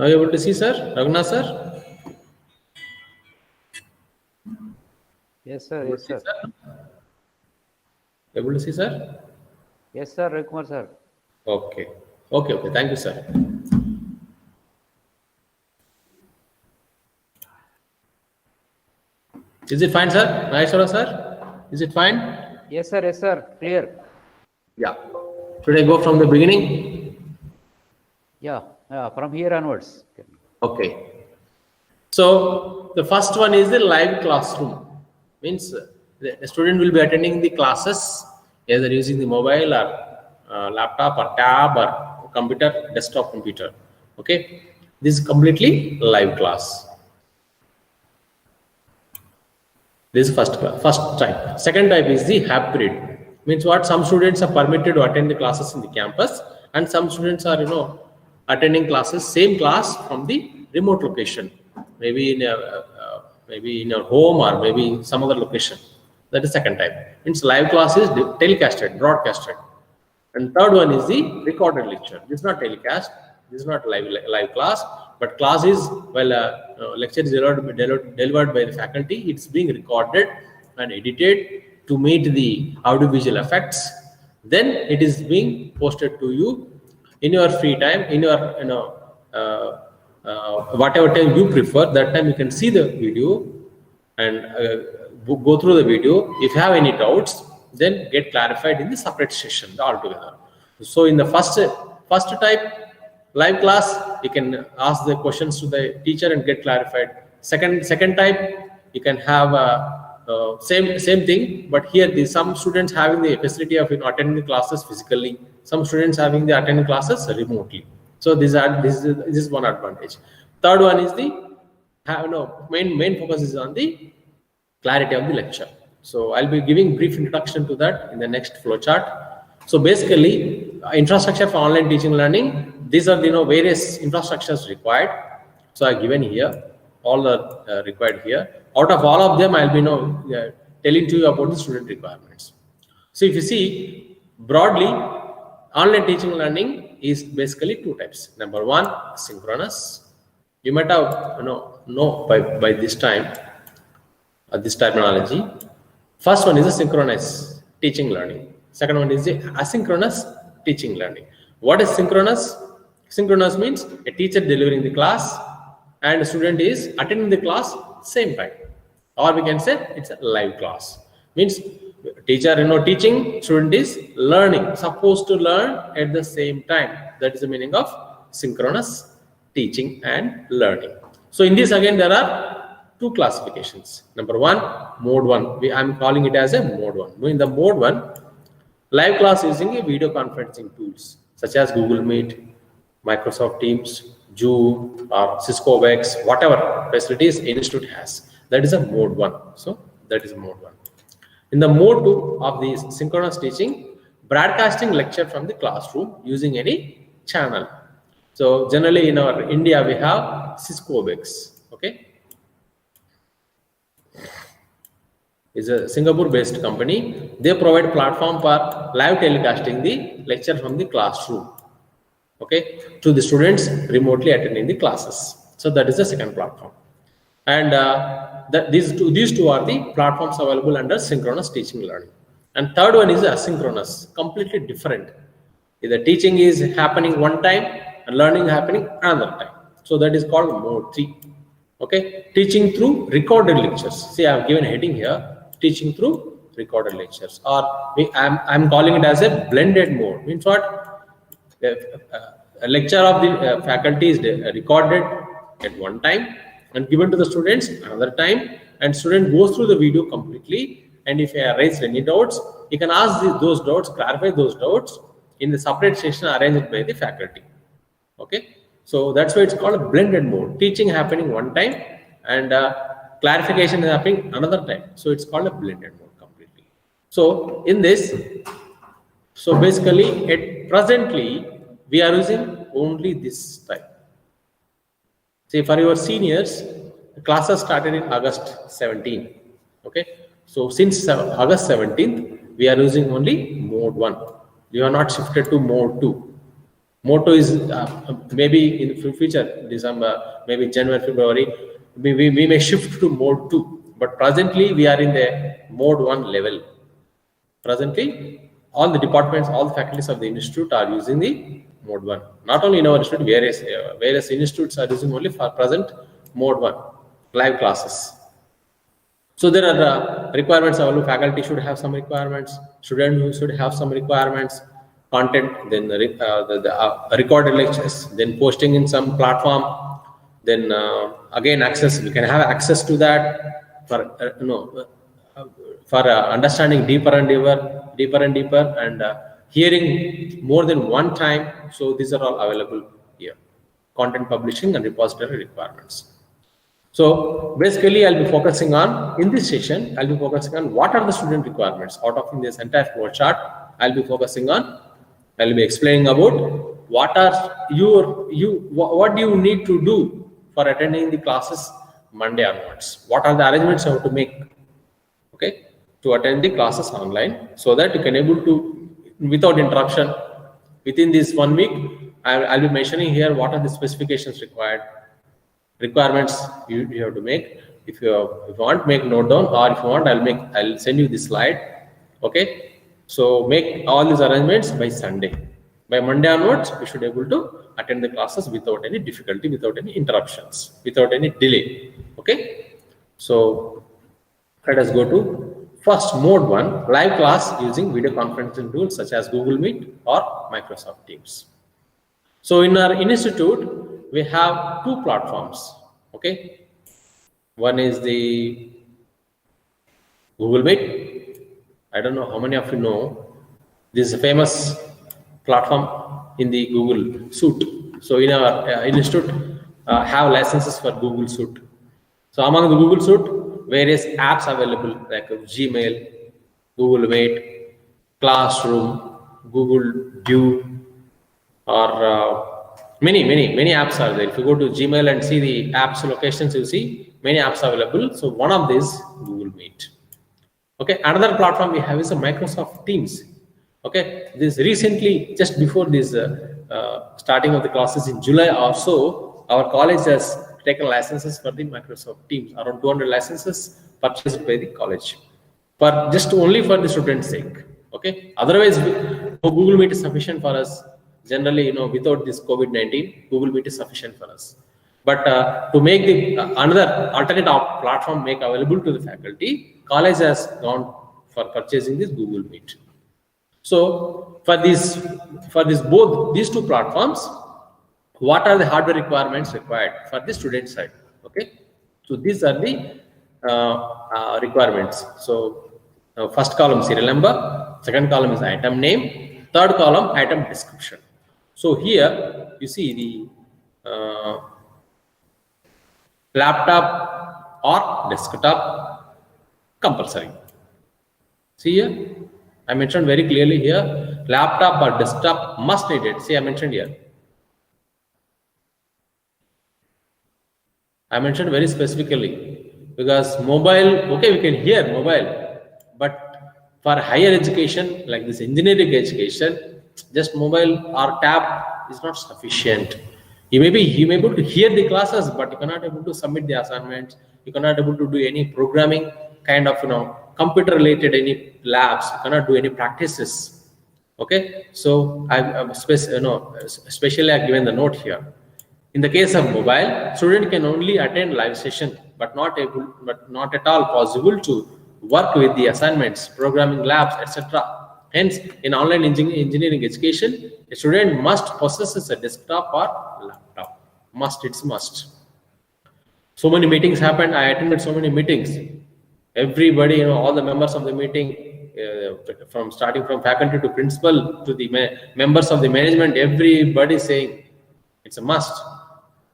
Are you able to see, sir? Raghunath, sir? Yes, sir. Yes, sir. Able to see, sir? Yes, sir. Raghunath, sir. Okay. Thank you, sir. Is it fine, sir? Maheshwara, sir? Is it fine? Yes, sir. Yes, sir. Clear. Yeah. Should I go from the beginning? Yeah. From here onwards. Okay. So the first one is the live classroom. Means the student will be attending the classes either using the mobile or laptop or tab or computer, desktop computer. Okay. This is completely live class. This is first type. Second type is the hybrid. Means what? Some students are permitted to attend the classes in the campus, and some students are attending classes, same class from the remote location, maybe in your home or maybe some other location. That is second type. Means live class is telecasted, broadcasted. And third one is the recorded lecture. This is not telecast. This is not live class, but class is lecture is delivered by the faculty. It's being recorded and edited to meet the audiovisual effects. Then it is being posted to you in your free time, in your whatever time you prefer. That time you can see the video and go through the video. If you have any doubts, then get clarified in the separate session altogether. So in the first type live class, you can ask the questions to the teacher and get clarified. Second type, you can have same thing, but here some students having the facility of attending the classes physically, some students having the attending classes remotely. So this is one advantage. Third one is the main focus is on the clarity of the lecture. So I'll be giving brief introduction to that in the next flow chart. So basically, infrastructure for online teaching learning. These are the various infrastructures required. So I've given here all the required here. Out of all of them, I'll be telling to you about the student requirements. So if you see broadly, online teaching learning is basically two types. Number one, synchronous. You might have know by this time this terminology. First one is the synchronous teaching learning. Second one is the asynchronous teaching learning. What is synchronous? Synchronous means a teacher delivering the class and a student is attending the class same time, or we can say it's a live class. Means teacher teaching, student is learning, supposed to learn at the same time. That is the meaning of synchronous teaching and learning. So in this again there are two classifications. Number one, mode one. I'm calling it as a mode one. In the mode one, live class using a video conferencing tools such as Google Meet, Microsoft Teams, Zoom, or Cisco Webex, whatever facilities institute has. That is a mode one. So that is mode one. In the mode two of the synchronous teaching, broadcasting lecture from the classroom using any channel. So generally in our India, we have Cisco Webex. Okay. It's a Singapore-based company. They provide platform for live telecasting the lecture from the classroom, okay, to the students remotely attending the classes. So that is the second platform. And these two are the platforms available under synchronous teaching learning. And third one is asynchronous, completely different. The teaching is happening one time and learning happening another time. So that is called mode 3. Okay, teaching through recorded lectures. See, I have given a heading here, teaching through recorded lectures, or I'm calling it as a blended mode. Means what? A lecture of the faculty is recorded at one time and given to the students another time, and student goes through the video completely, and if he raised any doubts, he can ask those doubts, clarify those doubts in the separate session arranged by the faculty. Okay, so that's why it's called a blended mode. Teaching happening one time and clarification is happening another time. So it's called a blended mode completely. So in this, so basically at presently we are using only this type. Say for your seniors, the classes started in August 17. Okay, so since August 17th, we are using only mode 1. We are not shifted to mode 2. Mode 2 is maybe in future, December, maybe January, February, we may shift to mode 2. But presently, we are in the mode 1 level. Presently, all the departments, all the faculties of the institute are using the mode 1. Not only in our institute, various institutes are using only for present mode 1, live classes. So there are requirements available. Faculty should have some requirements. Students should have some requirements. Content, then the recorded lectures, then posting in some platform, then again access. We can have access to that for understanding deeper and deeper, and hearing more than one time. So these are all available here. Content publishing and repository requirements. So basically, I'll be focusing on, in this session, I'll be focusing on what are the student requirements out of this entire flow chart. I'll be explaining about what are what do you need to do for attending the classes Monday onwards. What are the arrangements you have to make, okay, to attend the classes online, so that you can able to, without interruption, within this 1 week, I'll be mentioning here what are the specifications requirements you have to make. If you want, make note down, or if you want, I'll send you this slide. Okay. So make all these arrangements by Sunday. By Monday onwards, we should be able to attend the classes without any difficulty, without any interruptions, without any delay. Okay. So let us go to first mode 1, live class using video conferencing tools such as Google Meet or Microsoft Teams. So in our institute, we have 2 platforms. Okay. One is the Google Meet. I don't know how many of you know, this is a famous platform in the Google suite. So in our institute, have licenses for Google suite. So among the Google suite, various apps available like Gmail, Google Meet, Classroom, Google View, or many apps are there. If you go to Gmail and see the apps locations, you see many apps available. So one of these, Google Meet. Okay, another platform we have is a Microsoft Teams. Okay, this recently, just before this starting of the classes in July or so, our college has taken licenses for the Microsoft Teams, around 200 licenses purchased by the college, for just only for the students' sake. Okay, otherwise, Google Meet is sufficient for us. Generally, without this COVID-19, Google Meet is sufficient for us. But to make the another alternate platform make available to the faculty, college has gone for purchasing this Google Meet. So for both these 2 platforms, what are the hardware requirements required for the student side? Okay, so these are the requirements. So first column serial number, second column is item name, third column item description. So here you see the laptop or desktop compulsory. See here, I mentioned very clearly here, laptop or desktop must needed. See, I mentioned here. I mentioned very specifically because mobile, okay, we can hear mobile, but for higher education like this engineering education, just mobile or tab is not sufficient. You may be able to hear the classes, but you cannot able to submit the assignments. You cannot able to do any programming kind of computer related any labs. You cannot do any practices. Okay, so especially I've given the note here. In the case of mobile, student can only attend live session, but not at all possible to work with the assignments, programming labs, etc. Hence, in online engineering education, a student must possess a desktop or laptop. It's must. So many meetings happened. I attended so many meetings. Everybody, all the members of the meeting, from starting from faculty to principal to the members of the management, everybody saying it's a must.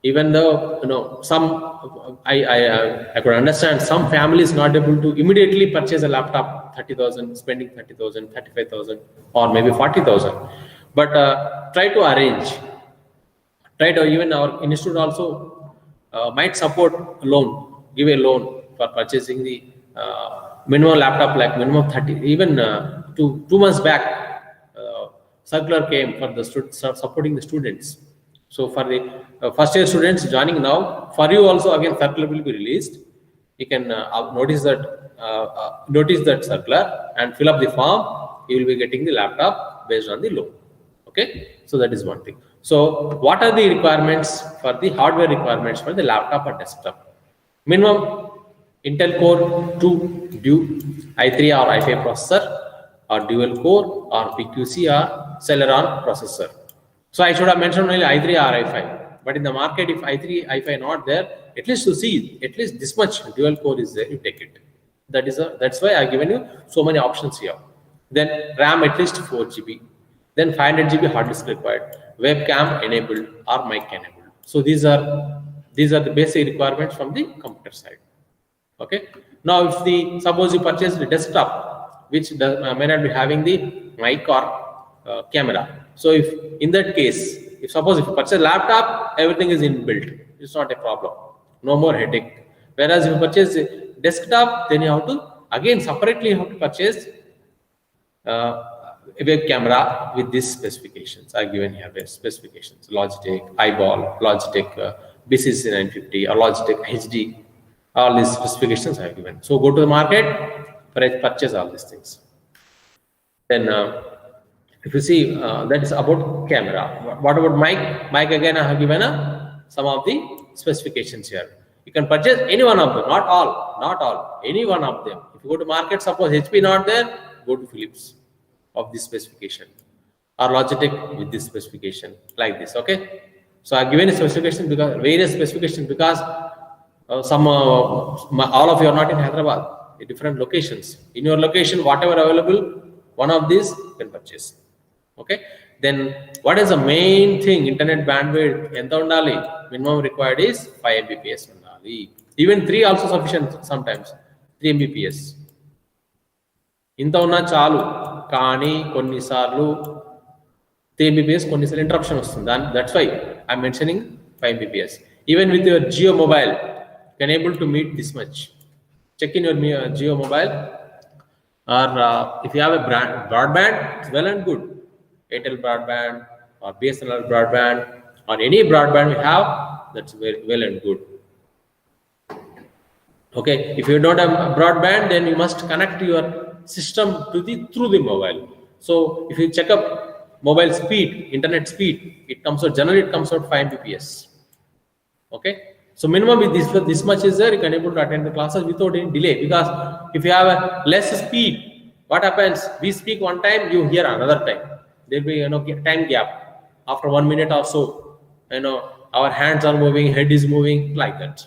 Even though some I could understand some families not able to immediately purchase a laptop, 30,000, spending 30,000, 35,000, or maybe 40,000. But try to arrange. Try to, even our institute also might support loan, give a loan for purchasing the minimum laptop, like minimum 30. Even 2 months back, circular came for the supporting the students. So for the first year students joining now, for you also again circular will be released. You can notice that circular and fill up the form. You will be getting the laptop based on the loan. Okay, so that is one thing. So what are the requirements for the hardware requirements for the laptop or desktop? Minimum Intel Core 2 Due i3 or i5 processor, or dual core, or PQC or Celeron processor. So I should have mentioned only i3 or i5. But in the market, if i3, i5 not there, at least to see at least this much dual core is there, you take it. That's why I've given you so many options here. Then RAM at least 4 GB. Then 500 GB hard disk required. Webcam enabled or mic enabled. So these are the basic requirements from the computer side. Okay. Now, suppose you purchase the desktop, which may not be having the mic or camera. So if in that case, if you purchase laptop, everything is inbuilt. It's not a problem. No more headache. Whereas if you purchase a desktop, then you have to again separately purchase a web camera with these specifications. I've given here the specifications: Logitech Eyeball, Logitech BCC950, or Logitech HD. All these specifications I have given. So go to the market, purchase all these things. Then if you see, that is about camera. What about mic? Mic again, I have given some of the specifications here. You can purchase any one of them, not all, any one of them. If you go to market, suppose HP not there, go to Philips of this specification, or Logitech with this specification, like this. Okay. So I have given a specification because various specifications because all of you are not in Hyderabad, in different locations. In your location, whatever available, one of these you can purchase. Okay. Then what is the main thing? Internet bandwidth. Enta undali? Minimum required is 5 Mbps undali. Even 3 also sufficient sometimes. 3 Mbps. Inta unna chalu. Kaani konnisarlu 3 Mbps konnisarlu interruption vastund. That's why I'm mentioning 5 Mbps. Even with your Jio mobile, can able to meet this much. Check in your Jio mobile, or if you have a broadband, it's well and good. Airtel broadband or BSNL broadband or any broadband we have, that's very well and good. Okay, if you don't have broadband, then you must connect your system through the mobile. So if you check up mobile speed, internet speed, it comes out generally 5 Mbps. Okay. So minimum with this much is there, you can able to attend the classes without any delay. Because if you have a less speed, what happens? We speak one time, you hear another time. There will be time gap. After 1 minute or so, our hands are moving, head is moving, like that.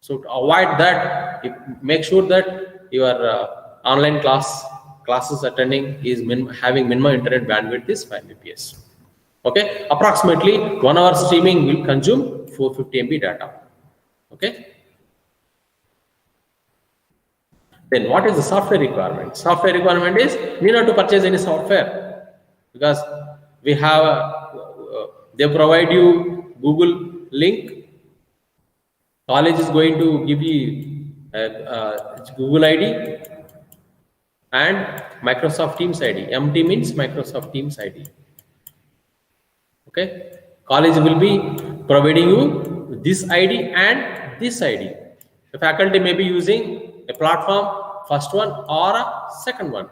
So to avoid that, make sure that your online classes attending is having minimum internet bandwidth is 5 Mbps. Okay, approximately 1 hour streaming will consume 450 MB data. Okay. Then what is the software requirement? Software requirement is need not to purchase any software because we have they provide you Google link College is going to give you Google ID and Microsoft Teams ID. MT means Microsoft Teams ID. Okay. College will be providing you this ID and this ID. The faculty may be using a platform, first one or a second one.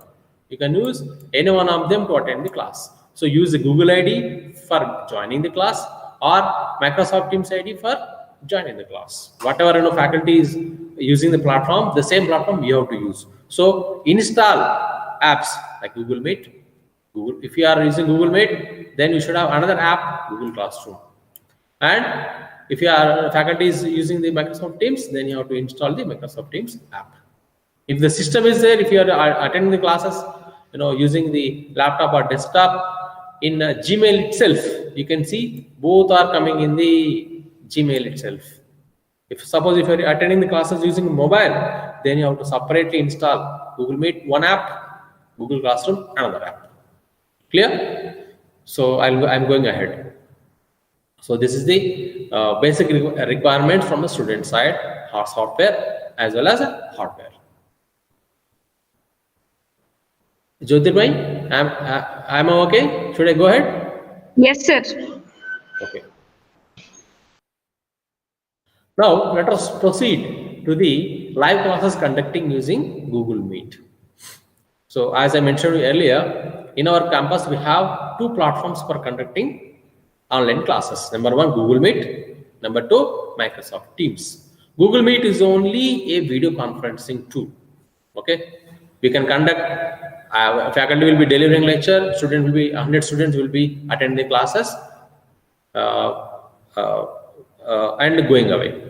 You can use any one of them to attend the class. So use the Google ID for joining the class or Microsoft Teams ID for joining the class. Whatever faculty is using the platform, the same platform you have to use. So install apps like Google Meet. If you are using Google Meet, then you should have another app, Google Classroom. And if you are faculty is using the Microsoft Teams, then you have to install the Microsoft Teams app. If the system is there, if you are attending the classes, using the laptop or desktop, in Gmail itself, you can see both are coming in the Gmail itself. Suppose if you are attending the classes using mobile, then you have to separately install Google Meet, one app, Google Classroom, another app. Clear? So I'm going ahead. So this is the basic requirement from the student side, software as well as hardware. Jyotirmay, am I okay? Should I go ahead? Yes, sir. Okay. Now let us proceed to the live classes conducting using Google Meet. So as I mentioned earlier, in our campus we have two platforms for conducting online classes. Number one, Google Meet. Number two, Microsoft Teams. Google Meet is only a video conferencing tool. Okay, we can conduct. Faculty will be delivering lecture. 100 students will be attending the classes and going away.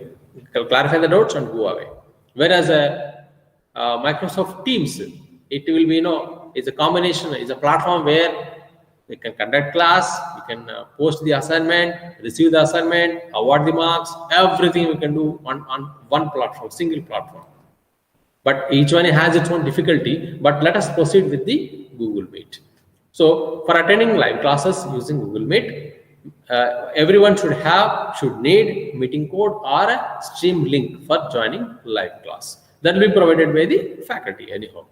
Clarify the doubts and go away. Whereas Microsoft Teams, it will be it's a combination. It's a platform where we can conduct class, we can post the assignment, receive the assignment, award the marks, everything we can do on one platform, single platform. But each one has its own difficulty. But let us proceed with the Google Meet. So for attending live classes using Google Meet, everyone should need meeting code or a stream link for joining live class. That will be provided by the faculty anyhow.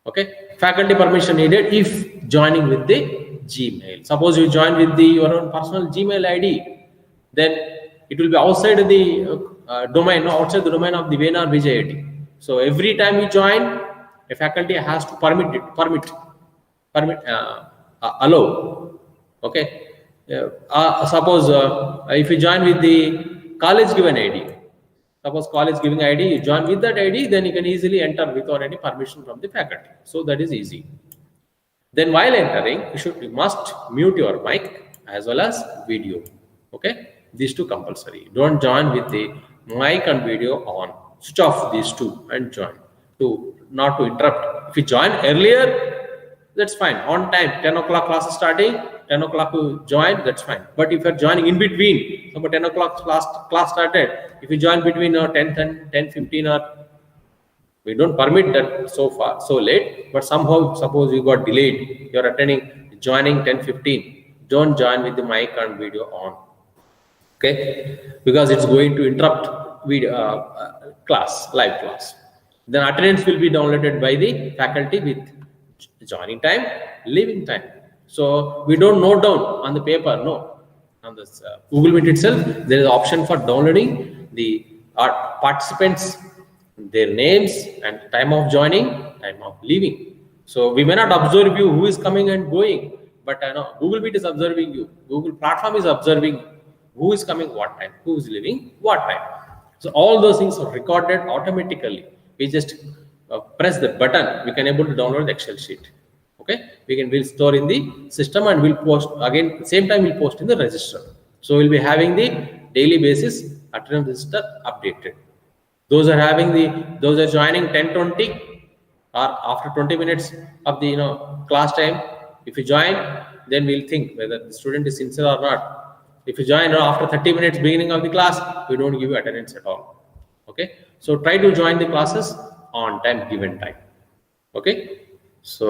Okay, faculty permission needed if joining with the Gmail. Suppose you join with your own personal Gmail ID, then it will be outside the domain, outside the domain of the VNRVJIET. So every time you join, a faculty has to allow. Okay. Suppose if you join with the college given ID, suppose college giving ID, you join with that ID, then you can easily enter without any permission from the faculty. So that is easy. Then while entering, you must mute your mic as well as video. Okay, these two compulsory. Don't join with the mic and video on. Switch off these two and join not to interrupt. If you join earlier, that's fine. On time, 10 o'clock class is starting, 10 o'clock you join, that's fine. But if you're joining in between, so 10 o'clock class started, if you join between 10:15 or we don't permit that so late, but somehow suppose you got delayed, you're joining 10:15, don't join with the mic and video on. Okay, because it's going to interrupt live class. Then attendance will be downloaded by the faculty with joining time, leaving time. So we don't note down on the paper, no. On this Google Meet itself, there is an option for downloading the participants, their names and time of joining, time of leaving. So we may not observe you who is coming and going, but Google Meet is observing you. Google platform is observing who is coming what time, who is leaving what time. So all those things are recorded automatically. We just press the button, we can able to download the Excel sheet. Okay, we'll store in the system and we'll post again. Same time we'll post in the register. So we'll be having the daily basis attendance register updated. Those are joining 10:20 or after 20 minutes of the class time. If you join, then we'll think whether the student is sincere or not. If you join after 30 minutes beginning of the class, we don't give you attendance at all. Okay, so try to join the classes on time, given time. Okay, so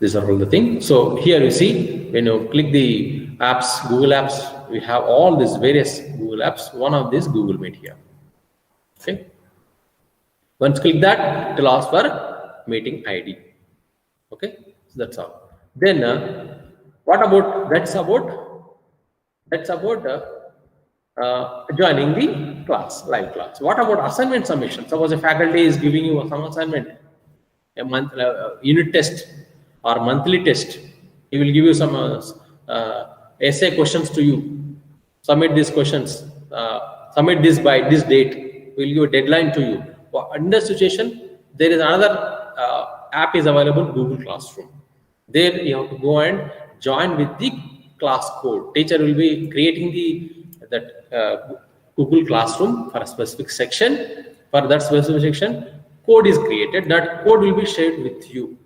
these are all the things. So here you see, when you click the apps, Google Apps, we have all these various Google Apps. One of these Google Meet here. Okay. Once click that, it will ask for meeting ID. Okay, so that's all. Then what about joining the class, live class. What about assignment submission? Suppose a faculty is giving you some assignment, a month unit test or monthly test. He will give you some essay questions to you. Submit these questions. Submit this by this date. We will give a deadline to you. In that situation, there is another app is available, Google Classroom. There you have to go and join with the class code. Teacher will be creating that Google Classroom for a specific section. For that specific section, code is created. That code will be shared with you.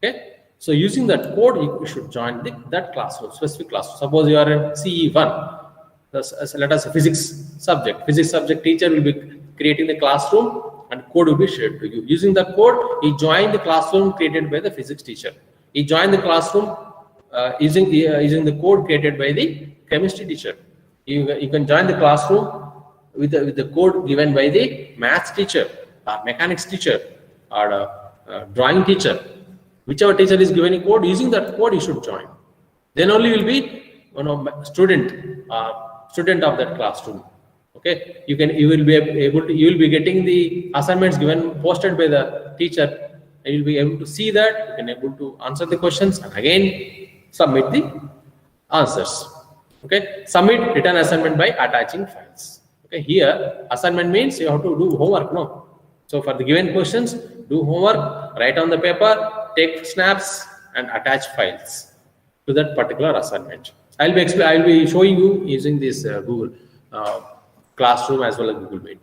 Okay. So using that code, you should join that classroom, specific classroom. Suppose you are in CE1. Let us say physics subject. Physics subject teacher will be creating the classroom and code will be shared to you. Using the code, he joined the classroom created by the physics teacher. He joined the classroom using the code created by the chemistry teacher. You can join the classroom with the code given by the maths teacher, or mechanics teacher, or drawing teacher. Whichever teacher is given a code, using that code you should join. Then only you will be student of that classroom. Okay, you will be getting the assignments given posted by the teacher. And you'll be able to see that, you can able to answer the questions and again submit the answers. Okay, submit written assignment by attaching files. Okay, here assignment means you have to do homework, no? So for the given questions, do homework, write on the paper, take snaps and attach files to that particular assignment. I'll be showing you using this Google Classroom as well as Google Meet.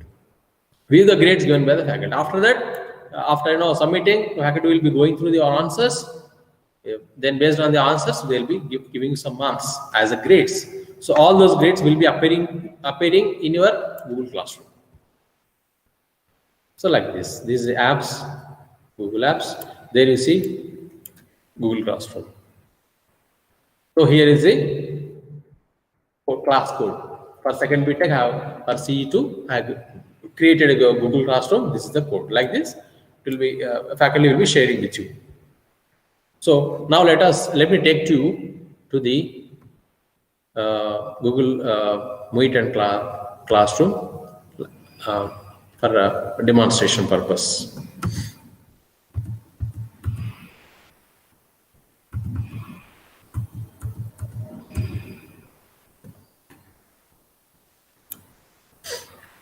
With the grades given by the faculty. After that, after submitting, the faculty will be going through the answers. Then based on the answers, they'll be giving some marks as a grades. So all those grades will be appearing in your Google Classroom. So like this, these apps, Google Apps. There you see Google Classroom. So here is a class code. For second BTech, for CE2, I have created a Google Classroom. This is the code. Like this, it will be faculty will be sharing with you. So now let me take you to the Google Meet and Classroom for a demonstration purpose.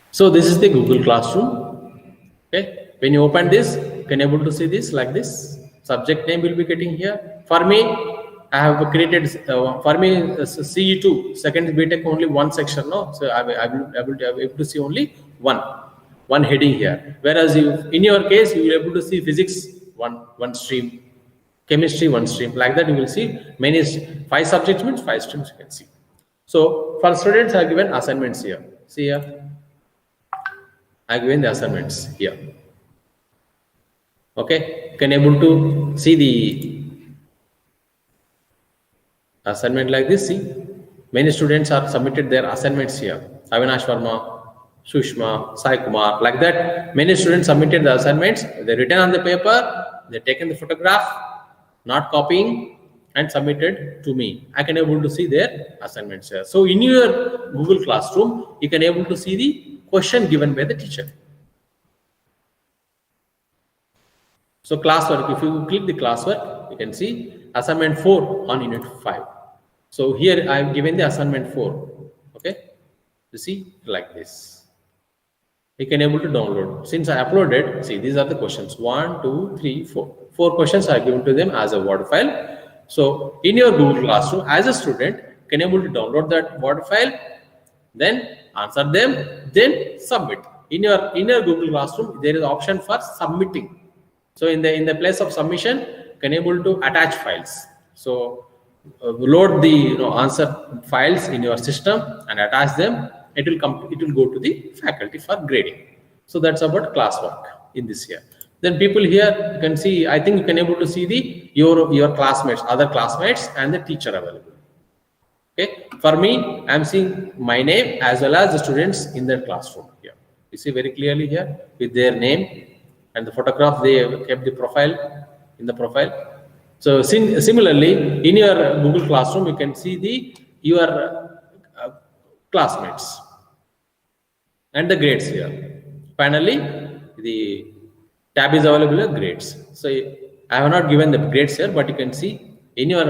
So this is the Google Classroom. Okay, when you open this, you can able to see this like this. Subject name will be getting here. For me, I have created CE2 second BTech only one section. No, so I will able to see only one heading here. Whereas in your case, you will able to see physics one stream, chemistry one stream. Like that, you will see many 5 subjects means 5 streams you can see. So for students, I have given assignments here. See here. I have given the assignments here. Okay, you can able to see the assignment like this. See, many students are submitted their assignments here. Avinash Verma, Sushma, Sai Kumar, like that. Many students submitted the assignments. They written on the paper. They taken the photograph, not copying, and submitted to me. I can able to see their assignments here. So in your Google Classroom, you can able to see the question given by the teacher. So classwork, if you click the classwork, you can see assignment 4 on unit 5. So here I have given the assignment 4. Okay, you see like this. You can able to download. Since I uploaded, see these are the questions 1, 2, 3, 4. 4 questions I given to them as a Word file. So in your Google Classroom, as a student, you can able to download that Word file, then answer them, then submit. In your Google Classroom, there is option for submitting. So in the place of submission, you can able to attach files. So load the answer files in your system and attach them. It will go to the faculty for grading. So that's about classwork in this year. Then people here, you can see, I think you can able to see your classmates, other classmates and the teacher available. Okay, for me, I'm seeing my name as well as the students in their classroom here. You see very clearly here with their name and the photograph, they have kept the profile in the profile. So similarly, in your Google Classroom, you can see your classmates and the grades here. Finally, the tab is available as grades. So I have not given the grades here, but you can see in your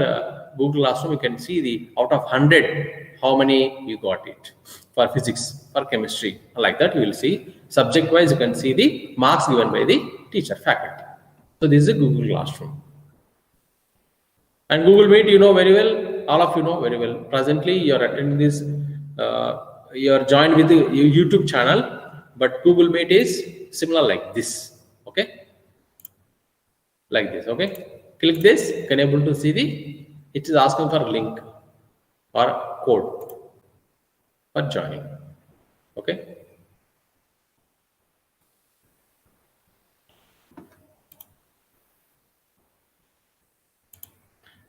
Google Classroom, you can see the out of 100, how many you got it for physics, for chemistry. Like that, you will see subject wise, you can see the marks given by the teacher, faculty. So this is a Google Classroom. And Google Meet, you know very well, all of you know very well. Presently, you are attending this, you are joined with the YouTube channel, but Google Meet is similar like this, okay? Like this, okay? Click this, you can able to see it is asking for link or code for joining, okay?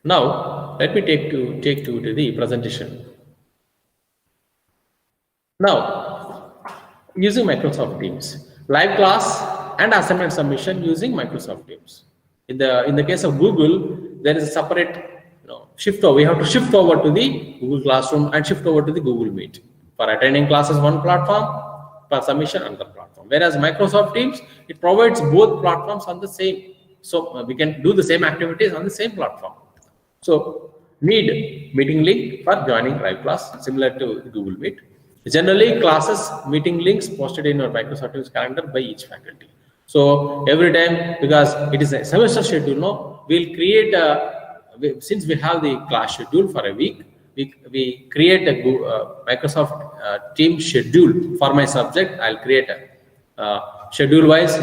Now, let me take you to the presentation. Now, using Microsoft Teams, live class and assignment submission using Microsoft Teams. In the case of Google, there is a separate shift over. We have to shift over to the Google Classroom and shift over to the Google Meet. For attending classes, one platform, for submission, another platform. Whereas Microsoft Teams, it provides both platforms on the same. So we can do the same activities on the same platform. So need meeting link for joining live class, similar to Google Meet. Generally, classes meeting links posted in your Microsoft Teams calendar by each faculty. So every time, because it is a semester schedule, we'll create since we have the class schedule for a week, we create a Microsoft Teams schedule for my subject. I'll create a schedule wise,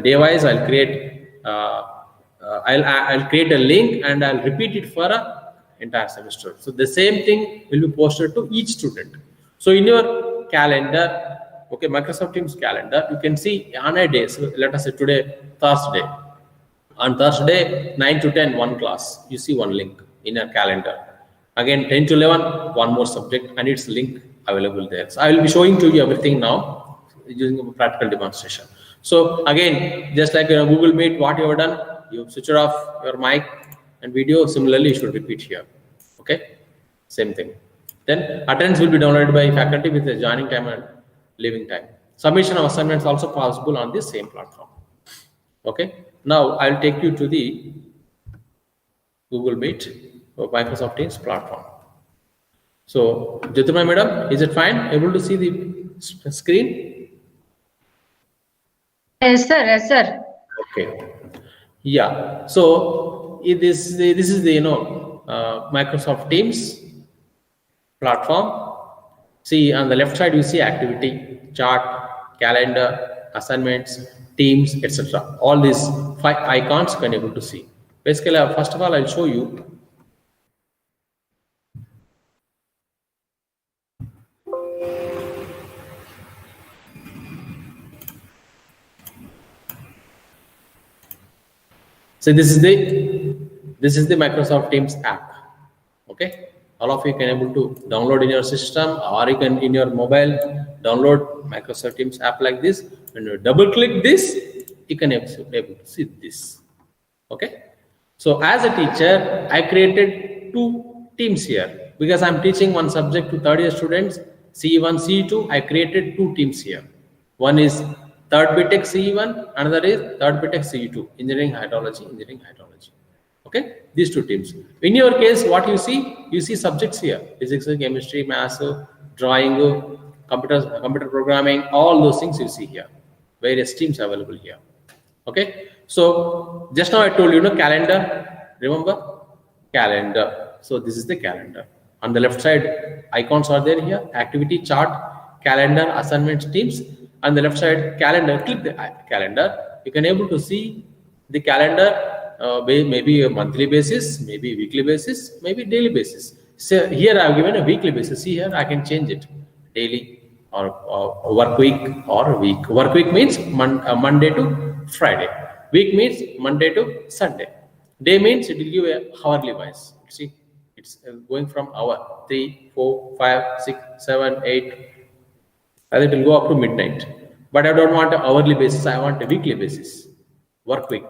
day wise. I'll create I'll create a link and I'll repeat it for a entire semester. So the same thing will be posted to each student. So in your calendar, okay, Microsoft Teams calendar, you can see on a day. So let us say today, Thursday. On Thursday, 9 to 10, one class. You see one link in your calendar. Again, 10 to 11, one more subject, and its link available there. So I will be showing to you everything now using a practical demonstration. So again, just like Google Meet, what you have done, you switch off your mic and video. Similarly, you should repeat here. Okay, same thing. Then attendance will be downloaded by faculty with the joining time and leaving time. Submission of assignments also possible on this same platform. Okay. Now I'll take you to the Google Meet or Microsoft Teams platform. So Jyotirmay madam, is it fine? Able to see the screen? Yes, sir. Yes, sir. Okay. Yeah. So this is the Microsoft Teams platform. See on the left side you see activity, chart, calendar, assignments, teams, etc. All these 5 icons you can able to see. Basically, first of all, I'll show you. So this is the Microsoft Teams app. Okay, all of you can able to download in your system, or you can in your mobile download Microsoft Teams app like this. When you double click this, you can able to see this. Okay, so as a teacher, I created 2 teams here because I'm teaching one subject to third year students, CE1, CE2. I created 2 teams here. One is third BTech CE1, another is third BTech CE2, engineering hydrology. Okay, these 2 teams. In your case, what you see subjects here: physics, chemistry, maths, drawing, computer programming, all those things you see here. Various teams available here. Okay, so just now I told you, calendar. Remember, calendar. So this is the calendar. On the left side, icons are there here: activity, chart, calendar, assignments, teams. On the left side, calendar. Click the calendar. You can able to see the calendar. Maybe a monthly basis, maybe weekly basis, maybe daily basis. So here I have given a weekly basis. See here, I can change it daily or work week or week. Work week means Monday to Friday. Week means Monday to Sunday. Day means it will give a hourly wise. See, it's going from hour 3, 4, 5, 6, 7, 8. And it will go up to midnight. but I don't want an hourly basis. I want a weekly basis, work week.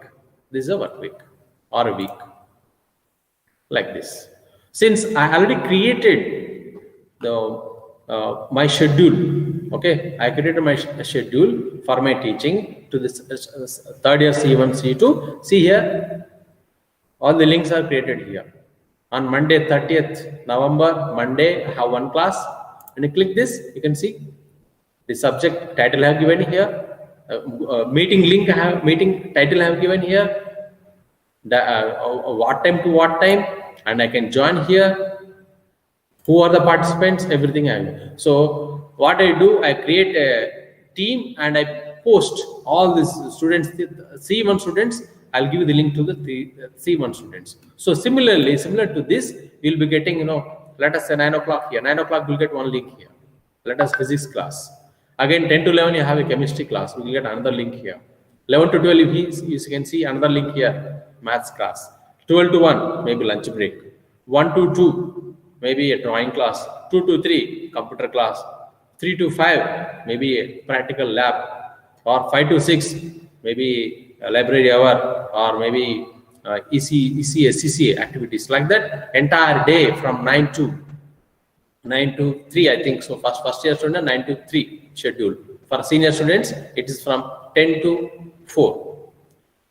This is a work week or a week, like this. Since I already created the my schedule, okay, I created my schedule for my teaching to this third year C1, C2. See here, all the links are created here. On Monday, 30th November, Monday, I have one class. When you click this, you can see the subject title I have given here, meeting link I have, meeting title I have given here, what time to what time, and I can join here. Who are the participants? Everything I have. So what I do, I create a team and I post all these students, C1 students. I'll give you the link to the C1 students. So similarly, similar to this, we'll be getting, let us say 9 o'clock here. 9 o'clock, we'll get one link here. Let us physics class. Again, 10 to 11, you have a chemistry class. We'll get another link here. 11 to 12, you can see another link here, maths class. 12 to 1, maybe lunch break. 1 to 2, maybe a drawing class. 2 to 3, computer class. 3 to 5, maybe a practical lab. Or 5 to 6, maybe a library hour, or maybe ECA activities. Like that, entire day from 9 to 3, I think. So first year student, 9 to 3 schedule. For senior students, it is from 10 to 4.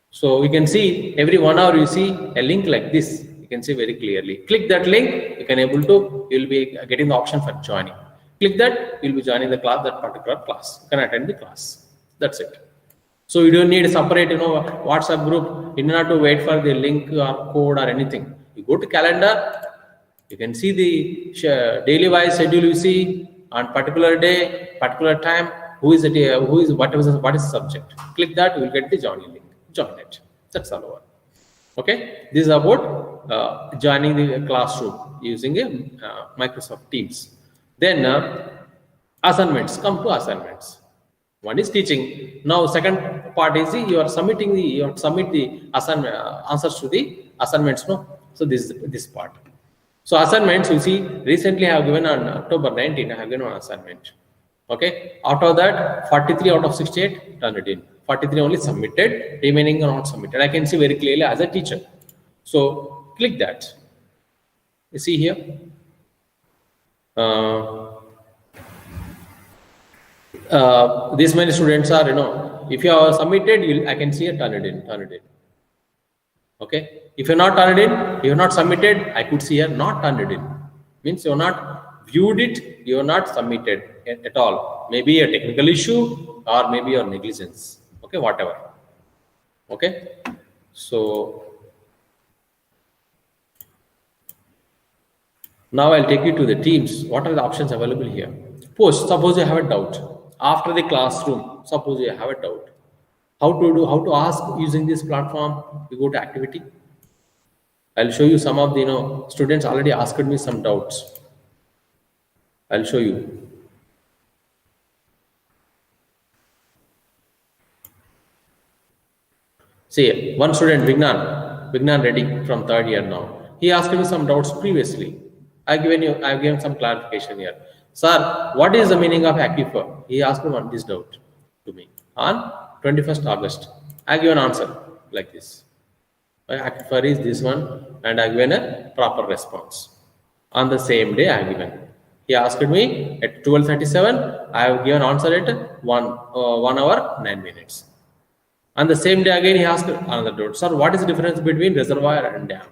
So you can see every 1 hour you see a link like this. You can see very clearly. Click that link, you'll be getting the option for joining. Click that, you'll be joining the class, that particular class. You can attend the class. That's it. So you don't need a separate, WhatsApp group. You don't have to wait for the link or code or anything. You go to calendar, you can see the daily wise schedule. You see on particular day, particular time, what is the subject. Click that, you will get the joining link. Join it. That's all over. Okay, this is about joining the classroom using a Microsoft Teams. Then assignments. Come to assignments. One is teaching. Now second part is you have to submit the assignment answers to the assignments. No, so this part. So assignments, you see, recently I have given on October 19. I have given an assignment. Okay, out of that, 43 out of 68 turned it in. 43 only submitted, remaining are not submitted. I can see very clearly as a teacher. So click that. You see here. These many students are, if you have submitted, I can see it, turn it in. Okay. If you're not turned in, you're not submitted, I could see here not turned it in. Means you're not viewed it, you're not submitted at all. Maybe a technical issue or maybe your negligence. Okay, whatever. Okay. So now I'll take you to the Teams. What are the options available here? Post. Suppose you have a doubt. After the classroom, suppose you have a doubt. How to ask using this platform? You go to activity. I'll show you some of the students already asked me some doubts. I'll show you. See, one student, Vignan Reddy from third year now. He asked me some doubts previously. I've given some clarification here. Sir, what is the meaning of aquifer? He asked me this doubt to me on 21st August. I give an answer like this. Aquifer is this one, and I given a proper response. On the same day, I given. He asked me at 12:37. I have given answer at 1 hour 9 minutes. On the same day again, he asked another doubt. Sir, what is the difference between reservoir and dam?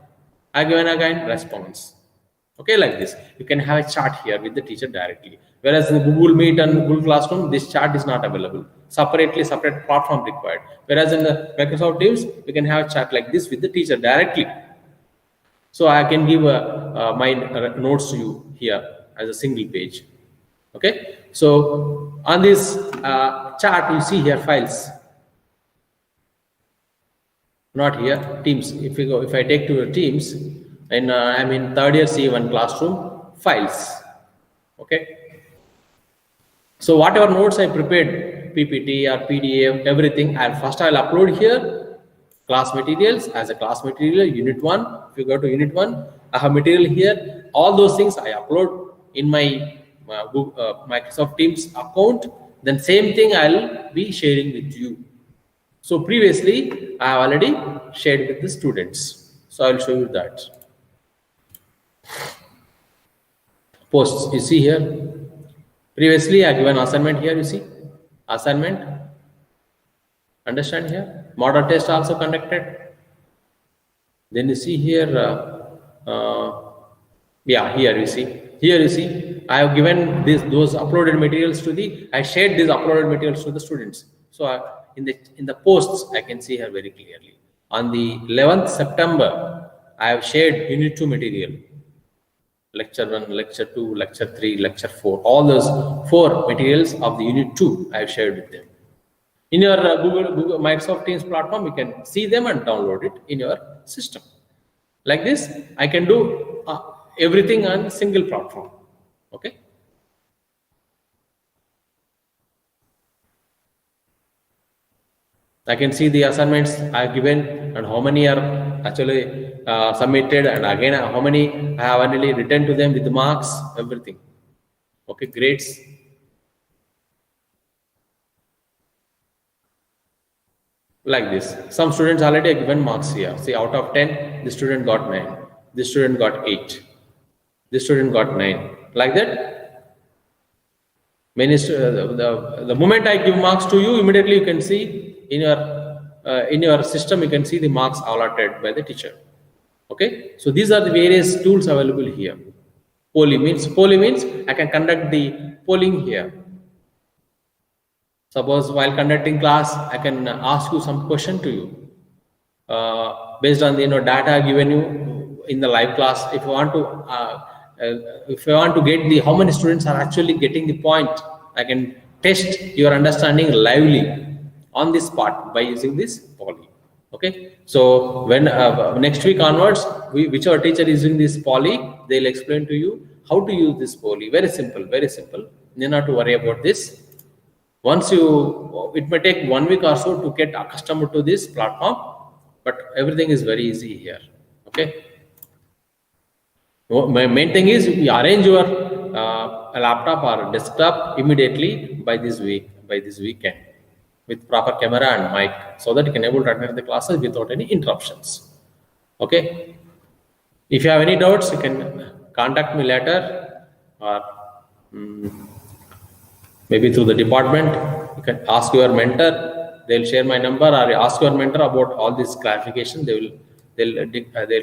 I given again response. Okay, like this. You can have a chat here with the teacher directly. Whereas in Google Meet and Google Classroom, this chat is not available. Separate platform required. Whereas in the Microsoft Teams, we can have a chat like this with the teacher directly. So I can give my notes to you here as a single page. Okay. So on this chart, you see here files. Not here, Teams. If I take to your Teams, and I'm in third year C1 classroom, files. Okay. So whatever notes I prepared, PPT or PDF, everything, I'll upload here, class materials as a class material, unit 1. If you go to unit 1, I have material here. All those things I upload in my Microsoft Teams account, then same thing I'll be sharing with you. So previously, I have already shared with the students. So I'll show you that. Posts, you see here. Previously, I given assignment here, you see. Assignment. Understand here? Model test also conducted. Then you see here, yeah, here you see. Here you see, I have given those uploaded materials to I shared these uploaded materials to the students. So in the posts, I can see here very clearly. On the 11th September, I have shared Unit 2 material. Lecture 1, Lecture 2, Lecture 3, Lecture 4. All those 4 materials of the Unit 2, I have shared with them. In your Google Microsoft Teams platform, you can see them and download it in your system. Like this, I can do everything on single platform. Okay. I can see the assignments I have given and how many are actually submitted, and again how many I have already written to them with the marks, everything. Okay, grades. Like this. Some students already have given marks here. See, out of 10, the student got 9. This student got 8. This student got 9. Like that. Many the moment I give marks to you, immediately you can see in your system, you can see the marks allotted by the teacher. Okay. So these are the various tools available here. Polling means I can conduct the polling here. Suppose while conducting class, I can ask you some question to you based on the data given you in the live class. If you want to get the how many students are actually getting the point, I can test your understanding lively on this part by using this poly. Okay. So when next week onwards, whichever teacher is using this poly, they'll explain to you how to use this poly. Very simple, very simple. You not to worry about this. Once it may take 1 week or so to get accustomed to this platform, but everything is very easy here. Okay. My main thing is you arrange your laptop or desktop immediately by this weekend with proper camera and mic, so that you can able to attend the classes without any interruptions. Okay. If you have any doubts, you can contact me later, or maybe through the department. You can ask your mentor. They'll share my number, or ask your mentor about all this clarification. They'll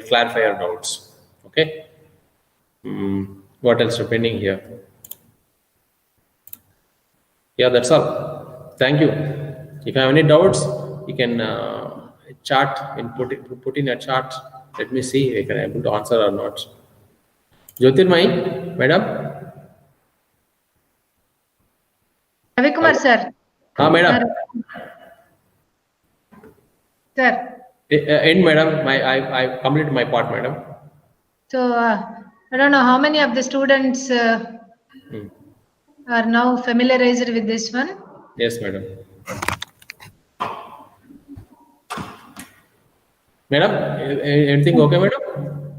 clarify your doubts. Okay. What else is pending here? Yeah, that's all. Thank you. If you have any doubts, you can chat and put in a chat. Let me see if I can able to answer or not. Jyotirmai, madam. Ravi Kumar sir. Madam. Sir. End, madam. I completed my part, madam. So I don't know how many of the students are now familiarized with this one. Yes, madam. Madam, anything okay, madam?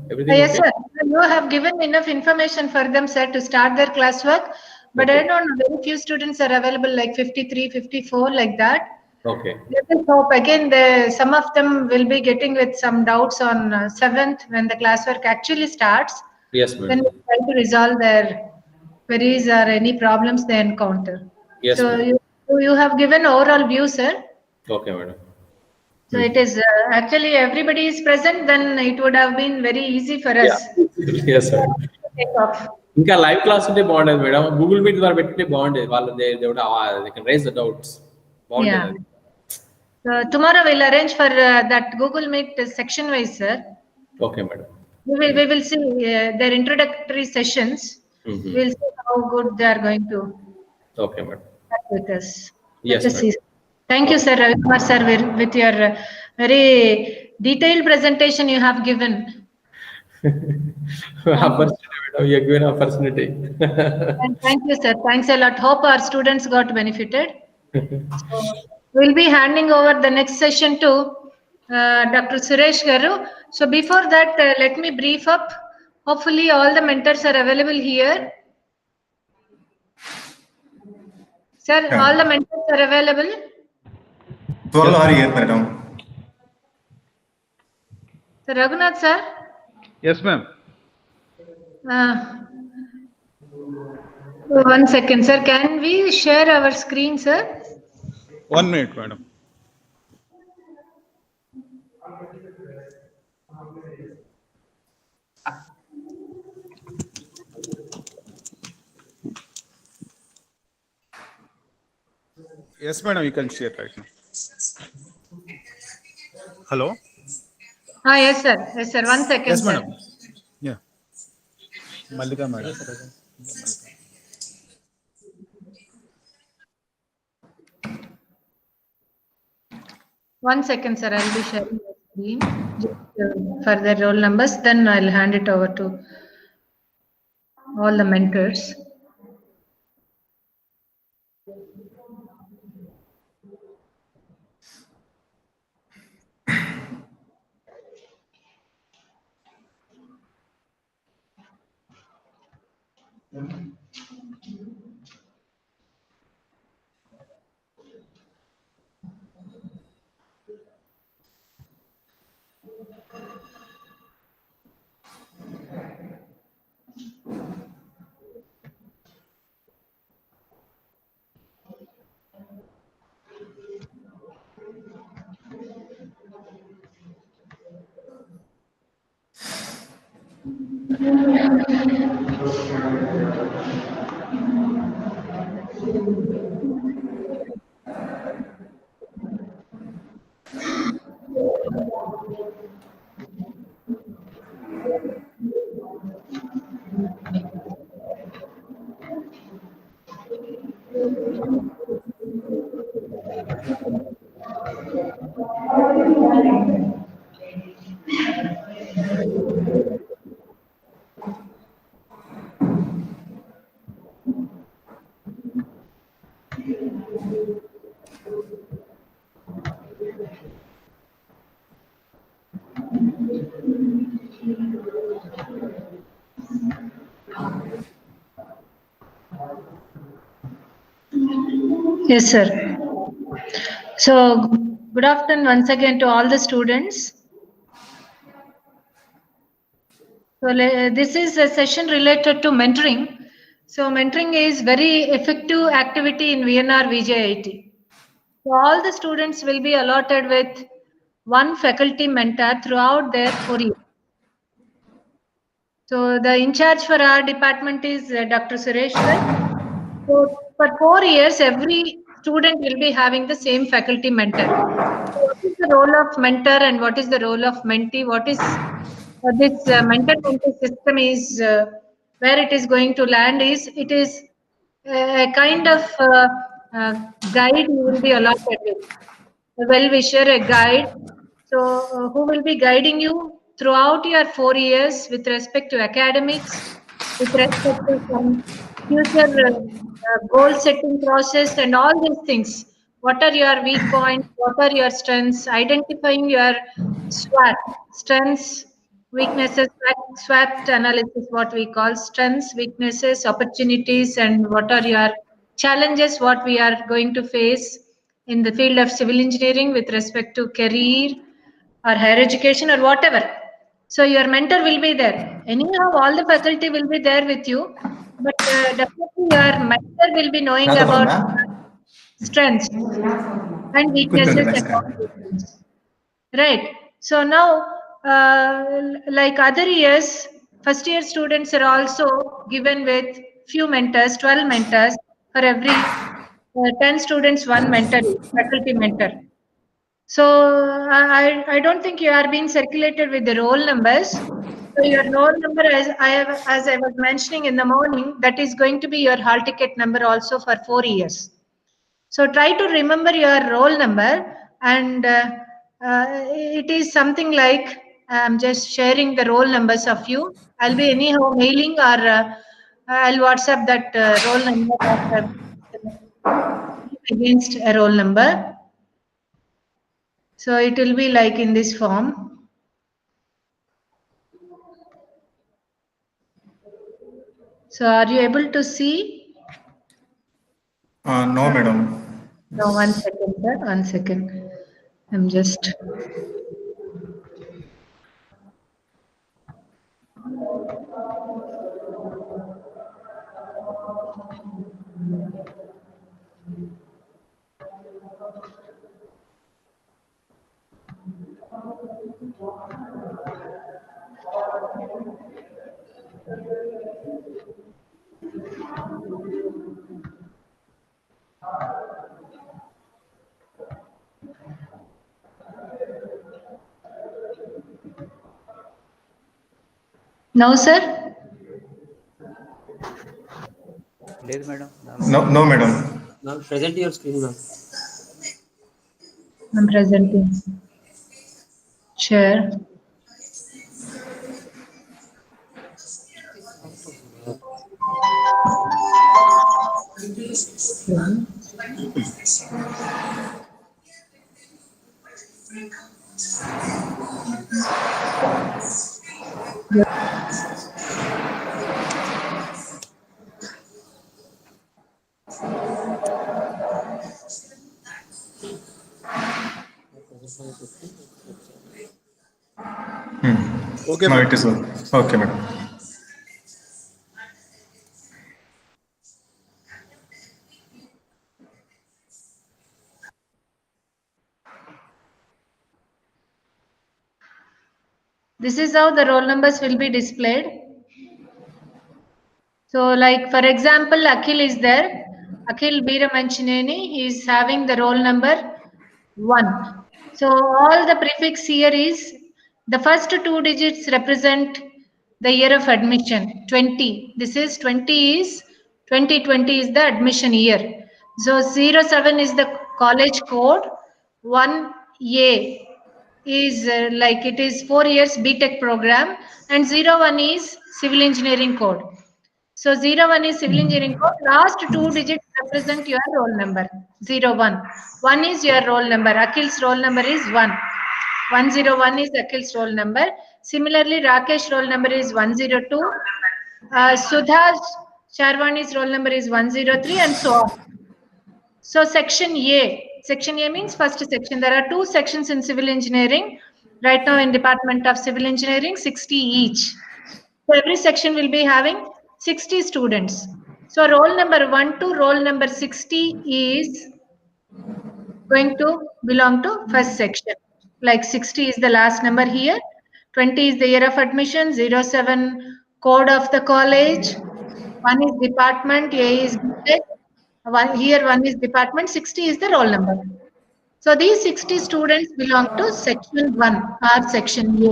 Everything yes, okay? sir. You have given enough information for them, sir, to start their classwork. But I don't know, very few students are available, like 53, 54, like that. Okay. Let us hope again, some of them will be getting with some doubts on 7th when the classwork actually starts. Yes, ma'am. Then we try to resolve their queries or any problems they encounter. Yes, so you have given overall view, sir. Okay, madam. So it is actually everybody is present, then it would have been very easy for us. Yes, sir. Take off. ఇంకా live class ఉంటే బాగుండేది madam. Google meet ద్వారా పెట్టుకుంటే బాగుండేది. వాళ్ళు they can raise the doubts. బాగుండేది. Tomorrow we'll arrange for that Google Meet section wise, sir. Okay, madam. We will see their introductory sessions. We'll see how good they are going to. Okay, madam. With us. Yes, Let us see. Thank you, sir, Ravi Kumar sir, with your very detailed presentation you have given. You have given opportunity. Thank you, sir. Thanks a lot. Hope our students got benefited. So we'll be handing over the next session to Dr. Suresh Garu. So before that, let me brief up. Hopefully all the mentors are available here. Sir, Yeah. all the mentors are available? 12 are here, madam. Sir Raghunath, sir? Yes, ma'am. One second, sir. Can we share our screen, sir? 1 minute, madam. Yes, madam, you can share right now. Hello? Yes, sir. Yes, sir. 1 second, Yes, sir. madam. Yeah. Mallika, madam. 1 second, sir. I'll be sharing the screen. Just for the roll numbers, then I'll hand it over to all the mentors. Yes, sir. So, good afternoon once again to all the students. So, this is a session related to mentoring. So, mentoring is very effective activity in VNRVJIET. So, all the students will be allotted with one faculty mentor throughout their 4 years. So, the in charge for our department is Dr. Suresh, sir. So, for 4 years, every student will be having the same faculty mentor. So what is the role of mentor and what is the role of mentee? What is this mentor-mentee system is where it is going to land is it is a kind of guide you will be allotted with. A well-wisher, a guide. So who will be guiding you throughout your 4 years with respect to academics, with respect to some future goal setting process and all these things. What are your weak points? What are your strengths? Identifying your SWOT, strengths, weaknesses, SWOT analysis, what we call strengths, weaknesses, opportunities, and what are your challenges, what we are going to face in the field of civil engineering with respect to career or higher education or whatever. So your mentor will be there. Anyhow, all the faculty will be there with you, but definitely your mentor will be knowing about strengths and weaknesses and all those things. Right. So now, like other years, first year students are also given with few mentors, 12 mentors for every 10 students, one mentor, faculty mentor. So I don't think you are being circulated with the roll numbers. So your roll number, as I was mentioning in the morning, that is going to be your hall ticket number also for 4 years. So try to remember your roll number, and it is something like I'm just sharing the roll numbers of you. I'll be anyhow mailing or I'll WhatsApp that roll number against a roll number. So it will be like in this form. So are you able to see? No, madam. No, 1 second, sir. 1 second. I'm just. No, sir. లేదు madam. No, madam. Now present your screen, ma'am. I'm presenting. Share. Okay, No, madam. it is okay. Okay, madam. This is how the roll numbers will be displayed. So, like for example, Akhil is there. Akhil Biramanchineni is having the roll number 1. So, all the prefix here is the first 2 digits represent the year of admission 20. This is 2020 is the admission year. So, 07 is the college code, 1A is like it is 4 years BTech program, and 01 is civil engineering code. So 01 is civil engineering code. Last 2 digits represent your roll number. 01. 1 is your roll number. Akhil's roll number is 1. 101 is Akhil's roll number. Similarly, Rakesh roll number is 102. Sudha Sharwani's roll number is 103, and so on. So section A. Section A means first section. There are 2 sections in civil engineering. Right now in Department of Civil Engineering, 60 each. So every section will be having 60 students. So roll number 1 to roll number 60 is going to belong to first section. Like 60 is the last number here. 20 is the year of admission. 07 code of the college. 1 is department. A is BTech. Here 1 is department. 60 is the roll number. So these 60 students belong to section 1 or section A.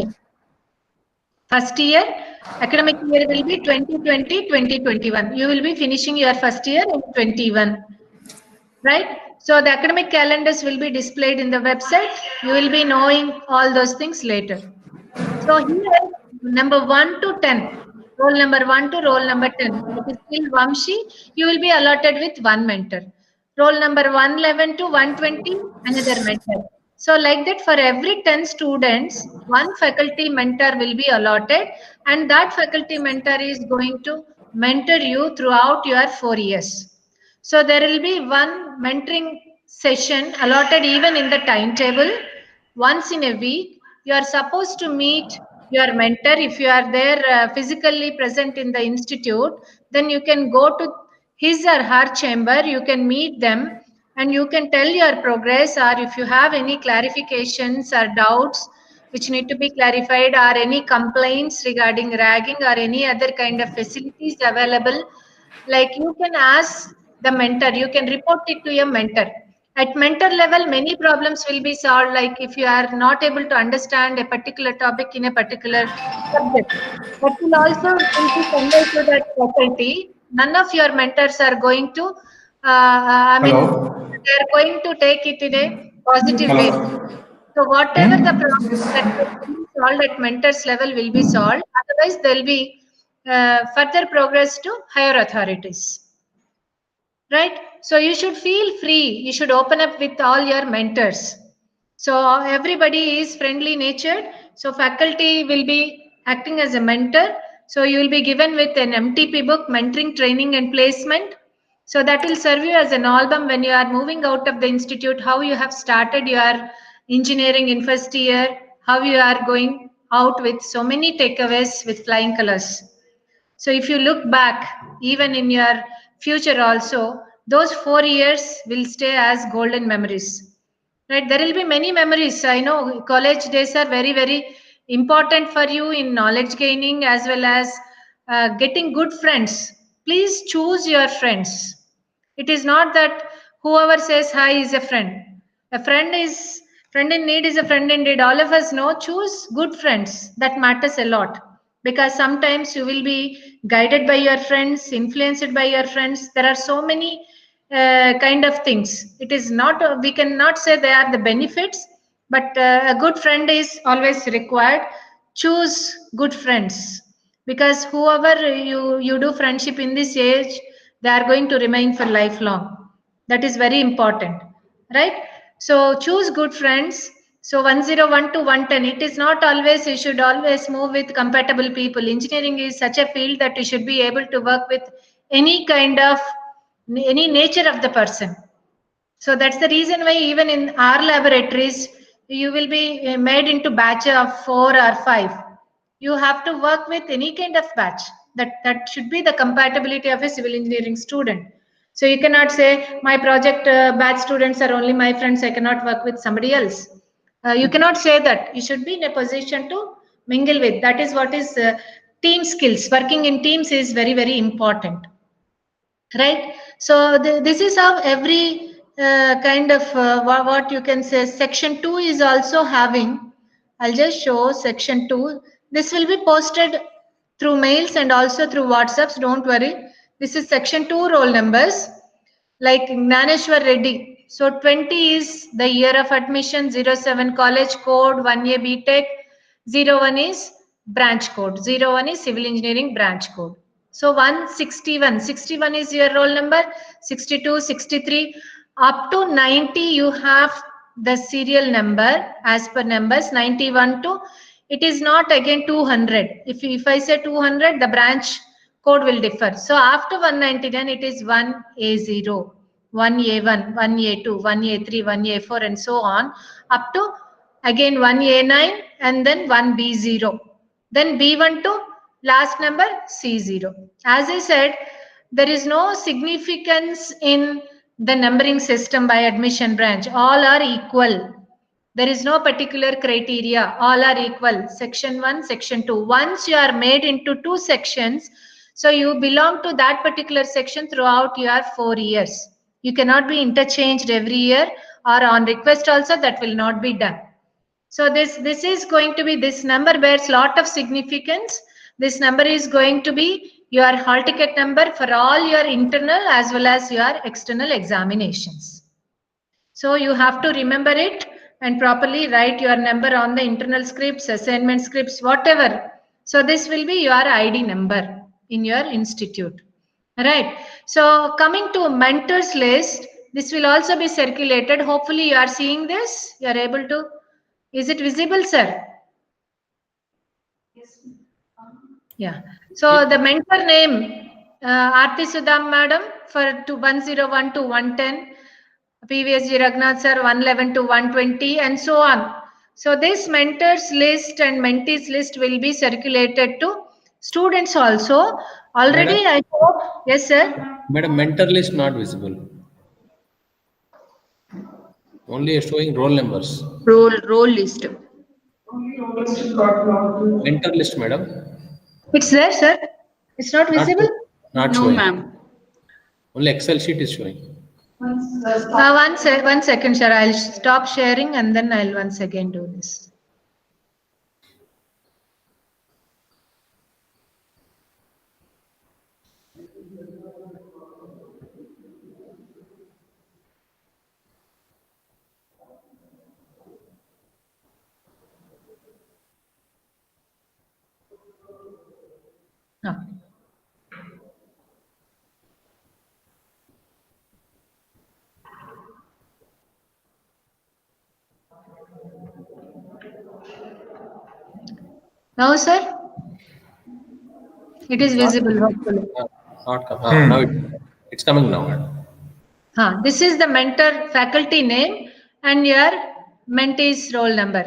First year, academic year will be 2020-2021. You will be finishing your first year in 21. Right? So the academic calendars will be displayed in the website. You will be knowing all those things later. So here, number 1 to 10, roll number 1 to roll number 10, that is still Vamshi, you will be allotted with 1 mentor. Roll number 111 to 120, another mentor. So like that, for every 10 students, 1 faculty mentor will be allotted, and that faculty mentor is going to mentor you throughout your 4 years. So there will be 1 mentoring session allotted even in the timetable. Once in a week, you are supposed to meet your mentor. If you are there physically present in the institute, then you can go to his or her chamber, you can meet them, and you can tell your progress, or if you have any clarifications or doubts which need to be clarified, or any complaints regarding ragging or any other kind of facilities available, like you can ask the mentor, you can report it to your mentor. At mentor level, many problems will be solved, like if you are not able to understand a particular topic in a particular subject, that will also will be conveyed to that faculty. None of your mentors are going to, Hello. they are going to take it in a positive way. Hello. So whatever the problem that will be solved at mentors level will be solved. Otherwise, there will be further progress to higher authorities. Right? So you should feel free. You should open up with all your mentors. So everybody is friendly natured. So faculty will be acting as a mentor. So you will be given with an MTP book, mentoring, training and placement. So that will serve you as an album when you are moving out of the institute, how you have started your engineering in first year, how you are going out with so many takeaways with flying colors. So if you look back, even in your future also, those 4 years will stay as golden memories. Right? There will be many memories. I know college days are very, very important for you in knowledge gaining as well as getting good friends. Please choose your friends. It is not that whoever says hi is a friend. A friend in need is a friend indeed. All of us know, choose good friends. That matters a lot, because sometimes you will be guided by your friends, influenced by your friends. There are so many kind of things. It is not, we cannot say they are the benefits, but a good friend is always required. Choose good friends, because whoever you do friendship in this age, they are going to remain for lifelong. That is very important, right? So choose good friends. So 101 to 110, it is not always, you should always move with compatible people. Engineering is such a field that you should be able to work with any kind of, any nature of the person. So that's the reason why even in our laboratories, you will be made into batch of 4 or 5. You have to work with any kind of batch. That should be the compatibility of a civil engineering student. So you cannot say my project batch students are only my friends, I cannot work with somebody else. You cannot say that. You should be in a position to mingle with. That is what is team skills. Working in teams is very, very important. Right? So this is how every kind of what you can say section 2 is also having. I'll just show section 2. This will be posted through mails and also through WhatsApps. Don't worry. This is section 2 roll numbers. Like Gnaneshwar Reddy. So 20 is the year of admission, 07 college code, 1A BTech, 01 is branch code, 01 is civil engineering branch code. So 161, 61 is your roll number, 62, 63, up to 90 you have the serial number as per numbers, 91 to, it is not again 200. If I say 200, the branch code will differ. So after 199, it is 1A0, 1A1, 1A2, 1A3, 1A4 and so on, up to again 1A9 and then 1B0. Then B1 to last number C0. As I said, there is no significance in the numbering system by admission branch. All are equal. There is no particular criteria. All are equal. Section 1, section 2. Once you are made into 2 sections, so you belong to that particular section throughout your 4 years. You cannot be interchanged every year, or on request also that will not be done. So this is going to be, this number bears lot of significance. This number is going to be your hall ticket number for all your internal as well as your external examinations. So you have to remember it and properly write your number on the internal scripts, assignment scripts, whatever. So this will be your ID number in your institute. Right. So coming to mentors list, this will also be circulated. Hopefully you are seeing this. You are able to. Is it visible, sir? Yeah. So the mentor name, Aarti Sudham madam for 101 to 110, PVSG Raghunath sir 111 to 120 and so on. So this mentors list and mentees list will be circulated to students also. Already Madam? I hope, yes sir. Madam, mentor list not visible. Only showing roll numbers. Roll list. Mentor list, madam. It's there, sir. It's not visible. Not No, showing. ma'am. Only Excel sheet is showing. One second, sir. I'll stop sharing and then I'll once again do this. No. Now, sir? It is visible, hopefully. Now it. It's coming now, madam. This is the mentor faculty name and your mentee's roll number.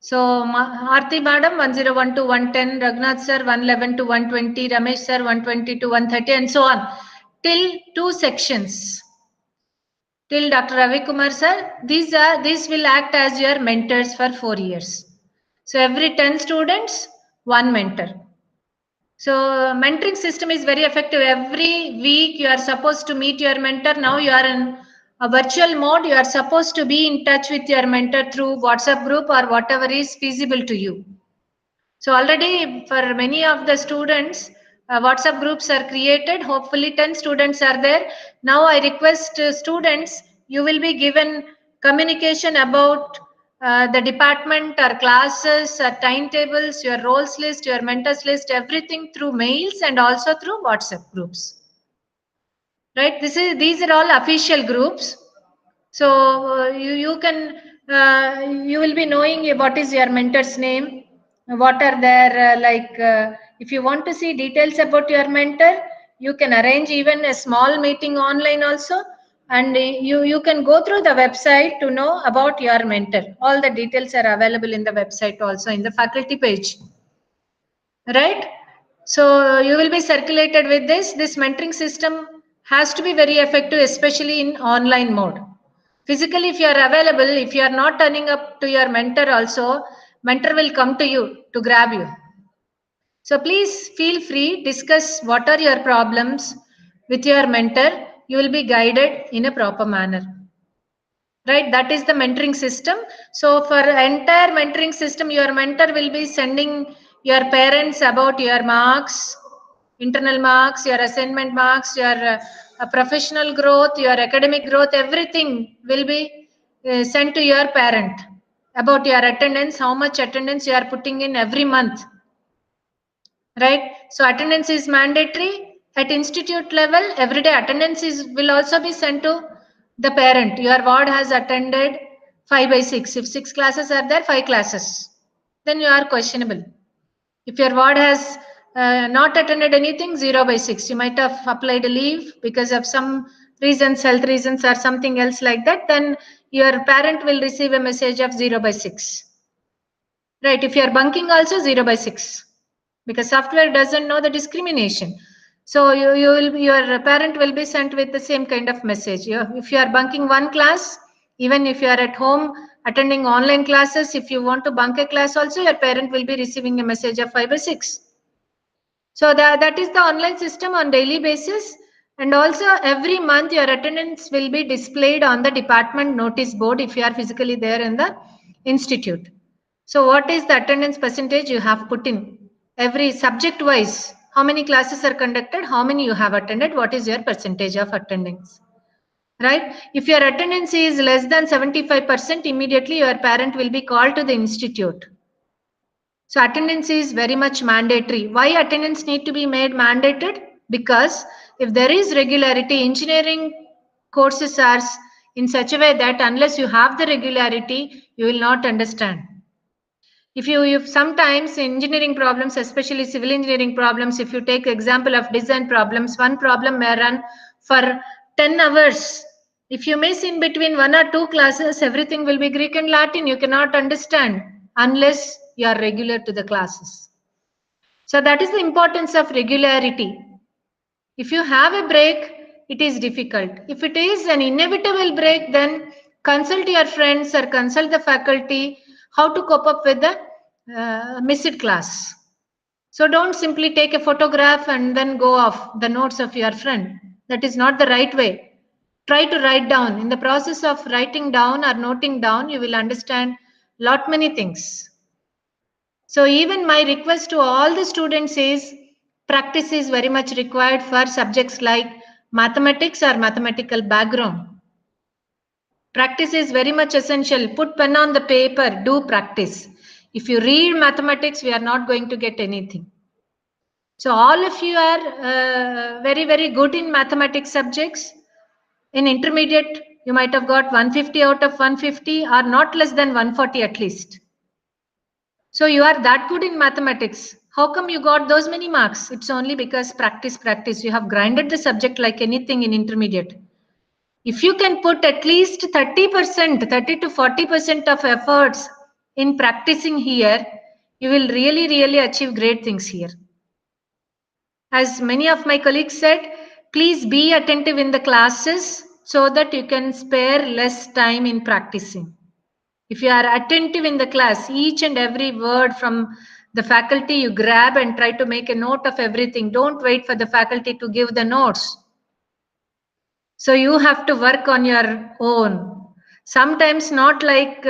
So Aarti madam 101 to 110, Raghunath sir 111 to 120, Ramesh sir 120 to 130, and so on till 2 sections. Till Dr. Ravi Kumar sir, these will act as your mentors for 4 years. So every 10 students, 1 mentor. So mentoring system is very effective. Every week you are supposed to meet your mentor. Now you are in a virtual mode. You are supposed to be in touch with your mentor through WhatsApp group or whatever is feasible to you. So already for many of the students, WhatsApp groups are created. Hopefully 10 students are there. Now I request students, you will be given communication about the department or classes or timetables, your roles list, your mentors list, everything through mails and also through WhatsApp groups. Right? These are all official groups. So you will be knowing what is your mentor's name, what are their if you want to see details about your mentor, you can arrange even a small meeting online also, and you can go through the website to know about your mentor. All the details are available in the website also in the faculty page. Right? So you will be circulated with this. This mentoring system has to be very effective, especially in online mode. Physically, if you are available, if you are not turning up to your mentor also, mentor will come to you to grab you. So please feel free, discuss what are your problems with your mentor. You will be guided in a proper manner. Right, that is the mentoring system. So for entire mentoring system, your mentor will be sending your parents about your marks, internal marks, your assignment marks, your professional growth, your academic growth, everything will be sent to your parent about your attendance, how much attendance you are putting in every month. Right, so attendance is mandatory at institute level. Everyday attendance will also be sent to the parent. Your ward has attended 5/6. If 6 classes are there, 5 classes, then you are questionable. If your ward has not attended anything, 0/6. You might have applied a leave because of some reasons, health reasons or something else like that, then your parent will receive a message of 0/6. Right, if you are bunking also 0/6. Because software doesn't know the discrimination. So your parent will be sent with the same kind of message. If you are bunking one class, even if you are at home attending online classes, if you want to bunk a class also, your parent will be receiving a message of 5/6. So that is the online system on daily basis. And also every month your attendance will be displayed on the department notice board if you are physically there in the institute. So what is the attendance percentage you have put in? Every subject wise, how many classes are conducted, how many you have attended, what is your percentage of attendance? Right? If your attendance is less than 75%, immediately your parent will be called to the institute. So attendance is very much mandatory. Why attendance need to be made mandated? Because if there is regularity, engineering courses are in such a way that unless you have the regularity, you will not understand. If sometimes engineering problems, especially civil engineering problems, if you take example of design problems, one problem may run for 10 hours. If you miss in between 1 or 2 classes, everything will be Greek and Latin. You cannot understand unless you are regular to the classes. So that is the importance of regularity. If you have a break, it is difficult. If it is an inevitable break, then consult your friends or consult the faculty how to cope up with the missed class. So don't simply take a photograph and then go off the notes of your friend. That is not the right way. Try to write down. In the process of writing down or noting down, you will understand lot many things. So even my request to all the students is practice is very much required for subjects like mathematics or mathematical background. Practice is very much essential. Put pen on the paper, do practice. If you read mathematics, we are not going to get anything. So all of you are very, very good in mathematics subjects. In intermediate, you might have got 150 out of 150 or not less than 140 at least. So you are that good in mathematics. How come you got those many marks? It's only because practice. You have grinded the subject like anything in intermediate. If you can put at least 30%, 30 to 40% of efforts in practicing here, you will really achieve great things here. As many of my colleagues said, please be attentive in the classes so that you can spare less time in practicing. If you are attentive in the class, each and every word from the faculty you grab and try to make a note of everything. Don't wait for the faculty to give the notes. So you have to work on your own. Sometimes not like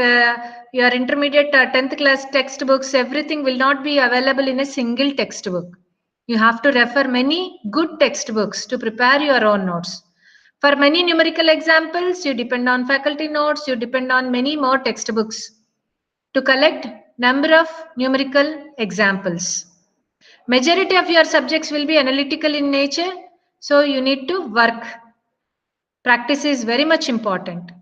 your intermediate 10th class textbooks, everything will not be available in a single textbook. You have to refer many good textbooks to prepare your own notes. For many numerical examples, you depend on faculty notes, you depend on many more textbooks to collect number of numerical examples. Majority of your subjects will be analytical in nature, so you need to work. Practice is very much important.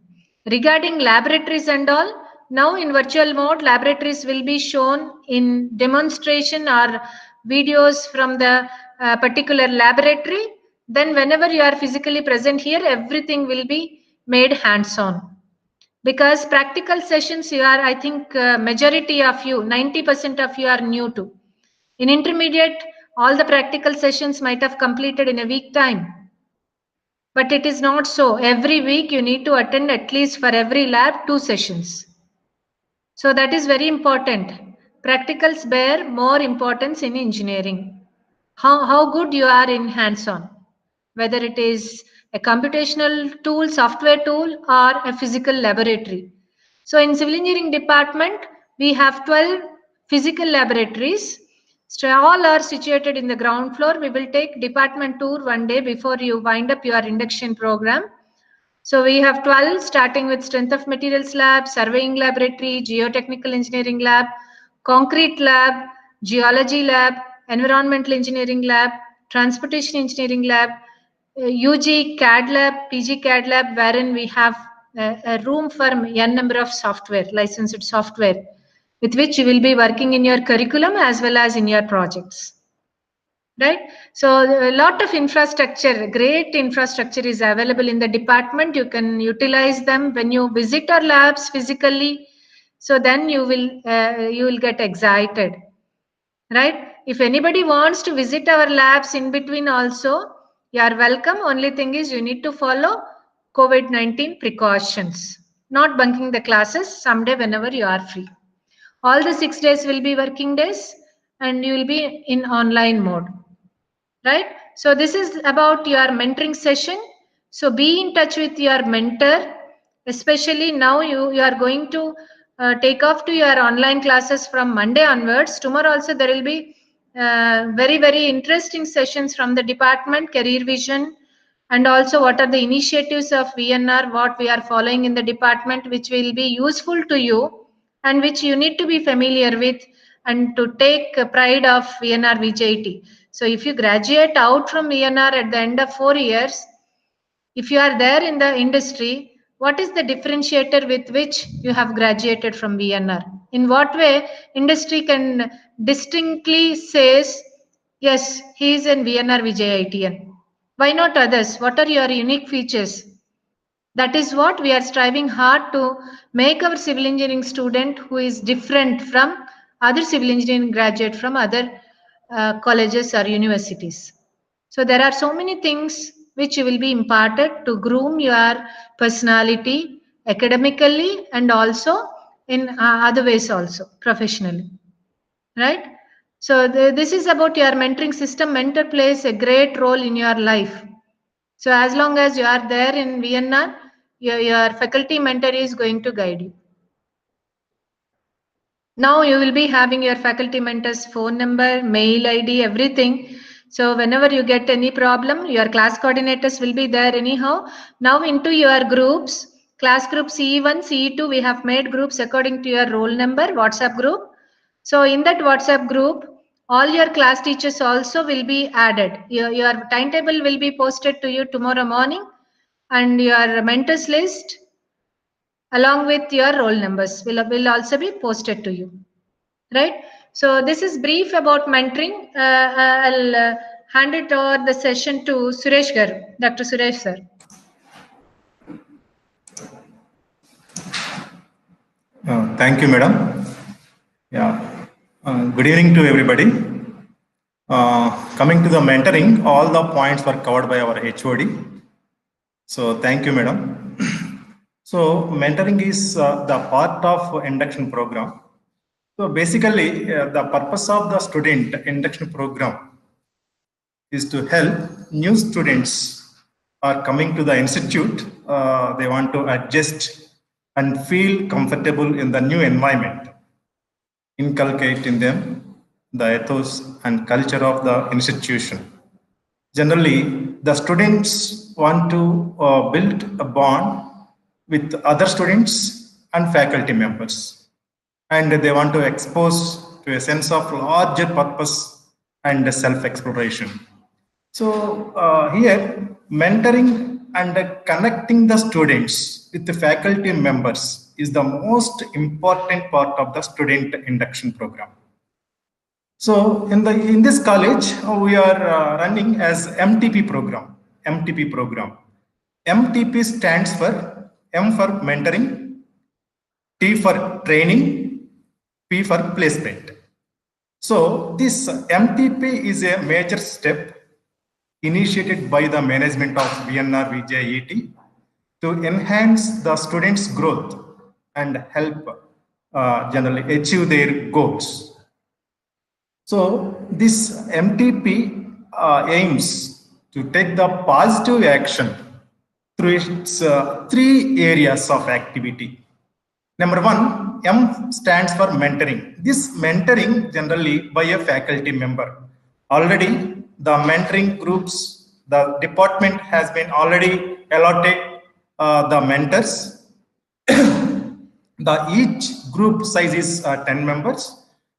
Regarding laboratories and all, now in virtual mode, laboratories will be shown in demonstration or videos from the particular laboratory. Then whenever you are physically present here, everything will be made hands-on. Because practical sessions, you are, I think, majority of you, 90% of you are new to. In intermediate, all the practical sessions might have completed in a week time. But it is not so. Every week you need to attend at least for every lab 2 sessions. So that is very important. Practicals bear more importance in engineering. How good you are in hands-on, whether it is a computational tool, software tool, or a physical laboratory. So in civil engineering department, we have 12 physical laboratories. So all are situated in the ground floor. We will take department tour one day before you wind up your induction program. So we have 12, starting with strength of materials lab, surveying laboratory, geotechnical engineering lab, concrete lab, geology lab, environmental engineering lab, transportation engineering lab, UG CAD lab, PG CAD lab, wherein we have a room for n number of software, licensed software, with which you will be working in your curriculum as well as in your projects. Right? So a lot of infrastructure, great infrastructure is available in the department. You can utilize them when you visit our labs physically. So then you will get excited. Right? If anybody wants to visit our labs in between also, you are welcome. Only thing is you need to follow COVID-19 precautions. Not bunking the classes someday whenever you are free. All the 6 days will be working days and you will be in online mode. Right? So this is about your mentoring session. So be in touch with your mentor, especially now you are going to take off to your online classes from Monday onwards. Tomorrow also there will be very interesting sessions from the department, career vision, and also what are the initiatives of VNR, what we are following in the department, which will be useful to you and which you need to be familiar with and to take pride of VNRVJIET. So if you graduate out from VNR at the end of 4 years, if you are there in the industry, what is the differentiator with which you have graduated from VNR? In what way industry can distinctly says, yes, he is an VNRVJITian. Why not others? What are your unique features? That is what we are striving hard to make our civil engineering student who is different from other civil engineering graduate from other colleges or universities. So there are so many things which will be imparted to groom your personality academically and also in other ways also professionally. Right? So this is about your mentoring system. Mentor plays a great role in your life. So as long as you are there in VNR, your faculty mentor is going to guide you. Now you will be having your faculty mentor's phone number, mail ID, everything. So whenever you get any problem, your class coordinators will be there anyhow. Now into your groups, class group CE1, CE2, we have made groups according to your roll number, WhatsApp group. So in that WhatsApp group, all your class teachers also will be added. Your timetable will be posted to you tomorrow morning and your mentors list along with your roll numbers will also be posted to you. Right? So this is brief about mentoring. I'll hand it over the session to Suresh Garu, Dr. Suresh sir. Thank you, madam. Yeah. Good evening to everybody. Coming to the mentoring, all the points were covered by our HOD. So thank you, madam. So mentoring is the part of induction program. So basically, the purpose of the student induction program is to help new students are coming to the institute. They want to adjust and feel comfortable in the new environment. Inculcate in them the ethos and culture of the institution. Generally, the students want to build a bond with other students and faculty members, and they want to expose to a sense of larger purpose and self-exploration. So here, mentoring and connecting the students with the faculty members is the most important part of the student induction program. So in this college, we are running as MTP program. MTP program. MTP stands for M for mentoring, T for training, P for placement. So this MTP is a major step initiated by the management of VNRVJIET to enhance the students' growth and help generally achieve their goals. So this MTP aims to take the positive action through its three areas of activity. Number one, M stands for mentoring. This mentoring generally by a faculty member. Already the mentoring groups, the department has been already allotted the mentors. Each group size is 10 members.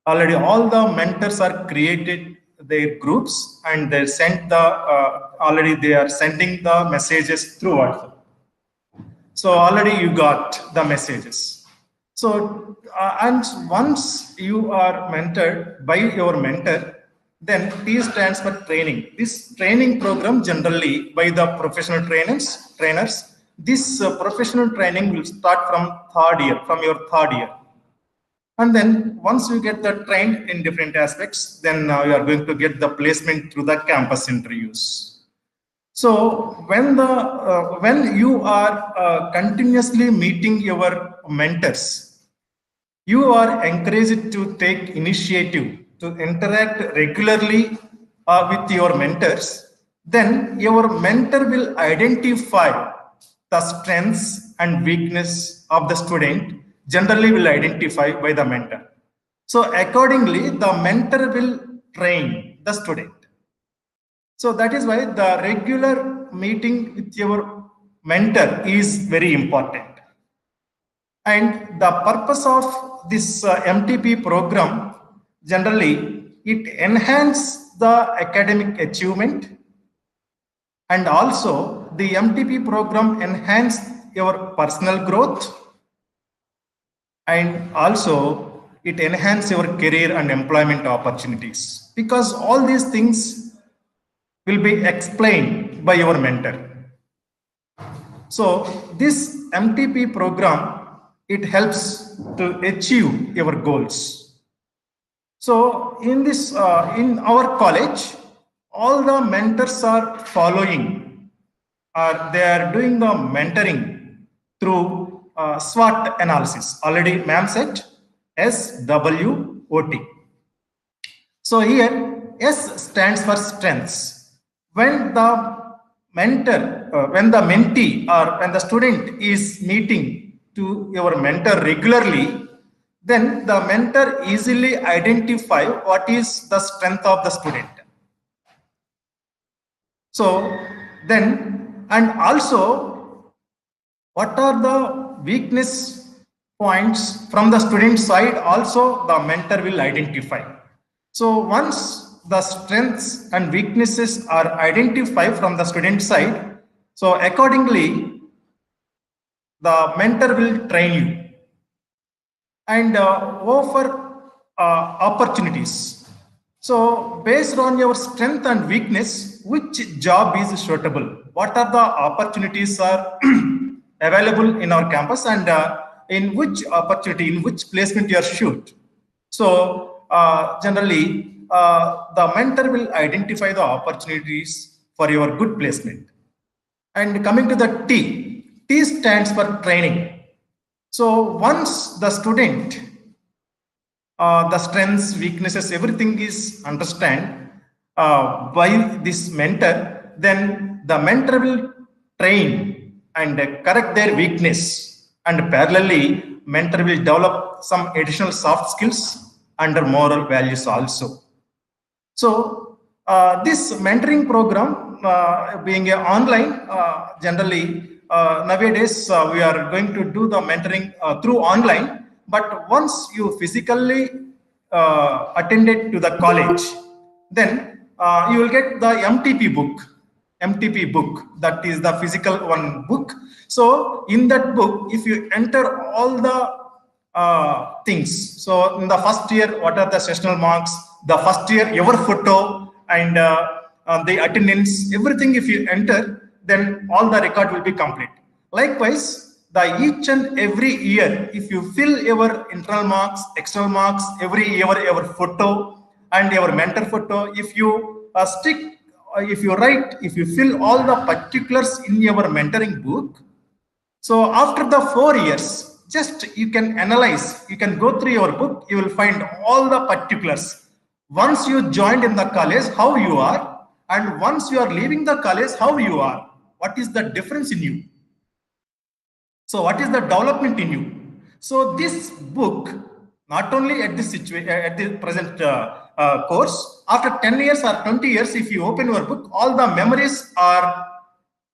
Already all the mentors are created their groups and they sent the already they are sending the messages through WhatsApp. So already you got the messages. So and once you are mentored by your mentor, then T stands for training. This training program generally by the professional trainers. This professional training will start from your third year. And then once you get the trained in different aspects, then you are going to get the placement through the campus interviews. So when you are continuously meeting your mentors, you are encouraged to take initiative to interact regularly with your mentors. Then your mentor will identify the strengths and weakness of the student, generally will identify by the mentor. So accordingly, the mentor will train the student. So that is why the regular meeting with your mentor is very important. And the purpose of this MTP program, generally, it enhances the academic achievement, and also the MTP program enhance your personal growth, and also it enhance your career and employment opportunities, because all these things will be explained by your mentor. So this MTP program, it helps to achieve your goals. So in this, in our college, all the mentors are following, they are doing the mentoring through SWOT analysis. Already ma'am said SWOT. So here S stands for strengths. When the mentor, when the mentee or when the student is meeting to your mentor regularly, then the mentor easily identify what is the strength of the student. So then, and also what are the weakness points from the student side, also the mentor will identify. So once the strengths and weaknesses are identified from the student side, so accordingly the mentor will train you. And over opportunities. So based on your strength and weakness, which job is suitable? What are the opportunities are available in our campus, and in which opportunity, in which placement you are shoot? So generally, the mentor will identify the opportunities for your good placement. And coming to the T stands for training. So once the student, the strengths, weaknesses, everything is understand by this mentor, then the mentor will train and correct their weakness, and parallelly mentor will develop some additional soft skills under moral values also. So this mentoring program, being online, generally nowadays we are going to do the mentoring through online. But once you physically attended to the college, then you will get the MTP book, that is the physical one book. So in that book, if you enter all the things, so in the first year, what are the sessional marks, the first year your photo, and the attendance, everything if you enter, then all the record will be complete. Likewise, the each and every year, if you fill your internal marks, external marks, every year your photo and your mentor photo, if you if you write, if you fill all the particulars in your mentoring book, so after the 4 years, just you can analyze, you can go through your book, you will find all the particulars. Once you joined in the college, how you are, and once you are leaving the college, how you are. What is the difference in you? So what is the development in you? So this book, not only at this situation, at the present course, after 10 years or 20 years, if you open your book, all the memories are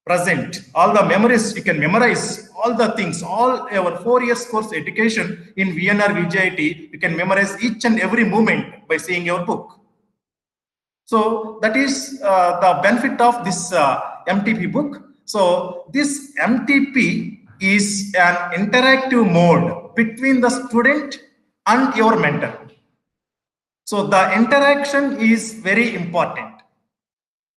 present. All the memories you can memorize, all the things, all our 4 years course education in VNRVJIET, you can memorize each and every moment by seeing your book. So that is the benefit of this MTP book. So this MTP is an interactive mode between the student and your mentor. So the interaction is very important.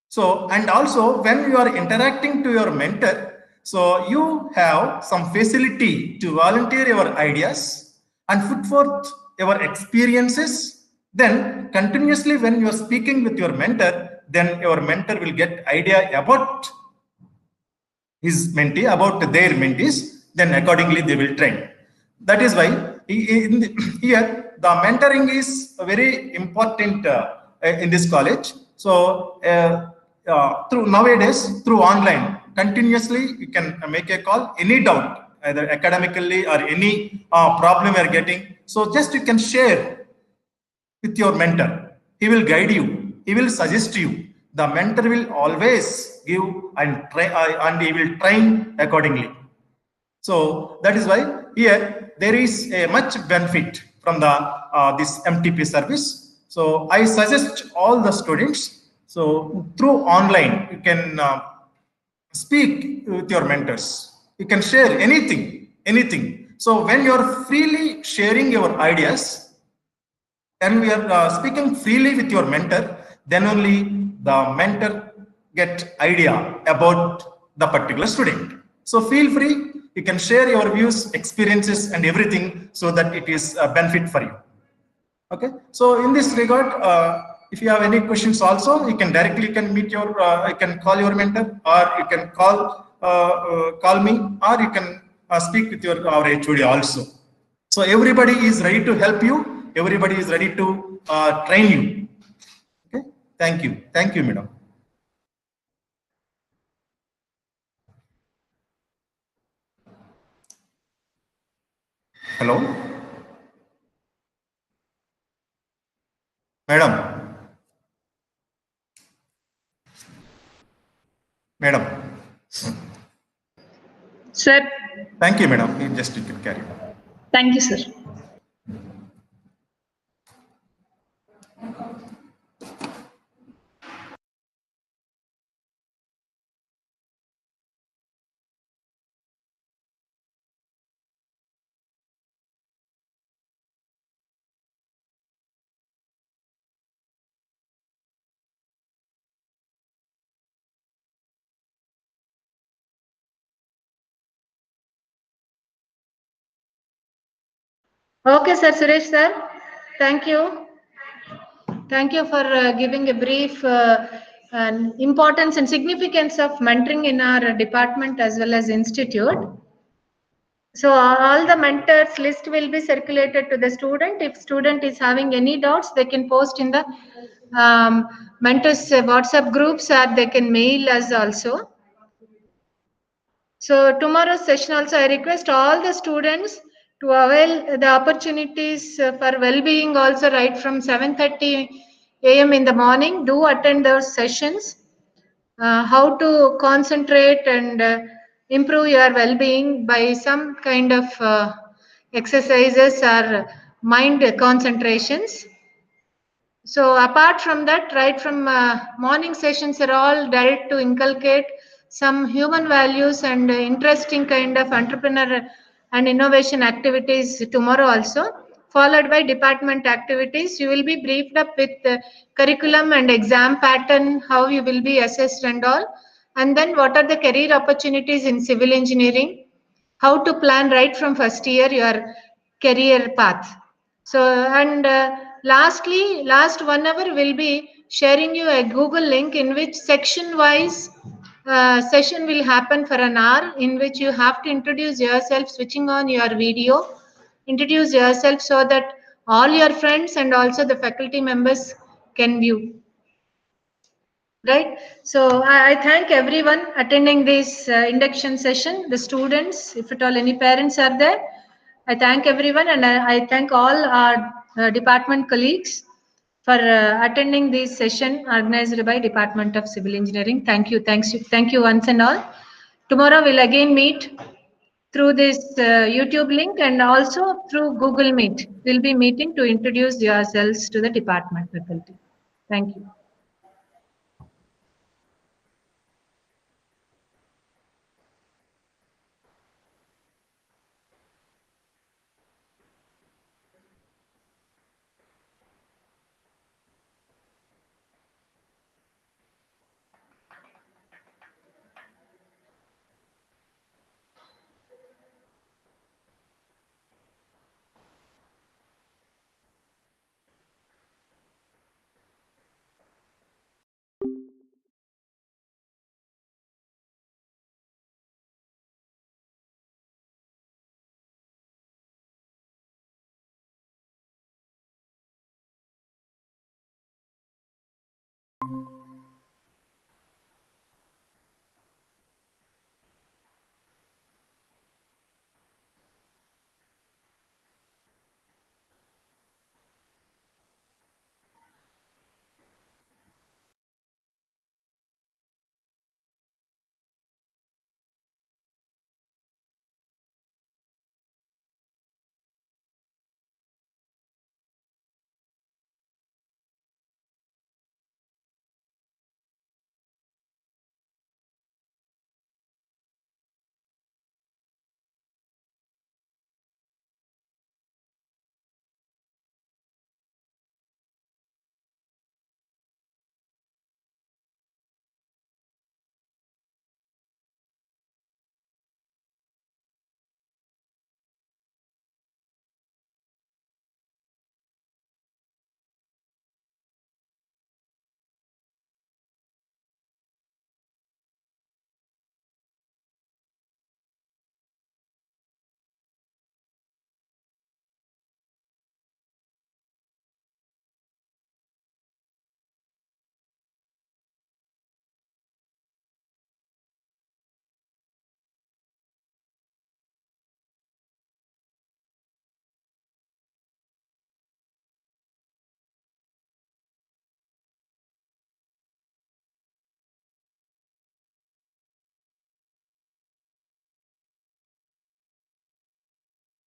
So, and also when you are interacting to your mentor, so you have some facility to volunteer your ideas and put forth your experiences. Then continuously when you are speaking with your mentor, then your mentor will get idea about his mentee, about their mentees, then accordingly they will train. That is why here the mentoring is very important in this college. So through nowadays, through online, continuously you can make a call, any doubt, either academically or any problem you are getting. So just you can share with your mentor. He will guide you. He will suggest you. The mentor will always give and try, and he will train accordingly. So that is why here there is a much benefit from the this MTP service. So I suggest all the students. So through online, you can speak with your mentors. You can share anything. So when you are freely sharing your ideas, and we are speaking freely with your mentor, then only the mentor get idea about the particular student. So feel free, you can share your views, experiences, and everything, so that it is a benefit for you. Okay, so in this regard, if you have any questions also, you can directly meet your, you can call your mentor, or you can call me, or you can speak with our HOD also. So everybody is ready to help you. Everybody is ready to train you. Okay, thank you, madam. Hello, madam. Sir. Thank you, madam. You just can carry on. Thank you, sir. Okay, sir, Suresh sir. Thank you. Thank you for giving a brief importance and significance of mentoring in our department as well as institute. So all the mentors list will be circulated to the student. If student is having any doubts, they can post in the mentors WhatsApp groups, or they can mail us also. So tomorrow's session also, I request all the students to avail the opportunities for well-being also, right from 7:30 a.m. in the morning. Do attend those sessions. How to concentrate and improve your well-being by some kind of exercises or mind concentrations. So apart from that, right from morning sessions are all direct to inculcate some human values and interesting kind of entrepreneur and innovation activities tomorrow also, followed by department activities. You will be briefed up with curriculum and exam pattern, how you will be assessed and all. And then what are the career opportunities in civil engineering, how to plan right from first year your career path. So, and lastly, last 1 hour will be sharing you a Google link in which section wise session will happen for an hour, in which you have to introduce yourself, switching on your video, introduce yourself so that all your friends and also the faculty members can view. Right. So I thank everyone attending this induction session, the students, if at all any parents are there. I thank everyone, and I thank all our department colleagues for attending this session organized by Department of Civil Engineering. Thank you. Thank you once and all. Tomorrow we'll again meet through this YouTube link and also through Google Meet. We'll be meeting to introduce yourselves to the department faculty. Thank you.